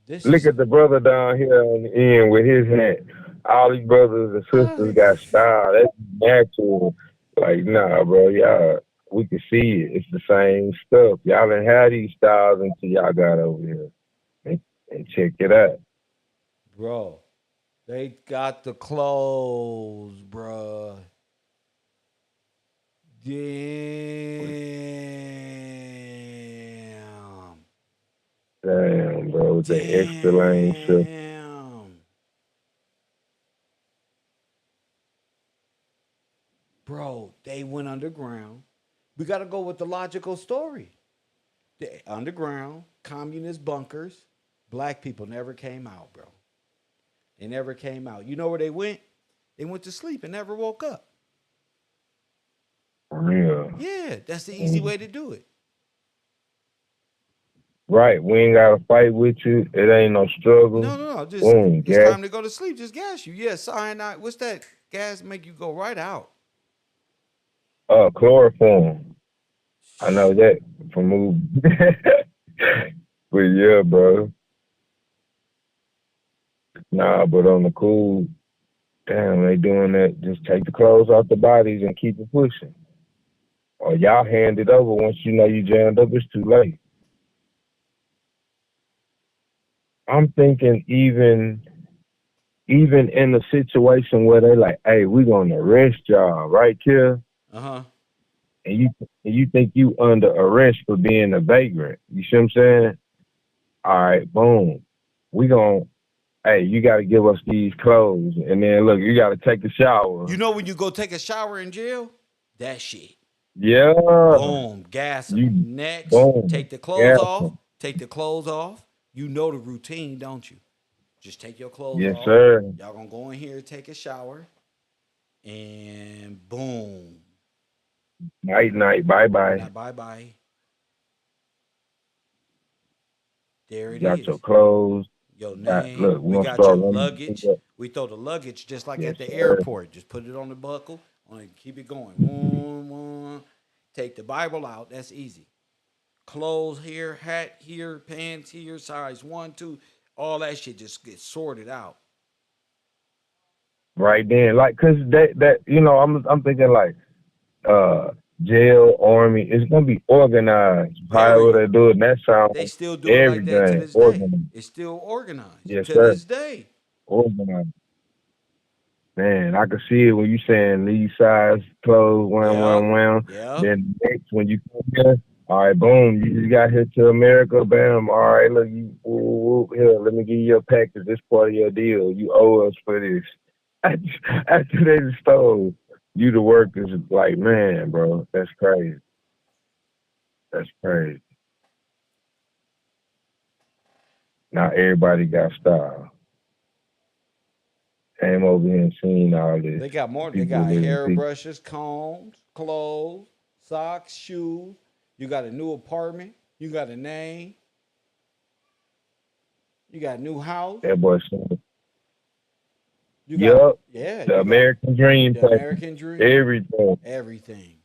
This Look is at the brother down here on the end with his hat. All these brothers and sisters got style. That's natural. Like, nah, bro, y'all, we can see it. It's the same stuff. Y'all didn't have these styles until y'all got over here. And check it out. bro. They got the clothes, bro. Damn. Damn, bro, with the extra lane shift. Damn. Bro, they went underground. We got to go with the logical story. The underground, communist bunkers, black people never came out, bro. They never came out. You know where they went? They went to sleep and never woke up. For real. Yeah, that's the easy way to do it. Right, we ain't gotta fight with you. It ain't no struggle. No. Just Boom, it's gas. time to go to sleep. Just gas you. Yeah, cyanide. What's that? Gas make you go right out. Chloroform. I know that from movies. But yeah, bro. Nah, but on the cool, damn, they doing that. Just take the clothes off the bodies and keep it pushing. Or y'all hand it over once you know you jammed up. It's too late. I'm thinking even in a situation where they like, hey, we gonna arrest y'all, right, here, Uh-huh. and you think you under arrest for being a vagrant. You see what I'm saying? All right, boom. We gonna, hey, you gotta give us these clothes, and then look, you gotta take a shower. You know when you go take a shower in jail? That shit. Yeah, Boom. Gas them. you Next, boom. take the clothes Yeah, off. Take the clothes off. You know the routine, don't you? Just take your clothes yes, off. sir. Y'all gonna go in here, take a shower, and boom. Night, night, bye, Now bye. bye bye. There it Got your is. clothes. Your Look, name. we We gonna got your start running. luggage. We throw the luggage just like Yes, at the sir. airport. Just put it on the buckle. On keep it going. One, one. Take the Bible out. That's easy. Clothes here, hat here, pants here, size 1, 2. All that shit just gets sorted out. Right then, like, cause that I'm thinking like uh jail, army, it's gonna be organized. However Very. they do it, and that sounds They still do it like that to everything this day. organized. It's still organized Yes, to sir. this day. Organized. Man, I can see it when you saying these size clothes, wham, Yep. wham, wham. Yep. Then next when you come here, all right, boom, you just got here to America, bam. All right, look, you here, let me give you your package. This part of your deal. You owe us for this. After they just stole you, the workers, like, man, bro, that's crazy. That's crazy. Now everybody got style. Came over here and seen all this. They got more. They People got living peace. hairbrushes, combs, clothes, socks, shoes. You got a new apartment. You got a name. You got a new house. That boy said, You got yup, yeah. the You got American dream the package. American dream. Everything. Everything.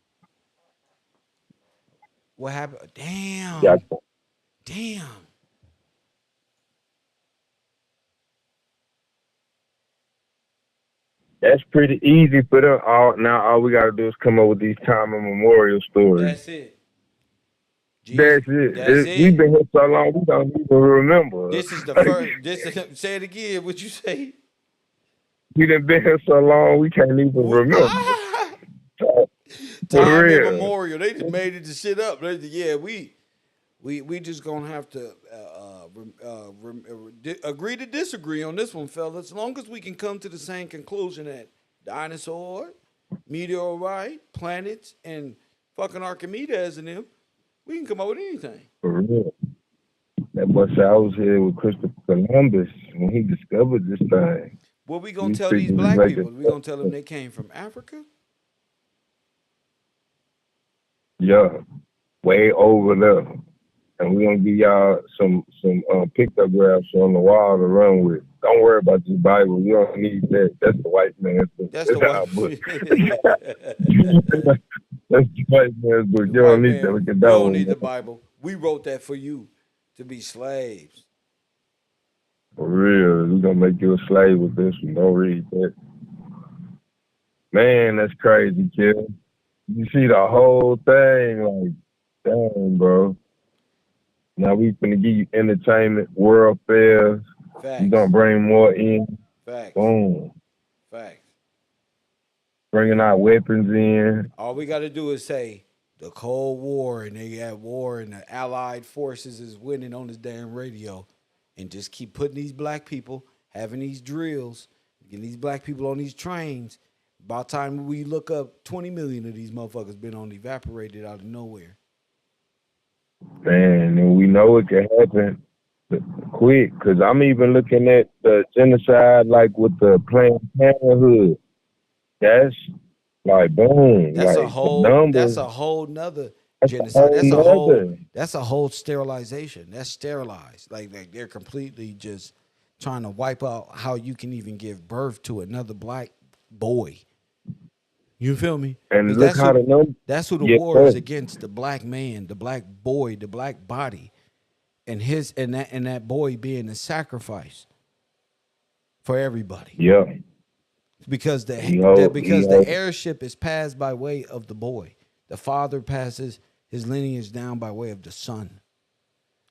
What happened? Got Damn. Damn. That's pretty easy for them. All we gotta do is come up with these time and memorial stories. That's it. Jesus. That's it. That's We've it. been here so long we don't even remember. This is the first. This is, say it again. What you say? We done been here so long we can't even remember. Ah! For Time real. immemorial. They just made it to shit up. Yeah, we just gonna have to agree to disagree on this one, fellas. As long as we can come to the same conclusion that dinosaur, meteorite, planets, and fucking Archimedes and them, we can come up with anything. For real. That boy said I was here with Christopher Columbus when he discovered this thing. What we gonna These tell these people is black making people? We gonna tell them they came from Africa? yeah, way over there. And we're gonna give y'all some pictographs on the wall to run with. Don't worry about this Bible. You don't need that. That's the white man's book. That's the That's white. our book. That's the white man's book. The You don't white need that. man. We can You don't double. need the Bible. We wrote that for you to be slaves. For real. We're gonna make you a slave with this one. Don't read that. Man, that's crazy, kid. You see the whole thing, like, dang, bro. Now we finna give you entertainment, world fairs. We gonna Facts. bring more in. Facts. Boom. Facts. bringing our weapons in. All we got to do is say the Cold War and they at war and the Allied forces is winning on this damn radio, and just keep putting these black people having these drills, getting these black people on these trains. By the time we look up, 20 million of these motherfuckers been on evaporated out of nowhere. Man, and we know it can happen quick, because I'm even looking at the genocide, like with the Planned Parenthood. That's like boom. That's like a whole. numbers. That's a whole nother That's genocide. That's a whole. nother. That's a whole sterilization. That's sterilized. Like they're completely just trying to wipe out how you can even give birth to another black boy. You feel me? And 'Cause look how the numbers. that's who the Yes, war is sir. against: the black man, the black boy, the black body, and that boy being a sacrifice for everybody. Yeah. Because He the airship is passed by way of the boy. The father passes his lineage down by way of the son.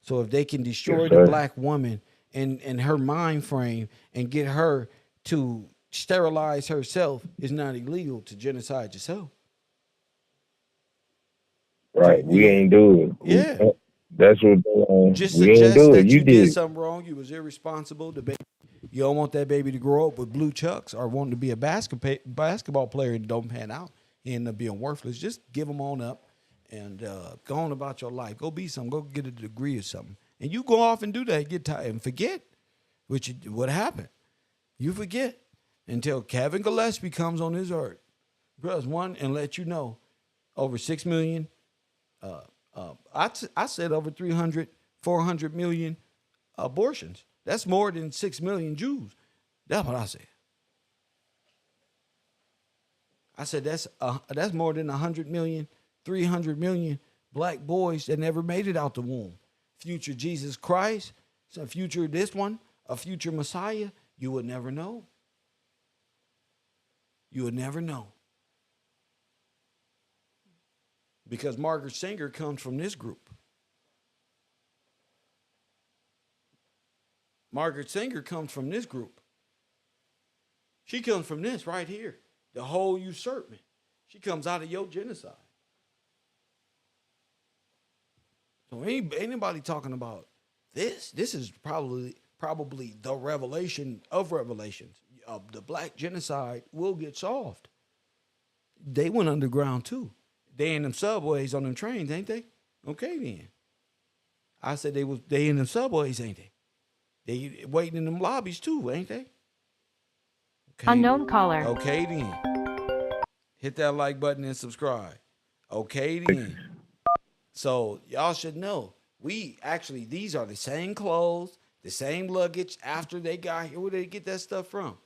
So if they can destroy Yes, the sir. black woman and her mind frame and get her to sterilize herself, it's not illegal to genocide yourself. Right. We ain't do it. Yeah. That's what Just we ain't suggest do it. that You you did did. something wrong. You was irresponsible. The baby, you don't want that baby to grow up with blue chucks or wanting to be a basketball player and don't pan out. He end up being worthless. Just give them on up and go on about your life. Go be something. Go get a degree or something. And you go off and do that. Get tired and forget what happened. You forget until Kevin Gillespie comes on his earth, press one, and let you know over 6 million. I said over 300, 400 million abortions. That's more than 6 million Jews. That's what I said. I said that's more than 100 million, 300 million black boys that never made it out the womb. Future Jesus Christ, some future this one, a future Messiah, you would never know. You would never know. Because Margaret Sanger comes from this group. Margaret Sanger comes from this group. She comes from this right here. The whole usurpment. She comes out of your genocide. So anybody talking about this is probably the revelation of revelations. The black genocide will get solved. They went underground too. They in them subways on them trains, ain't they? Okay then. I said they in them subways, ain't they? They waiting in them lobbies too, ain't they? Okay. Unknown caller. Okay then. Hit that like button and subscribe. Okay then. So y'all should know, these are the same clothes, the same luggage after they got here. Where did they get that stuff from?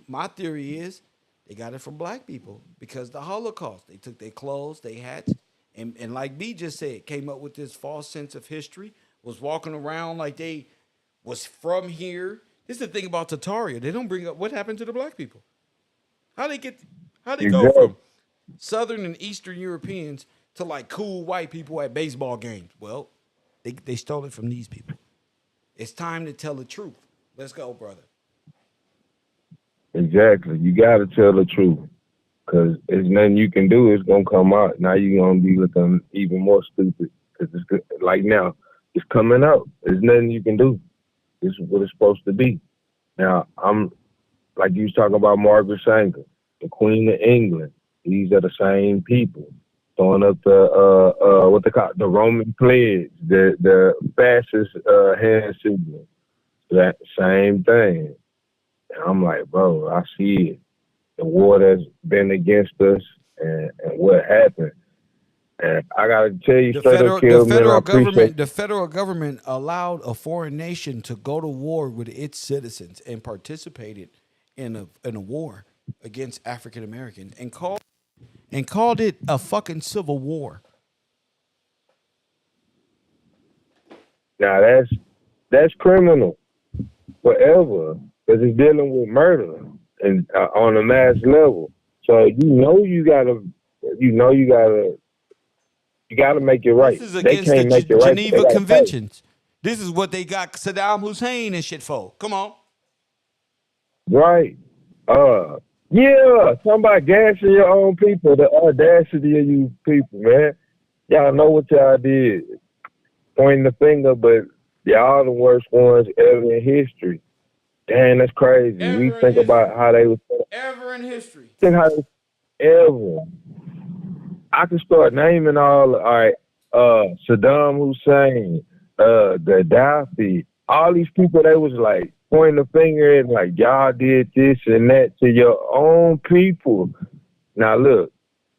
My theory is they got it from black people because the Holocaust. They took their clothes, their hats, and like B just said, came up with this false sense of history, was walking around like they was from here. This is the thing about Tataria. They don't bring up what happened to the black people. How they go Exactly. from Southern and Eastern Europeans to like cool white people at baseball games? Well, they stole it from these people. It's time to tell the truth. Let's go, brother. Exactly. You got to tell the truth, because there's nothing you can do. It's going to come out. Now you're going to be looking even more stupid, because it's good. Like now, it's coming out. There's nothing you can do. This is what it's supposed to be. Now, I'm like you was talking about Margaret Sanger, the Queen of England. These are the same people throwing up the what they call the Roman pledge, the fascist hand signal. That same thing. And I'm like, bro, I see it. The war that's been against us and what happened. And I gotta tell you, The straight up, Kill, man, I appreciate the federal government allowed a foreign nation to go to war with its citizens and participated in a war against African Americans and called it a fucking civil war. now that's criminal forever, because it's dealing with murder and on a mass level. So you gotta make it right. This is They against the can't make it right. They Geneva gotta fight. Conventions. This is what they got Saddam Hussein and shit for. Come on. Right. Yeah, talking about gassing your own people, the audacity of you people, man. Y'all know what y'all did. Pointing the finger, but y'all the worst ones ever in history. Dang, that's crazy. We Ever in think history. about how they was Ever in history. think how they ever. I can start naming all right, Saddam Hussein, Gaddafi, all these people they was like pointing the finger and like y'all did this and that to your own people. Now look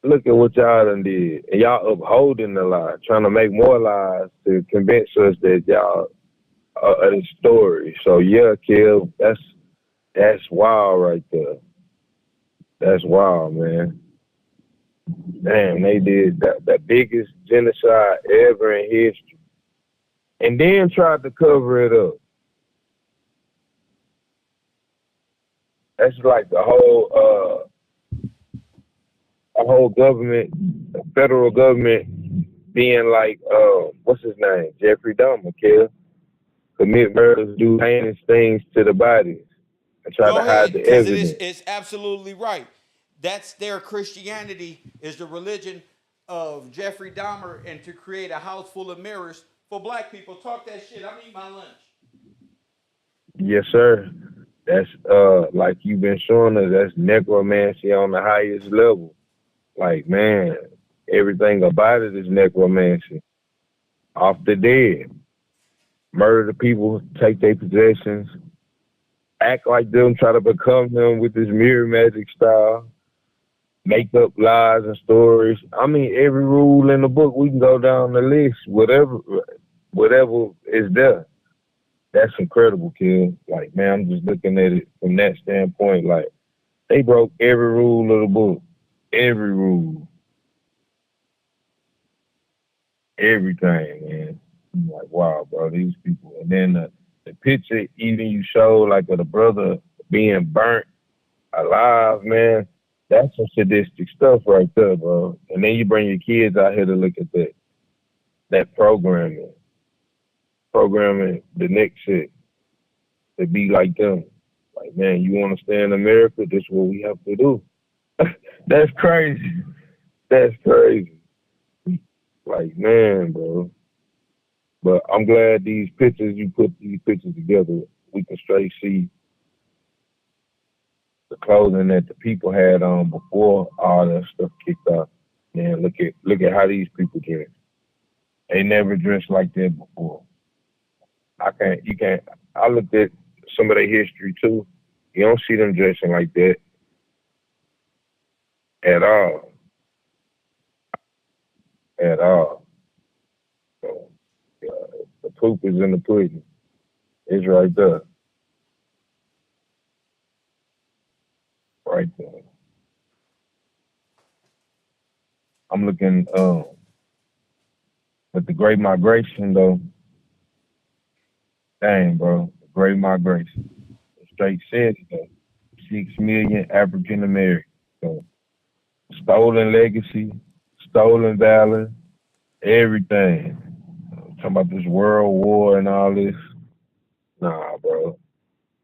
at what y'all done did. And y'all upholding the lie, trying to make more lies to convince us that y'all are the story. So yeah, Kill, that's wild right there. That's wild, man. Damn, they did the biggest genocide ever in history, and then tried to cover it up. That's like a whole government, the federal government, being like, what's his name, Jeffrey Dahmer, kill, commit murders, do heinous things to the bodies, and try to Go hide ahead, the because evidence. it's absolutely right. That's their Christianity is the religion of Jeffrey Dahmer, and to create a house full of mirrors for black people. Talk that shit. I'm eating my lunch. Yes, sir. That's like you've been showing us. That's necromancy on the highest level. Like man, everything about it is necromancy. Off the dead, murder the people, take their possessions, act like them, try to become them with this mirror magic style, make up lies and stories. I mean, every rule in the book, we can go down the list, whatever is there. That's incredible, kid. Like, man, I'm just looking at it from that standpoint. Like, they broke every rule of the book, every rule, everything, man. I'm like, wow, bro, these people. And then the picture, even you show, like, of the brother being burnt alive, man. That's some sadistic stuff right there, bro. And then you bring your kids out here to look at that programming the next shit to be like them. Like, man, you want to stay in America? This is what we have to do. That's crazy. That's crazy. Like, man, bro. But I'm glad these pictures, you put these pictures together, we can straight see the clothing that the people had on before all that stuff kicked off. Man, look at how these people dress. They never dressed like that before. I can't you can't I looked at some of their history too. You don't see them dressing like that at all. At all. So yeah, the proof is in the pudding. It's right there. Right there. I'm looking at the Great Migration though. Dang, bro. The Great Migration. It straight said it though. 6 million African Americans. So stolen legacy, stolen valor, everything. Talking about this world war and all this. Nah, bro.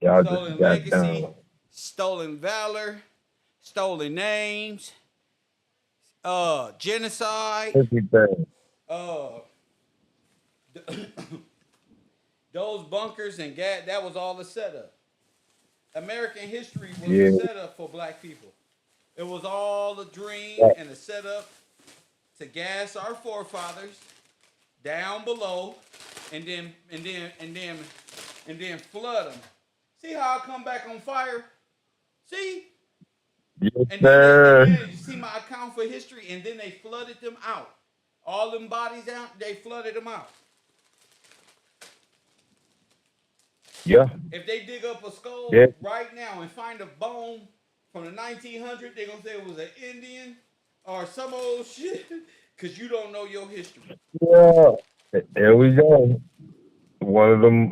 Y'all just Stolen got legacy, down. stolen valor, stolen names, genocide. Everything. Uh, those bunkers and gas. That was all the setup. American history was a Yeah. setup for black people. It was all a dream That- and a setup to gas our forefathers down below, and then flood them. See how I come back on fire? See? Yes, And then sir. you see my account for history, and then they flooded them out. All them bodies out, they flooded them out. Yeah. If they dig up a skull Yeah. right now and find a bone from the 1900s, they're gonna say it was an Indian or some old shit, cause you don't know your history. Yeah. There we go. One of them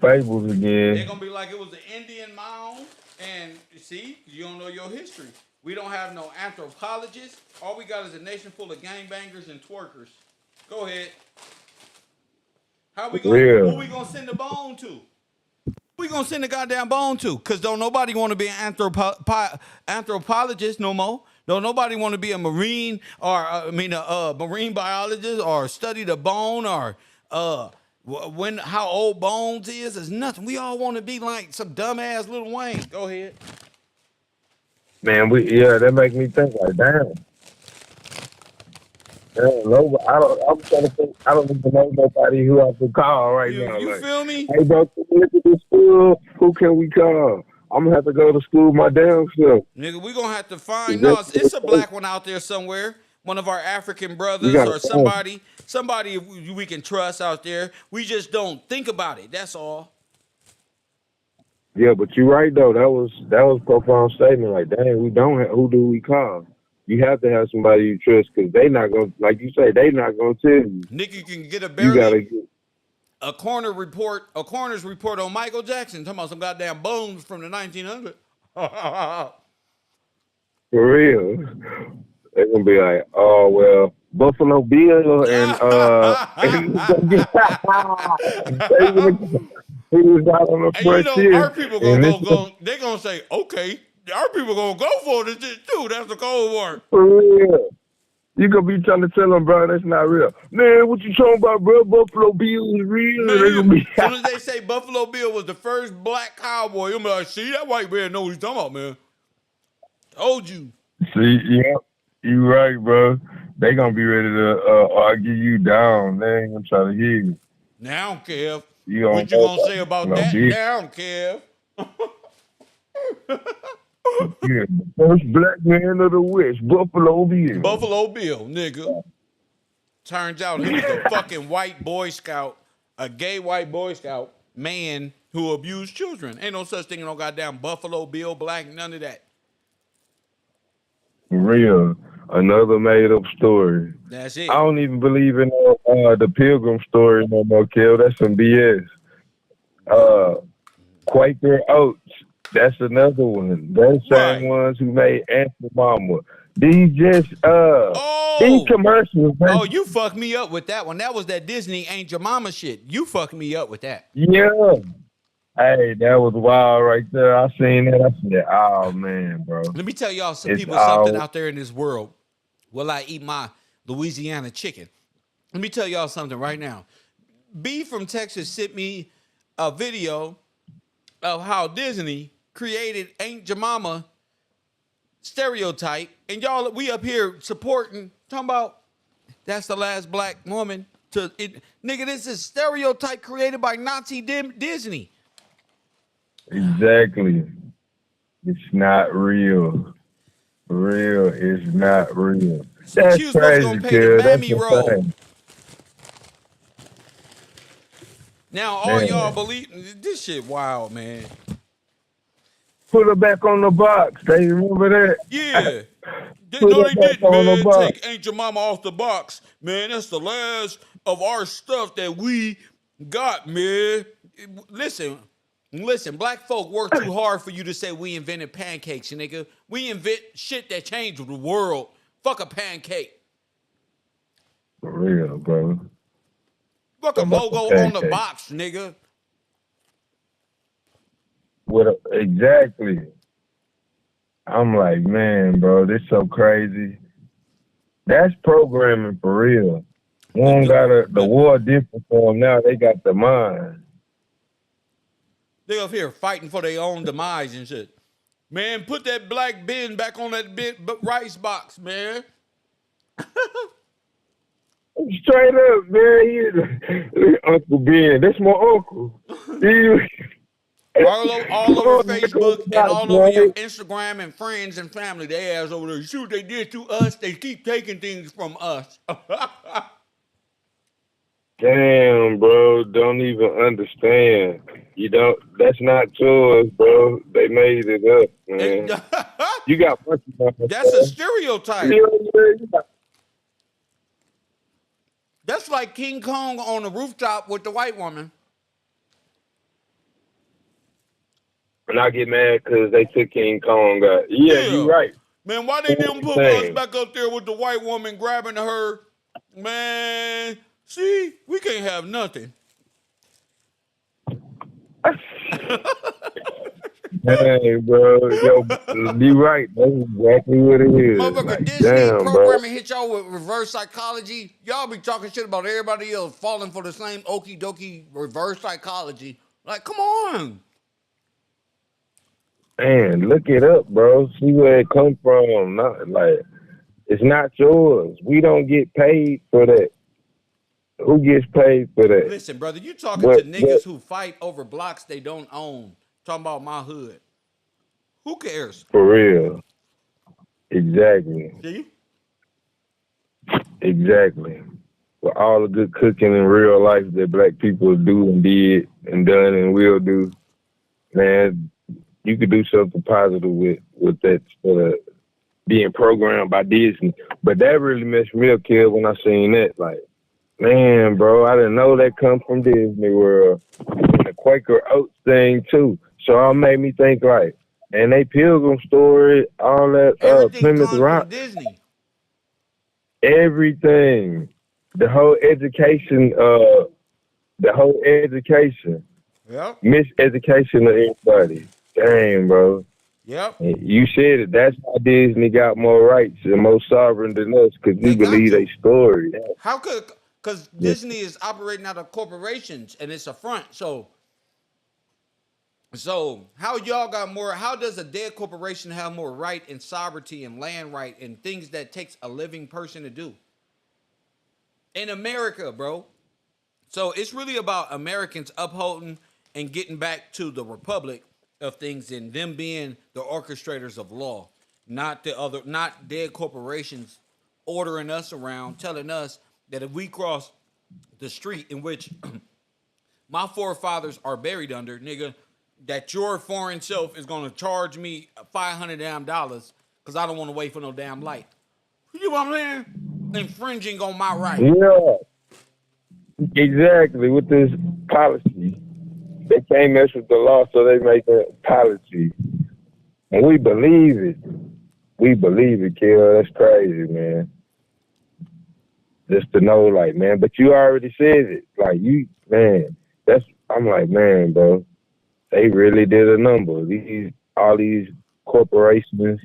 fables They're again. gonna be like it was an Indian mound, and you see, you don't know your history. We don't have no anthropologists. All we got is a nation full of gangbangers and twerkers. Go ahead. How we gonna? Who Real. we gonna send the bone to? we gonna send the goddamn bone to? Cause don't nobody want to be an anthropologist no more. Don't nobody want to be a marine or a marine biologist or study the bone or how old bones is. It's nothing. We all want to be like some dumbass Lil Wayne. Go ahead. Man, that make me think like, damn. I'm trying to think. I don't even know nobody who I could call right now. You like, feel me? hey, bro, can we look at this school? Who can we call? I'm gonna have to go to school my damn self. Nigga, we gonna have to find. No, it's a black one out there somewhere. One of our African brothers or somebody we can trust out there. We just don't think about it. That's all. Yeah, but you're right though. That was a profound statement. Like, dang, we don't have. Who do we call? You have to have somebody you trust because they not gonna, like you say, they not gonna tell you. Nick, you can get a coroner's report on Michael Jackson. Talking about some goddamn bones from the 1900s. For real. They're gonna be like, oh well, Buffalo Bill and he was out on the frontier. Our people they're gonna say, okay, our people gonna go for this shit too. That's the Cold War. For real. You gonna be trying to tell them, bro, that's not real. Man, what you talking about, bro? Buffalo Bill is real. Man, as soon as they say Buffalo Bill was the first black cowboy, you'll be like, see, that white man know what he's talking about, man. Told you. See, yeah, you right, bro. They gonna be ready to argue you down. They ain't gonna try to hear you. Now, Kev. What you gonna say about that? Now, Kev. Yeah, the first black man of the West, Buffalo Bill. Buffalo Bill, nigga. Turns out he was a fucking white Boy Scout, a gay white Boy Scout man who abused children. Ain't no such thing as no goddamn Buffalo Bill Black, none of that. For real. Another made up story. That's it. I don't even believe in the Pilgrim story no more, Kel. That's some BS. Quaker Oats. That's another one. Those same ones who made Aunt Mama. These these commercials. Man. Oh, you fucked me up with that one. That was that Disney Ain't Your Mama shit. You fucked me up with that. Yeah. Hey, that was wild right there. I seen that. I said, oh, man, bro. Let me tell y'all something out there in this world. Will I eat my Louisiana chicken? Let me tell y'all something right now. B from Texas sent me a video of how Disney created Ain't Your Mama stereotype, and y'all, we up here supporting, talking about that's the last black woman to it. Nigga, this is stereotype created by Nazi Disney. Exactly. It's not real. For real, it's not real. That's she was crazy, supposed to pay the mammy role. Now all y'all believe this shit wild, man. Put her back on the box. They remember that? Yeah. No, they didn't, man. Take Ain't Your Mama off the box. Man, that's the last of our stuff that we got, man. Listen, black folk work too hard for you to say we invented pancakes, nigga. We invent shit that changed the world. Fuck a pancake. For real, bro. Fuck a logo on the box, nigga. Exactly. I'm like, man, bro, this so crazy. That's programming for real. One got the war different for them now. They got the mind. They up here fighting for their own demise and shit. Man, put that black bin back on that rice box, man. Straight up, man. Uncle Ben. That's my uncle. All over Facebook and all over your Instagram and friends and family, they ass over there. See what they did to us? They keep taking things from us. Damn, bro. Don't even understand. You don't. That's not yours, bro. They made it up, man. You got that's a stereotype. That's like King Kong on the rooftop with the white woman. And I get mad because they took King Kong out. Yeah, you're right. Man, why they didn't put us back up there with the white woman grabbing her? Man, see, we can't have nothing. Hey, bro, yo, be right. That's exactly what it is. Motherfucker, Like, Disney damn, bro. programming hit y'all with reverse psychology. Y'all be talking shit about everybody else falling for the same okie dokie reverse psychology. Like, come on. Man, look it up, bro. See where it come from. Not like it's not yours. We don't get paid for that. Who gets paid for that? Listen, brother, you talking to What niggas who fight over blocks they don't own. Talking about my hood. Who cares? for real? Exactly. See? Exactly. For all the good cooking in real life that black people do and did and done and will do, man, you could do something positive with that being programmed by Disney. But that really messed me up, kid, when I seen that. Like, man, bro, I didn't know that come from Disney World. And the Quaker Oats thing too. So it made me think like, and they Pilgrim story, all that Everything Plymouth comes from Rock, Disney. everything. The whole education, Yep. miseducation of everybody. Dang, bro. Yep. You said it. That's how Disney got more rights and more sovereign than us because we They got believe to. they story. How could, because Disney is operating out of corporations and it's a front. So how y'all got more? How does a dead corporation have more right and sovereignty and land right and things that takes a living person to do? In America, bro. So it's really about Americans upholding and getting back to the republic of things and them being the orchestrators of law, not dead corporations ordering us around, telling us that if we cross the street in which my forefathers are buried under, nigga, that your foreign self is gonna charge me $500 damn because I don't want to wait for no damn light. You know what I'm saying? Infringing on my right. Yeah, exactly. With this policy, they can't mess with the law, so they make a policy, and we believe it. We believe it, kid. That's crazy, man. Just to know, like, man, but you already said it. Like, you, man, I'm like, man, bro, they really did a number. All these corporations,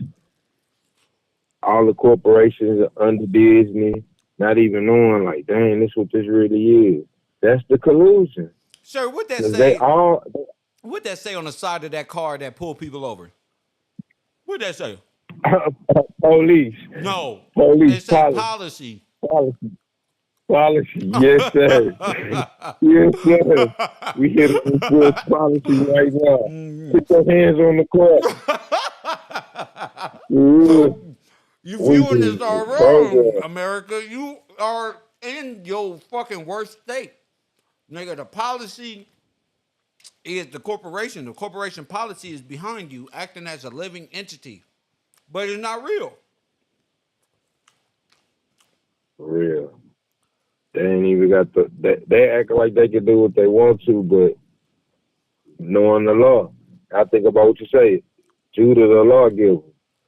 all the corporations are under Disney, not even knowing, like, dang, this what this really is. That's the collusion. Sir, what that 'Cause say? they all, What that say on the side of that car that pulled people over? What that say? police, No. police, It say policy. policy, policy. Yes, sir. Yes, sir. We hit it with full policy right now. Put your hands on the clock. Yeah. You We viewing just this all wrong, program. America. You are in your fucking worst state. Nigga, the policy is the corporation. The corporation policy is behind you, acting as a living entity. But it's not real. For real. They ain't even got they act like they can do what they want to, but knowing the law. I think about what you say. Judah the lawgiver.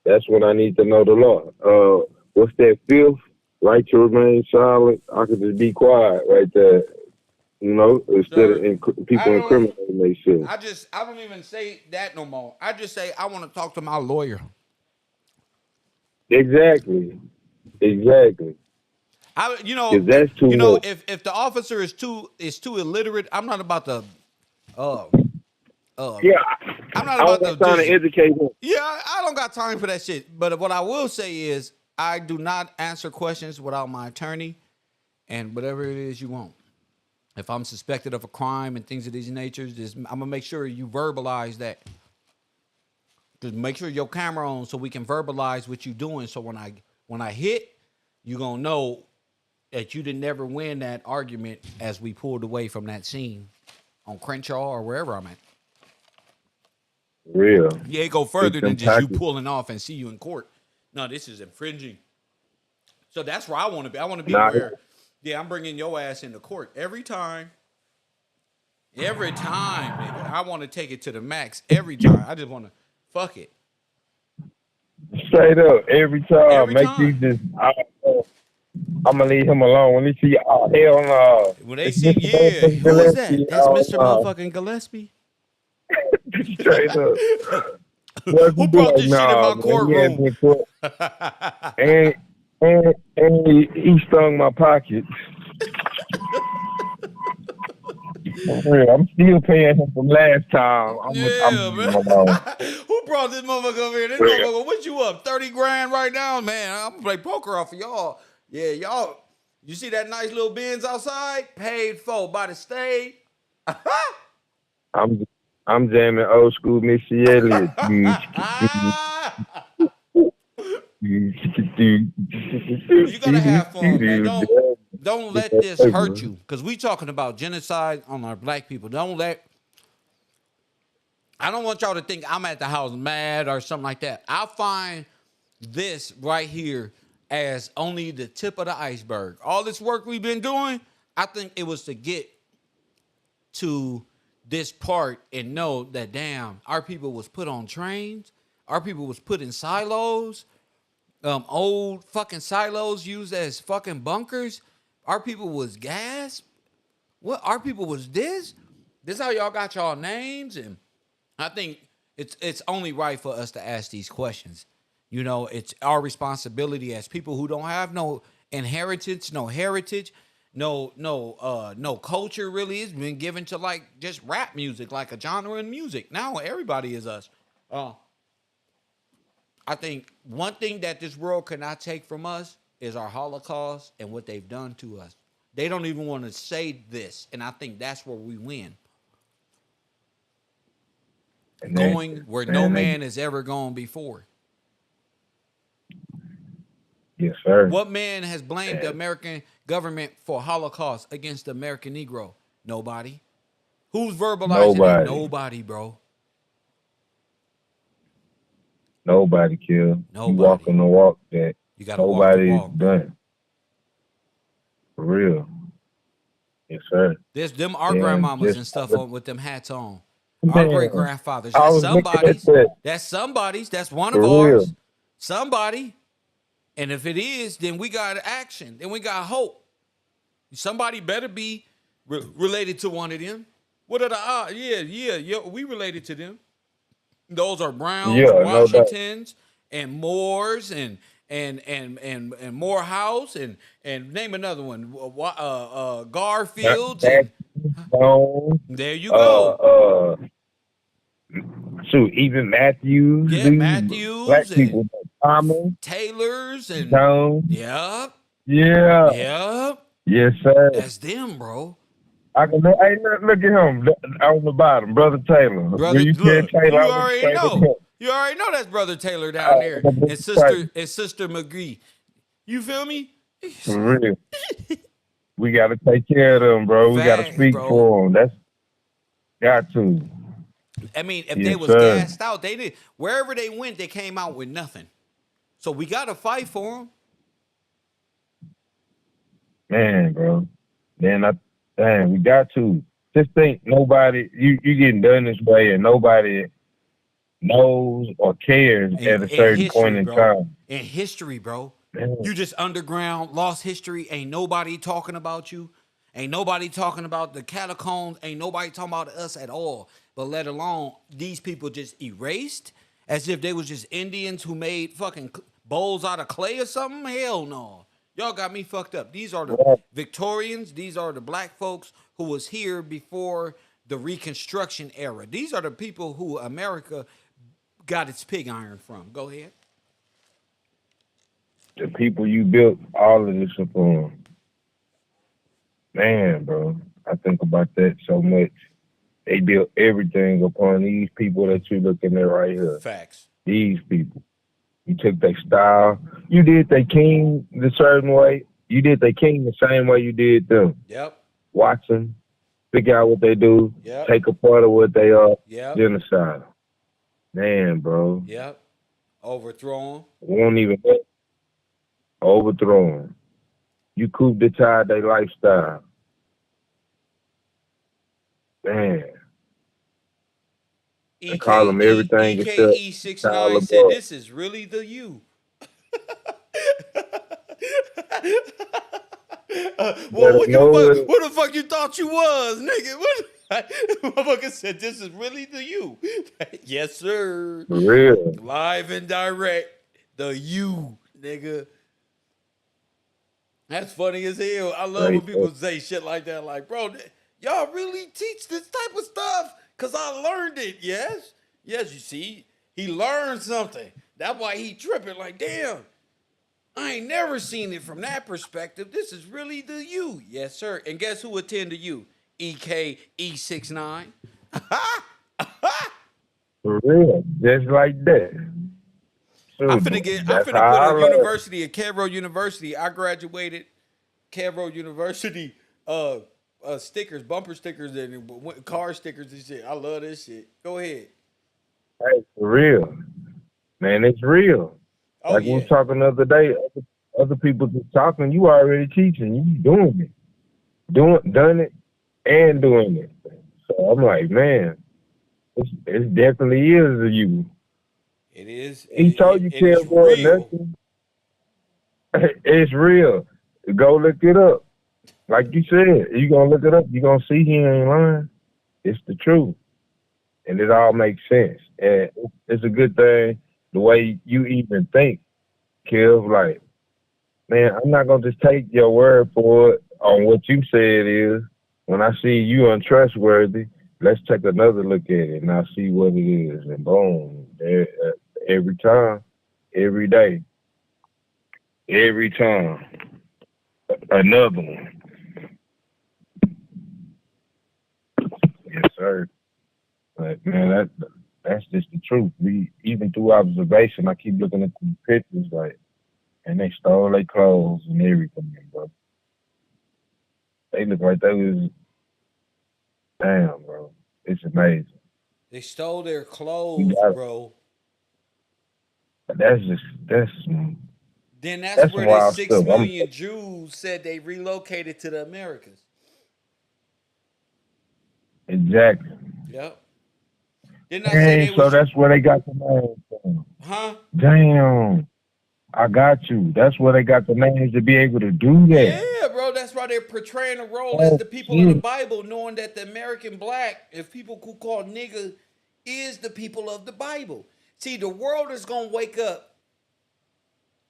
That's when I need to know the law. What's that fifth? Right to remain silent. I could just be quiet right there. You know, instead of people incriminating themselves. I don't even say that no more. I just say I want to talk to my lawyer. Exactly. If that's too much. If the officer is too illiterate, I'm not about to Yeah, I'm not I about was trying to educate them. Yeah, I don't got time for that shit. But what I will say is I do not answer questions without my attorney and whatever it is you want. If I'm suspected of a crime and things of these natures, I'm gonna make sure you verbalize that. Just make sure your camera on so we can verbalize what you're doing. So when I hit, you're gonna know that you didn't never win that argument as we pulled away from that scene on Crenshaw or wherever I'm at. Real. Yeah, it go further than just you pulling off and see you in court. No, this is infringing. So that's where I want to be. I want to be where, yeah, I'm bringing your ass into court every time. Every time, nigga. I want to take it to the max every time. I just want to fuck it. Straight up, every time. Every Make time. you just, I'm going to leave him alone. When they see, hell no. When they see, yeah, who is that? That's Mr. Motherfucking Gillespie. Straight up. What Who you be brought like, this shit in nah, my man, he had courtroom? me in court. And he stung my pockets. For real, I'm still paying him from last time. Yeah, I'm man. alone. Who brought this motherfucker over here? This Real. motherfucker, what you up? 30 grand right now? Man, I'm gonna play poker off of y'all. Yeah, y'all. You see that nice little Benz outside? Paid for by the state. I'm I'm jamming old school Missy Elliott. You gotta have fun, man. Don't let this hurt you. Cause we talking about genocide on our black people. I don't want y'all to think I'm at the house mad or something like that. I find this right here as only the tip of the iceberg. All this work we've been doing, I think it was to get to this part and know that, damn, our people was put on trains, our people was put in silos, old fucking silos used as fucking bunkers. Our people was gas. What? Our people was this? This how y'all got y'all names? And I think it's only right for us to ask these questions. You know, it's our responsibility as people who don't have no inheritance, no heritage, no culture really. It's been given to like just rap music, like a genre in music. Now everybody is us. I think one thing that this world cannot take from us is our Holocaust and what they've done to us. They don't even want to say this, and I think that's where we win. Going where no man has ever gone before. Yes, sir. What man has blamed the American government for Holocaust against the American Negro? Nobody. Who's verbalizing it? Nobody, bro. Nobody, kill. Nobody. You walking the walk that you gotta nobody's walk the walk, done. For real. Yes, sir. There's them our grandmamas and stuff on with them hats on. Man, our great grandfathers. That's somebody's. That's somebody's. That's one of ours. Somebody. And if it is, then we got action. Then we got hope. Somebody better be related to one of them. What are the odds? Yeah. We related to them. Those are Browns, Washingtons, and Moores, and Morehouse, and name another one. Garfield. There you go. Shoot, even Matthews. Yeah, Matthews. Black people. Thomas. Taylors and Jones. Yep. Yeah. Yep. Yes, sir. That's them, bro. Look at him on the bottom, Brother Taylor. Brother, you already know. You already know that's Brother Taylor down there, and Sister McGee. You feel me? For real. We got to take care of them, bro. We got to speak for them. That's got to. I mean, if they was gassed out, they did. Wherever they went, they came out with nothing. So we got to fight for them. Man, bro. We got to. Just think, nobody, you getting done this way, and nobody knows or cares at a certain point in time. In history, bro. Man. You just underground, lost history. Ain't nobody talking about you. Ain't nobody talking about the catacombs. Ain't nobody talking about us at all. But let alone these people just erased as if they was just Indians who made fucking bowls out of clay or something. Hell no. Y'all got me fucked up. These are the Victorians. These are the black folks who was here before the Reconstruction era. These are the people who America got its pig iron from. Go ahead. The people you built all of this upon. Man, bro, I think about that so much. They built everything upon these people that you're looking at right here. Facts. These people. You took their style. You did their king the certain way. You did their king the same way you did them. Yep. Watch them. Figure out what they do. Yep. Take a part of what they are. Yep. Genocide. Man, bro. Yep. Overthrow them. Won't even overthrow them. You coup d'etat their lifestyle. Man. I call them everything except EKE69 said this is really the you. What the fuck you thought you was, nigga? What? Motherfucker said, "This is really the you." Yes, sir. For real. Live and direct. The you, nigga. That's funny as hell. I love when Right. people say shit like that. Like, bro, y'all really teach this type of stuff? Cause I learned it. Yes. Yes, you see, he learned something. That's why he tripping. Like, damn, I ain't never seen it from that perspective. This is really the you. Yes, sir. And guess who attended you? EKE69. For real. Just like that. I'm Super. I'm That's finna how put I a learned. university at Cairo University. I graduated Cairo University stickers, bumper stickers, and car stickers and shit. I love this shit. Go ahead. Hey, for real. Man, it's real. Oh Like we was yeah. talking the other day, other people just talking, you already teaching, you doing it. Done it and doing it. So I'm like, man, it definitely is a you. It is. He told you And it's can't avoid real. nothing. It's real. Go look it up. Like you said, you gonna look it up, you gonna see he ain't lying. It's the truth. And it all makes sense. And it's a good thing the way you even think, Kev. Like, man, I'm not gonna just take your word for it on what you say it is. When I see you untrustworthy, let's take another look at it and I'll see what it is. And boom, every time, every day, every time, another one. Yes, sir. But man, that's just the truth. We even through observation, I keep looking at the pictures like, and they stole their clothes and everything, bro. They look like they was damn, bro. It's amazing. They stole their You clothes, got bro. that's just Then that's that's where some the wild six stuff. I'm million Jews said they relocated to the Americas. exactly. Yep. Didn't I say Dang, they so was? that's where they got the name from. Huh? Damn. I got you. That's where they got the names to be able to do that. Yeah, bro. That's why they're portraying a role as Oh the people of the shit. Bible, knowing that the American black, if people could call nigga, is the people of the Bible. See, the world is gonna wake up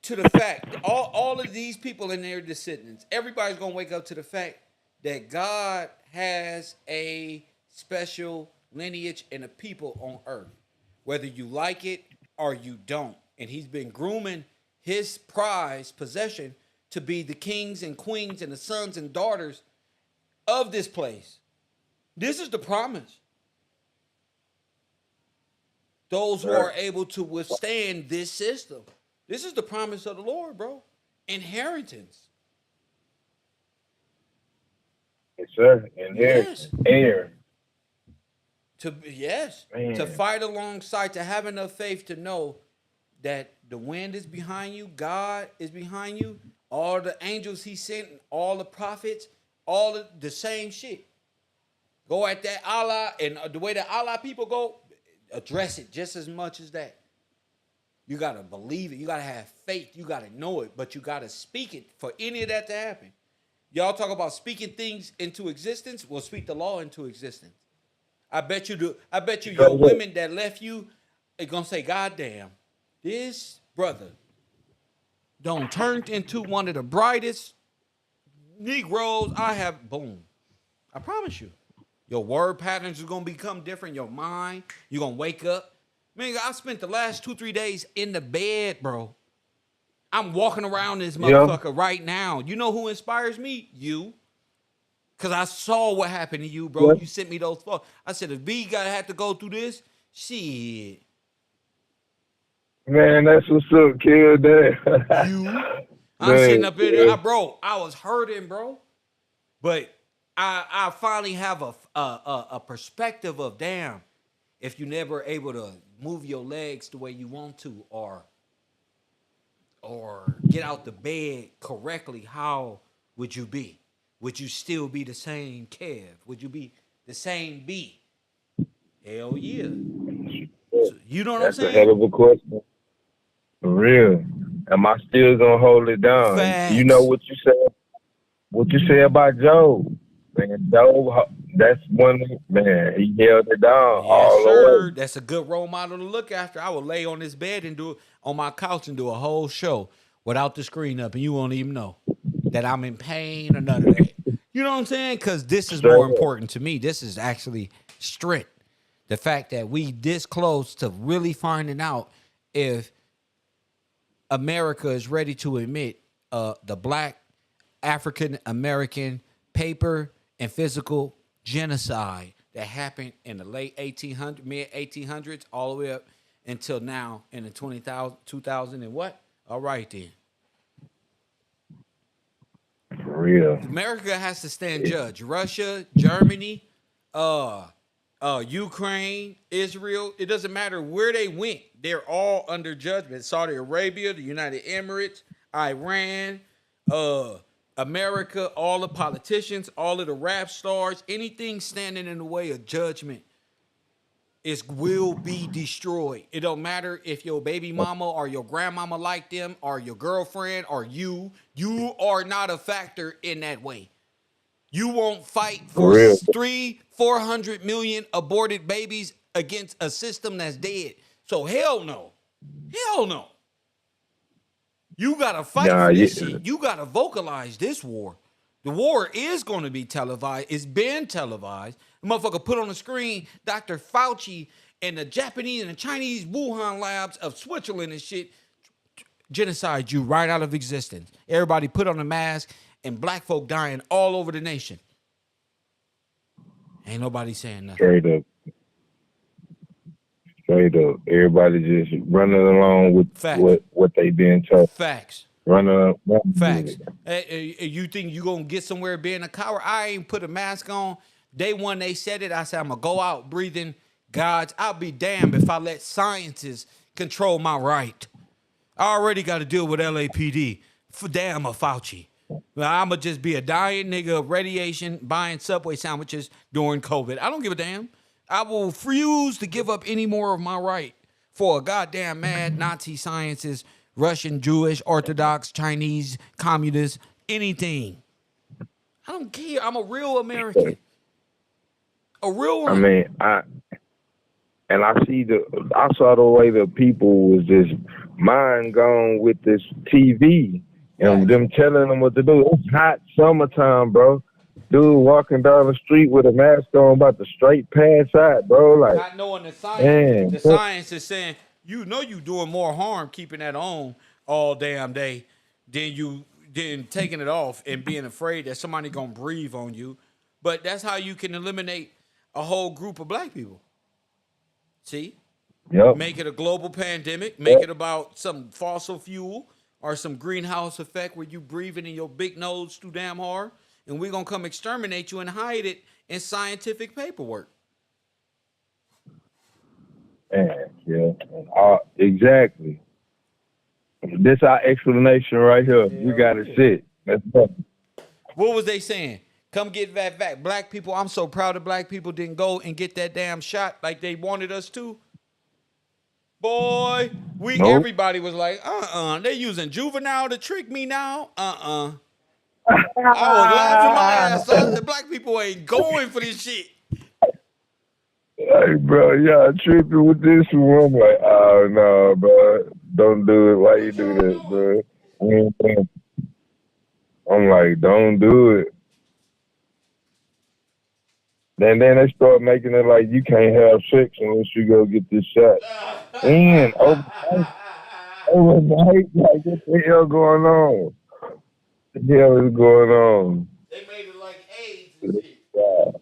to the fact all of these people and their descendants, everybody's gonna wake up to the fact that God has a special lineage and a people on earth, whether you like it or you don't. And he's been grooming his prized possession to be the kings and queens and the sons and daughters of this place. This is the promise. Those who are Sir. able to withstand this system. This is the promise of the Lord, bro. Inheritance. Yes, sir. Inheritance. Yes. Air. Yes. To Man. fight alongside, to have enough faith to know that the wind is behind you, God is behind you, all the angels he sent, all the prophets, all the same shit. Go at that Allah, and the way that Allah people go, address it just as much as that. You gotta believe it. You gotta have faith. You gotta know it, but you gotta speak it for any of that to happen. Y'all talk about speaking things into existence. Well, speak the law into existence. I bet you your women that left you are gonna say, God damn, this brother don't turn into one of the brightest Negroes I have. Boom. I promise you. Your word patterns are gonna become different. Your mind, you're gonna wake up. Man, I spent the last 2-3 days in the bed, bro. I'm walking around this Yeah. motherfucker right now. You know who inspires me? You. Cause I saw what happened to you, bro. Yeah. You sent me those photos. I said, if B gotta have to go through this, shit. Man, that's what's up, kid. You. I'm sitting Man, up in there, bro. I was hurting, bro. But I finally have a perspective of damn, if you never able to move your legs the way you want to, or get out the bed correctly, how would you be? Would you still be the same Kev? Would you be the same B? Hell yeah. So, you know what I'm that's a hell saying? of a question. For real. Am I still gonna hold it down? You know Facts. what you said? What you say about Job? Man, that's one man. He held it down Yes, all the sir. way. That's a good role model to look after. I would lay on this bed and do on my couch and do a whole show without the screen up, and you won't even know that I'm in pain or none of that. You know what I'm saying? Because this is Straight more up. important to me. This is actually strength. The fact that we this close to really finding out if America is ready to admit the black African American paper and physical genocide that happened in the late 1800s, mid 1800s, all the way up until now in the 2000 and what? All right then. For real. America has to stand judge. Russia, Germany, uh, Ukraine, Israel. It doesn't matter where they went. They're all under judgment. Saudi Arabia, the United Emirates, Iran, America, all the politicians, all of the rap stars, anything standing in the way of judgment will be destroyed. It don't matter if your baby mama or your grandmama like them or your girlfriend or you. You are not a factor in that way. You won't fight For for real. 400 million aborted babies against a system that's dead. So hell no. Hell no. You got to fight Nah, for yeah. this shit. You got to vocalize this war. The war is going to be televised. It's been televised. The motherfucker put on the screen Dr. Fauci and the Japanese and the Chinese Wuhan labs of Switzerland and shit genocide you right out of existence. Everybody put on a mask and black folk dying all over the nation. Ain't nobody saying nothing. Straight up. Straight up. Everybody just running along with Facts. what they been told. Facts. Running Facts. You think you gonna get somewhere being a coward? I ain't put a mask on. Day one they said it. I said I'm gonna go out breathing God's. I'll be damned if I let scientists control my right. I already got to deal with LAPD. For damn a Fauci. I'm gonna just be a dying nigga of radiation buying Subway sandwiches during COVID. I don't give a damn. I will refuse to give up any more of my right for a goddamn mad Nazi scientist, Russian, Jewish, Orthodox, Chinese, communist, anything. I don't care. I'm a real American. A real one. I mean, I saw the way the people was just mind gone with this TV and them telling them what to do. It's hot summertime, bro. Dude walking down the street with a mask on, about to straight pass out, bro. Like, Not knowing the science. man, The science is saying you know you doing more harm keeping that on all damn day than taking it off and being afraid that somebody gonna breathe on you. But that's how you can eliminate a whole group of black people. See? Yep. Make it a global pandemic. Make it about some fossil fuel or some greenhouse effect where you breathing in your big nose too damn hard. And we're going to come exterminate you and hide it in scientific paperwork. Man, yeah. Exactly. This our explanation right here. We got to sit. Let's go. What was they saying? Come get that back. Black people, I'm so proud of black people didn't go and get that damn shot like they wanted us to. Boy, everybody was like, they using juvenile to trick me now. I was laughing my ass off. The black people ain't going for this shit. Hey, bro, y'all tripping with this one. I'm like, oh, no, bro. Don't do it. Why you do that, bro? I'm like, don't do it. Then they start making it like you can't have sex unless you go get this shot. And overnight, like, what the hell going on? What the hell is going on? They made it like AIDS and shit. Wow.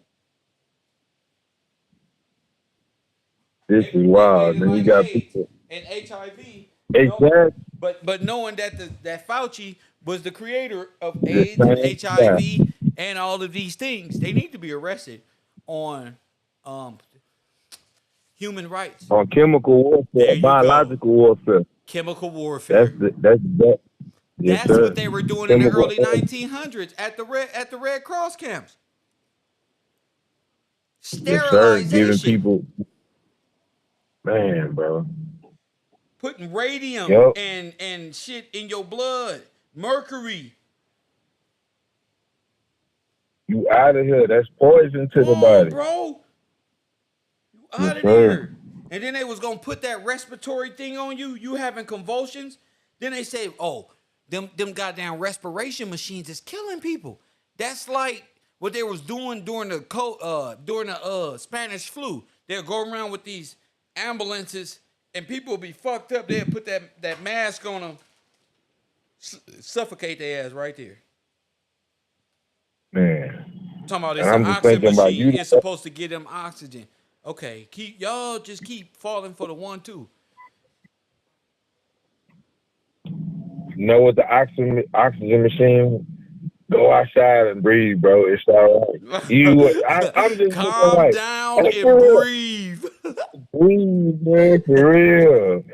This is wild. They Then made you it got like people. AIDS and HIV. Exactly. But knowing that Fauci was the creator of The AIDS and same HIV guy. and all of these things, they need to be arrested on human rights, On chemical warfare, biological warfare. chemical warfare. That's that. Yes, That's sir. what they were doing in the Chemical early 1900s at the Red Cross camps. Yes, sir. Giving Sterilization, people, man, bro. putting radium Yep. and shit in your blood, mercury. You out of here. That's poison to Come the on, body. bro. You Yes, out of sir. there. And then they was gonna put that respiratory thing on you. You having convulsions. Then they say, oh, them goddamn respiration machines is killing people. That's like what they was doing during the Spanish flu. They'll go around with these ambulances and people will be fucked up. They'll put that mask on them, suffocate their ass right there. Man. I'm talking about And it's an I'm just oxygen thinking about machine. you. It's supposed to get them oxygen. Okay, y'all just keep falling for the 1-2. You know what the oxygen machine? Go outside and breathe, bro. It's all right. I'm just looking Calm like, down oh, and for real, breathe. breathe, man, for real.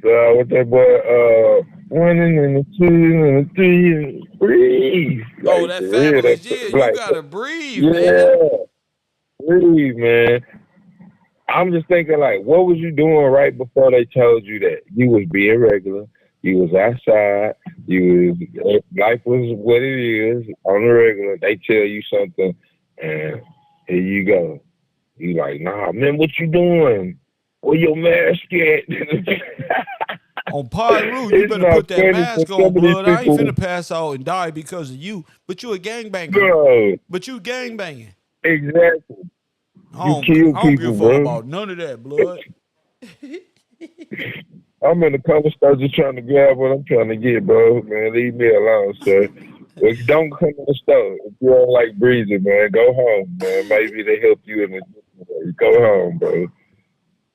With that boy, 1 and the 2 and the 3, and breathe. Oh, Like, that for real. fabulous. That's Yeah, you like, gotta breathe, man. yeah, breathe, man. I'm just thinking, like, what was you doing right before they told you that? You was being regular. You was outside. Life was what it is on the regular. They tell you something, and here you go. You like, nah, man, what you doing? Where your mask at? On Pyru, you It's better not put that funny for mask on, some of these blood. I ain't people. finna pass out and die because of you. But you a gangbanger. Bro, But you gangbanging. exactly. You kill I don't give people, a fuck bro. about none of that, blood. I'm in the corner store just trying to grab what I'm trying to get, bro. Man, leave me alone, sir. If you don't come to the store, if you don't like breathing, man, go home, man. Maybe they help you in the go home, bro.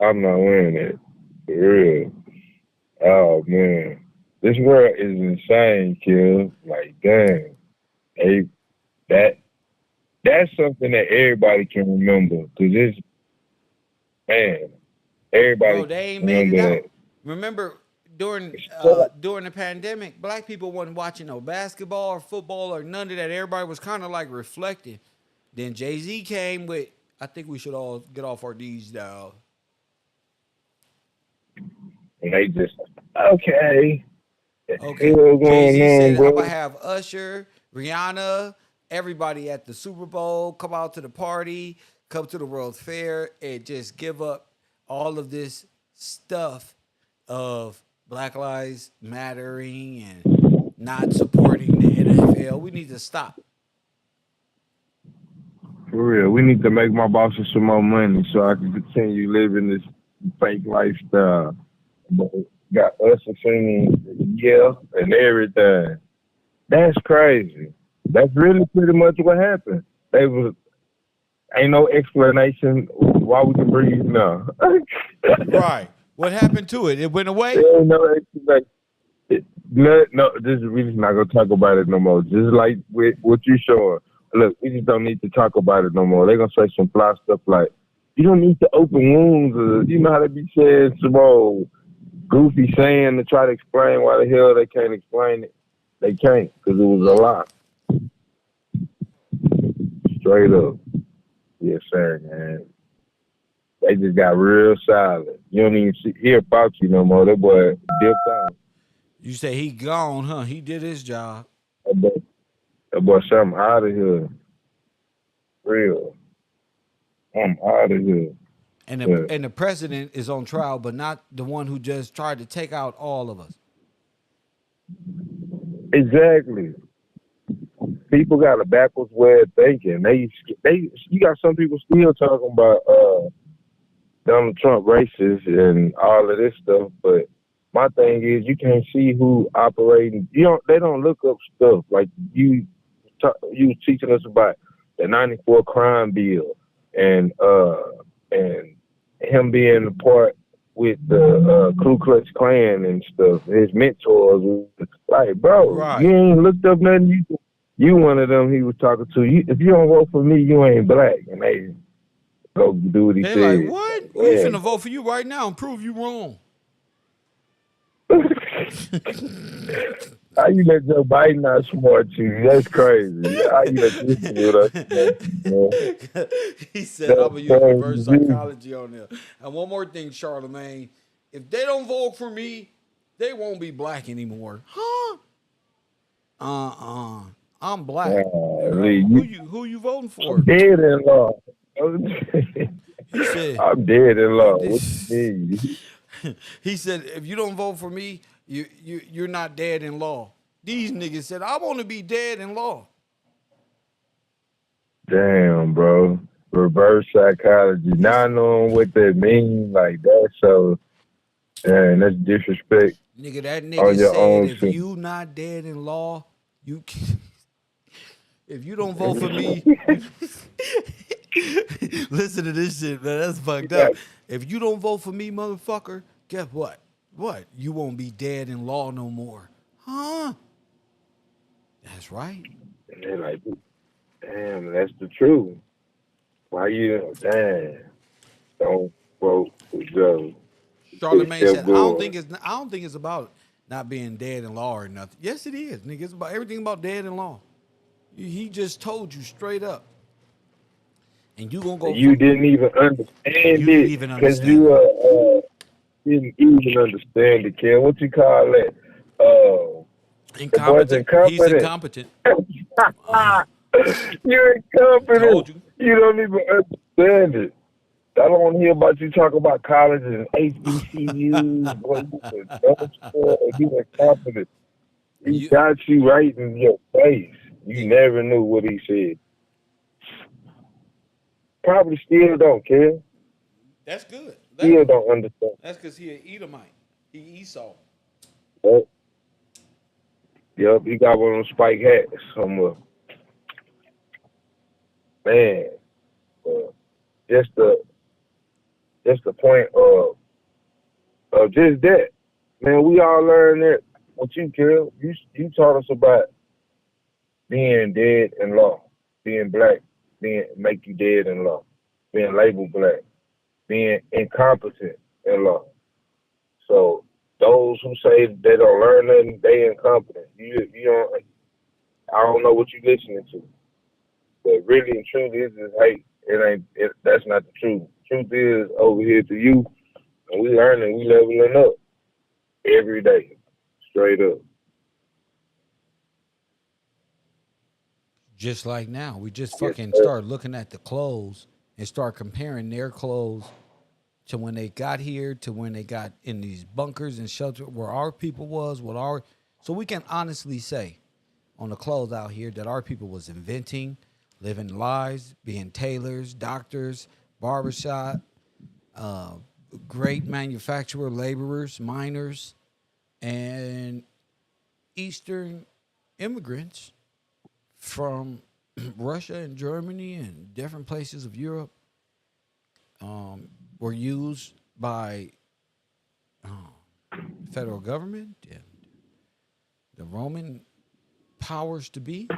I'm not wearing it. For real. Oh man. This world is insane, kid. Like, damn. Hey, that's something that everybody can remember. Cause it's man, everybody Bro, they can ain't made it remember that. out. Remember during the pandemic, black people wasn't watching no basketball or football or none of that. Everybody was kind of like reflecting. Then Jay-Z came with, I think we should all get off our D's now. And they just okay. The Okay. hell going Jay-Z on, said, I'm bro? gonna have Usher, Rihanna, everybody at the Super Bowl come out to the party, come to the World's Fair, and just give up all of this stuff of Black Lives Mattering and not supporting the NFL. We need to stop. For real, we need to make my bosses some more money so I can continue living this fake lifestyle. But got us singing, yeah, and everything. That's crazy. That's really pretty much what happened. They was ain't no explanation why we can breathe now. Right. What happened to it? It went away? There ain't no explanation. No, we just not gonna talk about it no more. Just like with what you showing. Look, we just don't need to talk about it no more. They're gonna say some fly stuff like, you don't need to open wounds, or you know how they be saying some old goofy saying to try to explain why the hell they can't explain it. They can't because it was a lie. Straight up. Yes, sir, man. They just got real silent. You don't even hear about you no more. That boy dipped out. You say he gone, huh? He did his job. That boy, that boy said, I'm out of here. Real. I'm out of here. Yeah. And the president is on trial, but not the one who just tried to take out all of us. Exactly. People got a backwards way of thinking. You got some people still talking about Donald Trump racist and all of this stuff, but my thing is you can't see who operating. They don't look up stuff like you teaching us about the '94 crime bill and him being a part with the Ku Klux Klan and stuff. His mentors, like, bro, you Right. ain't looked up nothing. You one of them he was talking to. If you don't vote for me, you ain't black. And they go do what he They like, said. what? We Yeah. finna vote for you right now and prove you wrong. How you let Joe Biden outsmart you? That's crazy. How you let this dude outsmart you, man? He said, I'm That's gonna use reverse crazy. psychology on there. And one more thing, Charlemagne. If they don't vote for me, they won't be black anymore. Huh? I'm black. Wow. Lee, who you voting I'm for? dead in law. He said, I'm dead in law. What you mean? he said, if you don't vote for me, you're not dead in law. These niggas said, I want to be dead in law. Damn, bro. Reverse psychology. Not knowing what that means, like that. So, man, that's disrespect Nigga, that on nigga your said, own if shit. you not dead in law, you can, if you don't vote for me, listen to this shit, man. That's fucked up. If you don't vote for me, motherfucker, guess what? What? You won't be dead in law no more. Huh? That's right. And they're like, damn, that's the truth. Why you, damn, don't vote for Joe. It Charlemagne kept said, going. I don't think it's about not being dead in law or nothing. Yes, it is, nigga. It's about everything about dead in law. He just told you straight up. And you gonna go You for didn't even and understand you didn't it even because understand you it. didn't even understand it, kid. What you call it? The boy's Incompetent. He's incompetent. incompetent. You're incompetent. Told you. You don't even understand it. I don't want to hear about you talking about college and HBCUs. Boy, you a dumpster. You incompetent. He You got you right in your face. You and never knew what he said. Probably still don't care. that's good. Still don't understand. That's because he an Edomite. He Esau. Yep, yep, he got one of them spike hats somewhere. Man, uh, just the point of just that. Man, we all learned that. What you kill, you taught us about being dead in law, being black, being make you dead in law, being labeled black, being incompetent in law. So those who say they don't learn nothing, they incompetent. You don't. I don't know what you listening to, but really and truly, this is hate. It ain't. That's not the truth. Truth is over here to you, and we learning, we leveling up every day, straight up. Just like now, we just Yes, fucking sir. start looking at the clothes and start comparing their clothes to when they got here to when they got in these bunkers and shelter where our people was, what our so we can honestly say on the clothes out here that our people was inventing, living lives, being tailors, doctors, barbershop, uh, great manufacturer, laborers, miners, and Eastern immigrants from Russia and Germany and different places of Europe were used by federal government and the Roman powers to be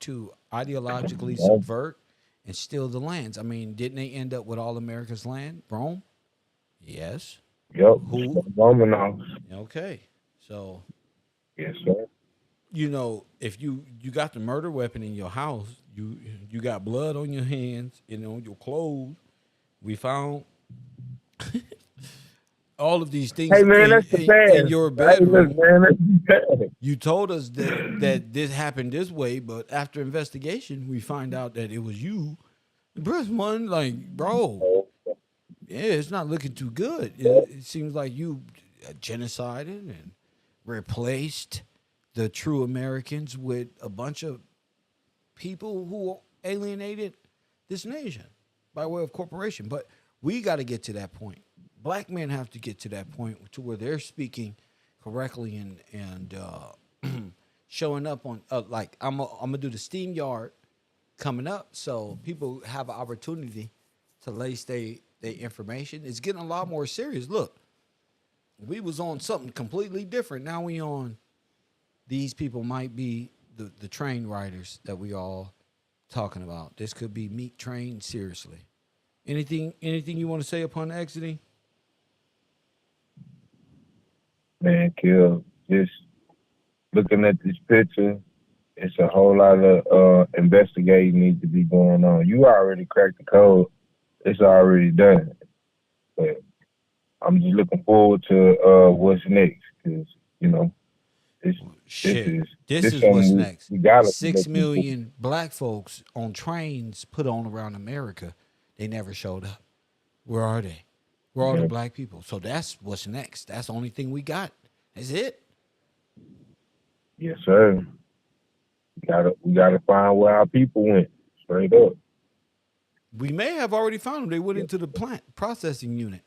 to ideologically Yep. subvert and steal the lands. I mean, didn't they end up with all America's land? Rome? Yes. Yep. Who? Romanovs. Okay. So, Yes, sir. if you got the murder weapon in your house, you got blood on your hands and on your clothes. We found all of these things Hey man, that's the in past. your Hey, look, bedroom. man, that's the past. You told us that this happened this way, but after investigation, we find out that it was you. Bruh, one like, bro, yeah, it's not looking too good. It seems like you genocided and replaced the true Americans with a bunch of people who alienated this nation by way of corporation. But we got to get to that point. Black men have to get to that point to where they're speaking correctly and showing up on like I'm gonna do the steam yard coming up, so people have an opportunity to lace their information. It's getting a lot more serious. Look, we was on something completely different. Now we on these people might be the train riders that we all talking about. This could be meat train. Seriously, anything you want to say upon exiting? Man, kill. Just looking at this picture, it's a whole lot of investigating needs to be going on. You already cracked the code. It's already done. But I'm just looking forward to what's next because, you know, this Shit. is This This is what's something next. we gotta 6 let people. million black folks on trains put on around America. They never showed up. Where are they? Where are the Yeah. black people? So that's what's next. That's the only thing we got. That's it. Yes, sir. We gotta find where our people went. Straight up. We may have already found them. They went into the plant processing unit.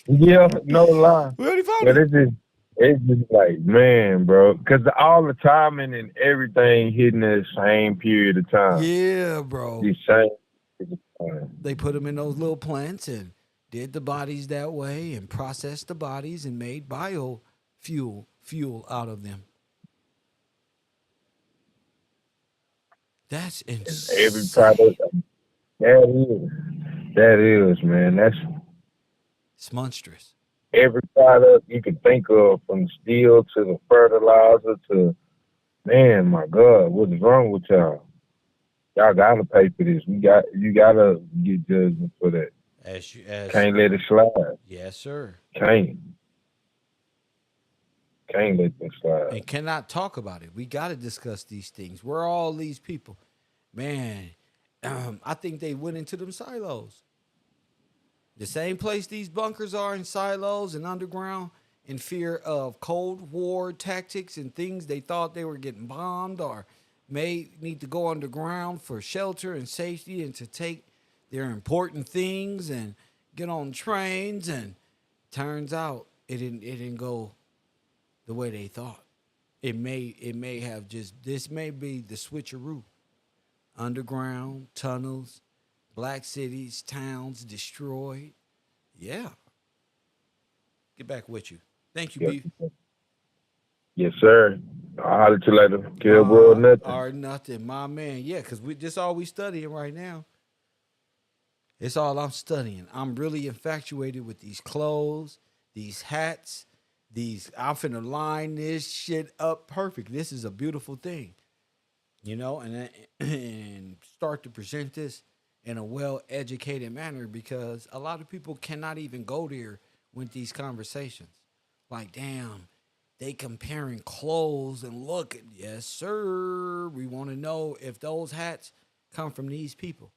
Yeah, no lie. We already found But them. it's just like, man, bro, because all the timing and everything hitting the same period of time. Yeah, bro. The same period of time. They put them in those little plants and did the bodies that way and processed the bodies and made fuel out of them. That's And every insane. product that is, man. That's It's monstrous. every product you can think of, from steel to the fertilizer to, man, my God, what is wrong with y'all? Y'all gotta pay for this. You gotta get judgment for that. As Can't let it slide. yes, sir. Can't let it slide. And cannot talk about it. We got to discuss these things. Where are all these people? Man, I think they went into them silos. The same place these bunkers are in silos and underground, in fear of Cold War tactics and things they thought they were getting bombed or may need to go underground for shelter and safety and to take their important things and get on trains. And turns out it didn't go the way they thought. It may have just, this may be the switcheroo. Underground, tunnels, black cities, towns destroyed. Yeah. Get back with you. Thank you, Yes, Beef. yes, sir. I'll holler at you later. Kill boy or nothing. Or nothing, my man. Yeah, because this all we studying right now. It's all I'm studying. I'm really infatuated with these clothes, these hats, I'm finna line this shit up perfect. This is a beautiful thing, and start to present this in a well-educated manner, because a lot of people cannot even go there with these conversations. Like, damn, they comparing clothes and look. Yes, sir. We want to know if those hats come from these people.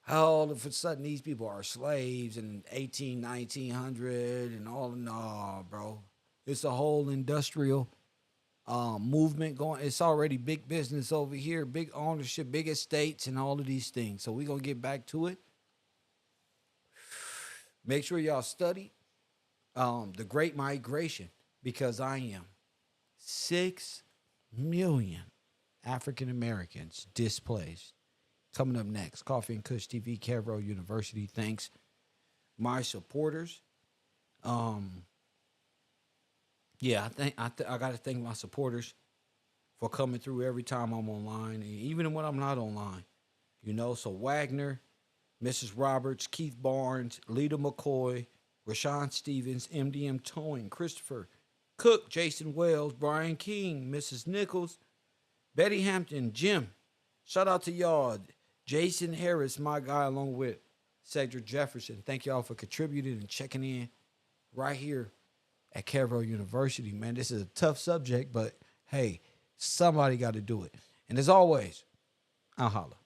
How all of a sudden these people are slaves in 1900 and all. No, bro. It's a whole industrial movement going. It's already big business over here, big ownership, big estates, and all of these things. So we're going to get back to it. Make sure y'all study the Great Migration, because I am 6 million African Americans displaced. Coming up next, Coffee and Kush TV, Cairo University. Thanks, my supporters. Yeah, I got to thank my supporters for coming through every time I'm online, and even when I'm not online. So Wagner, Mrs. Roberts, Keith Barnes, Lita McCoy, Rashawn Stevens, MDM Towing, Christopher Cook, Jason Wells, Brian King, Mrs. Nichols, Betty Hampton, Jim. Shout out to y'all. Jason Harris, my guy, along with Cedric Jefferson. Thank y'all for contributing and checking in right here at Cairo University. Man, this is a tough subject, but hey, somebody got to do it. And as always, I'll holla.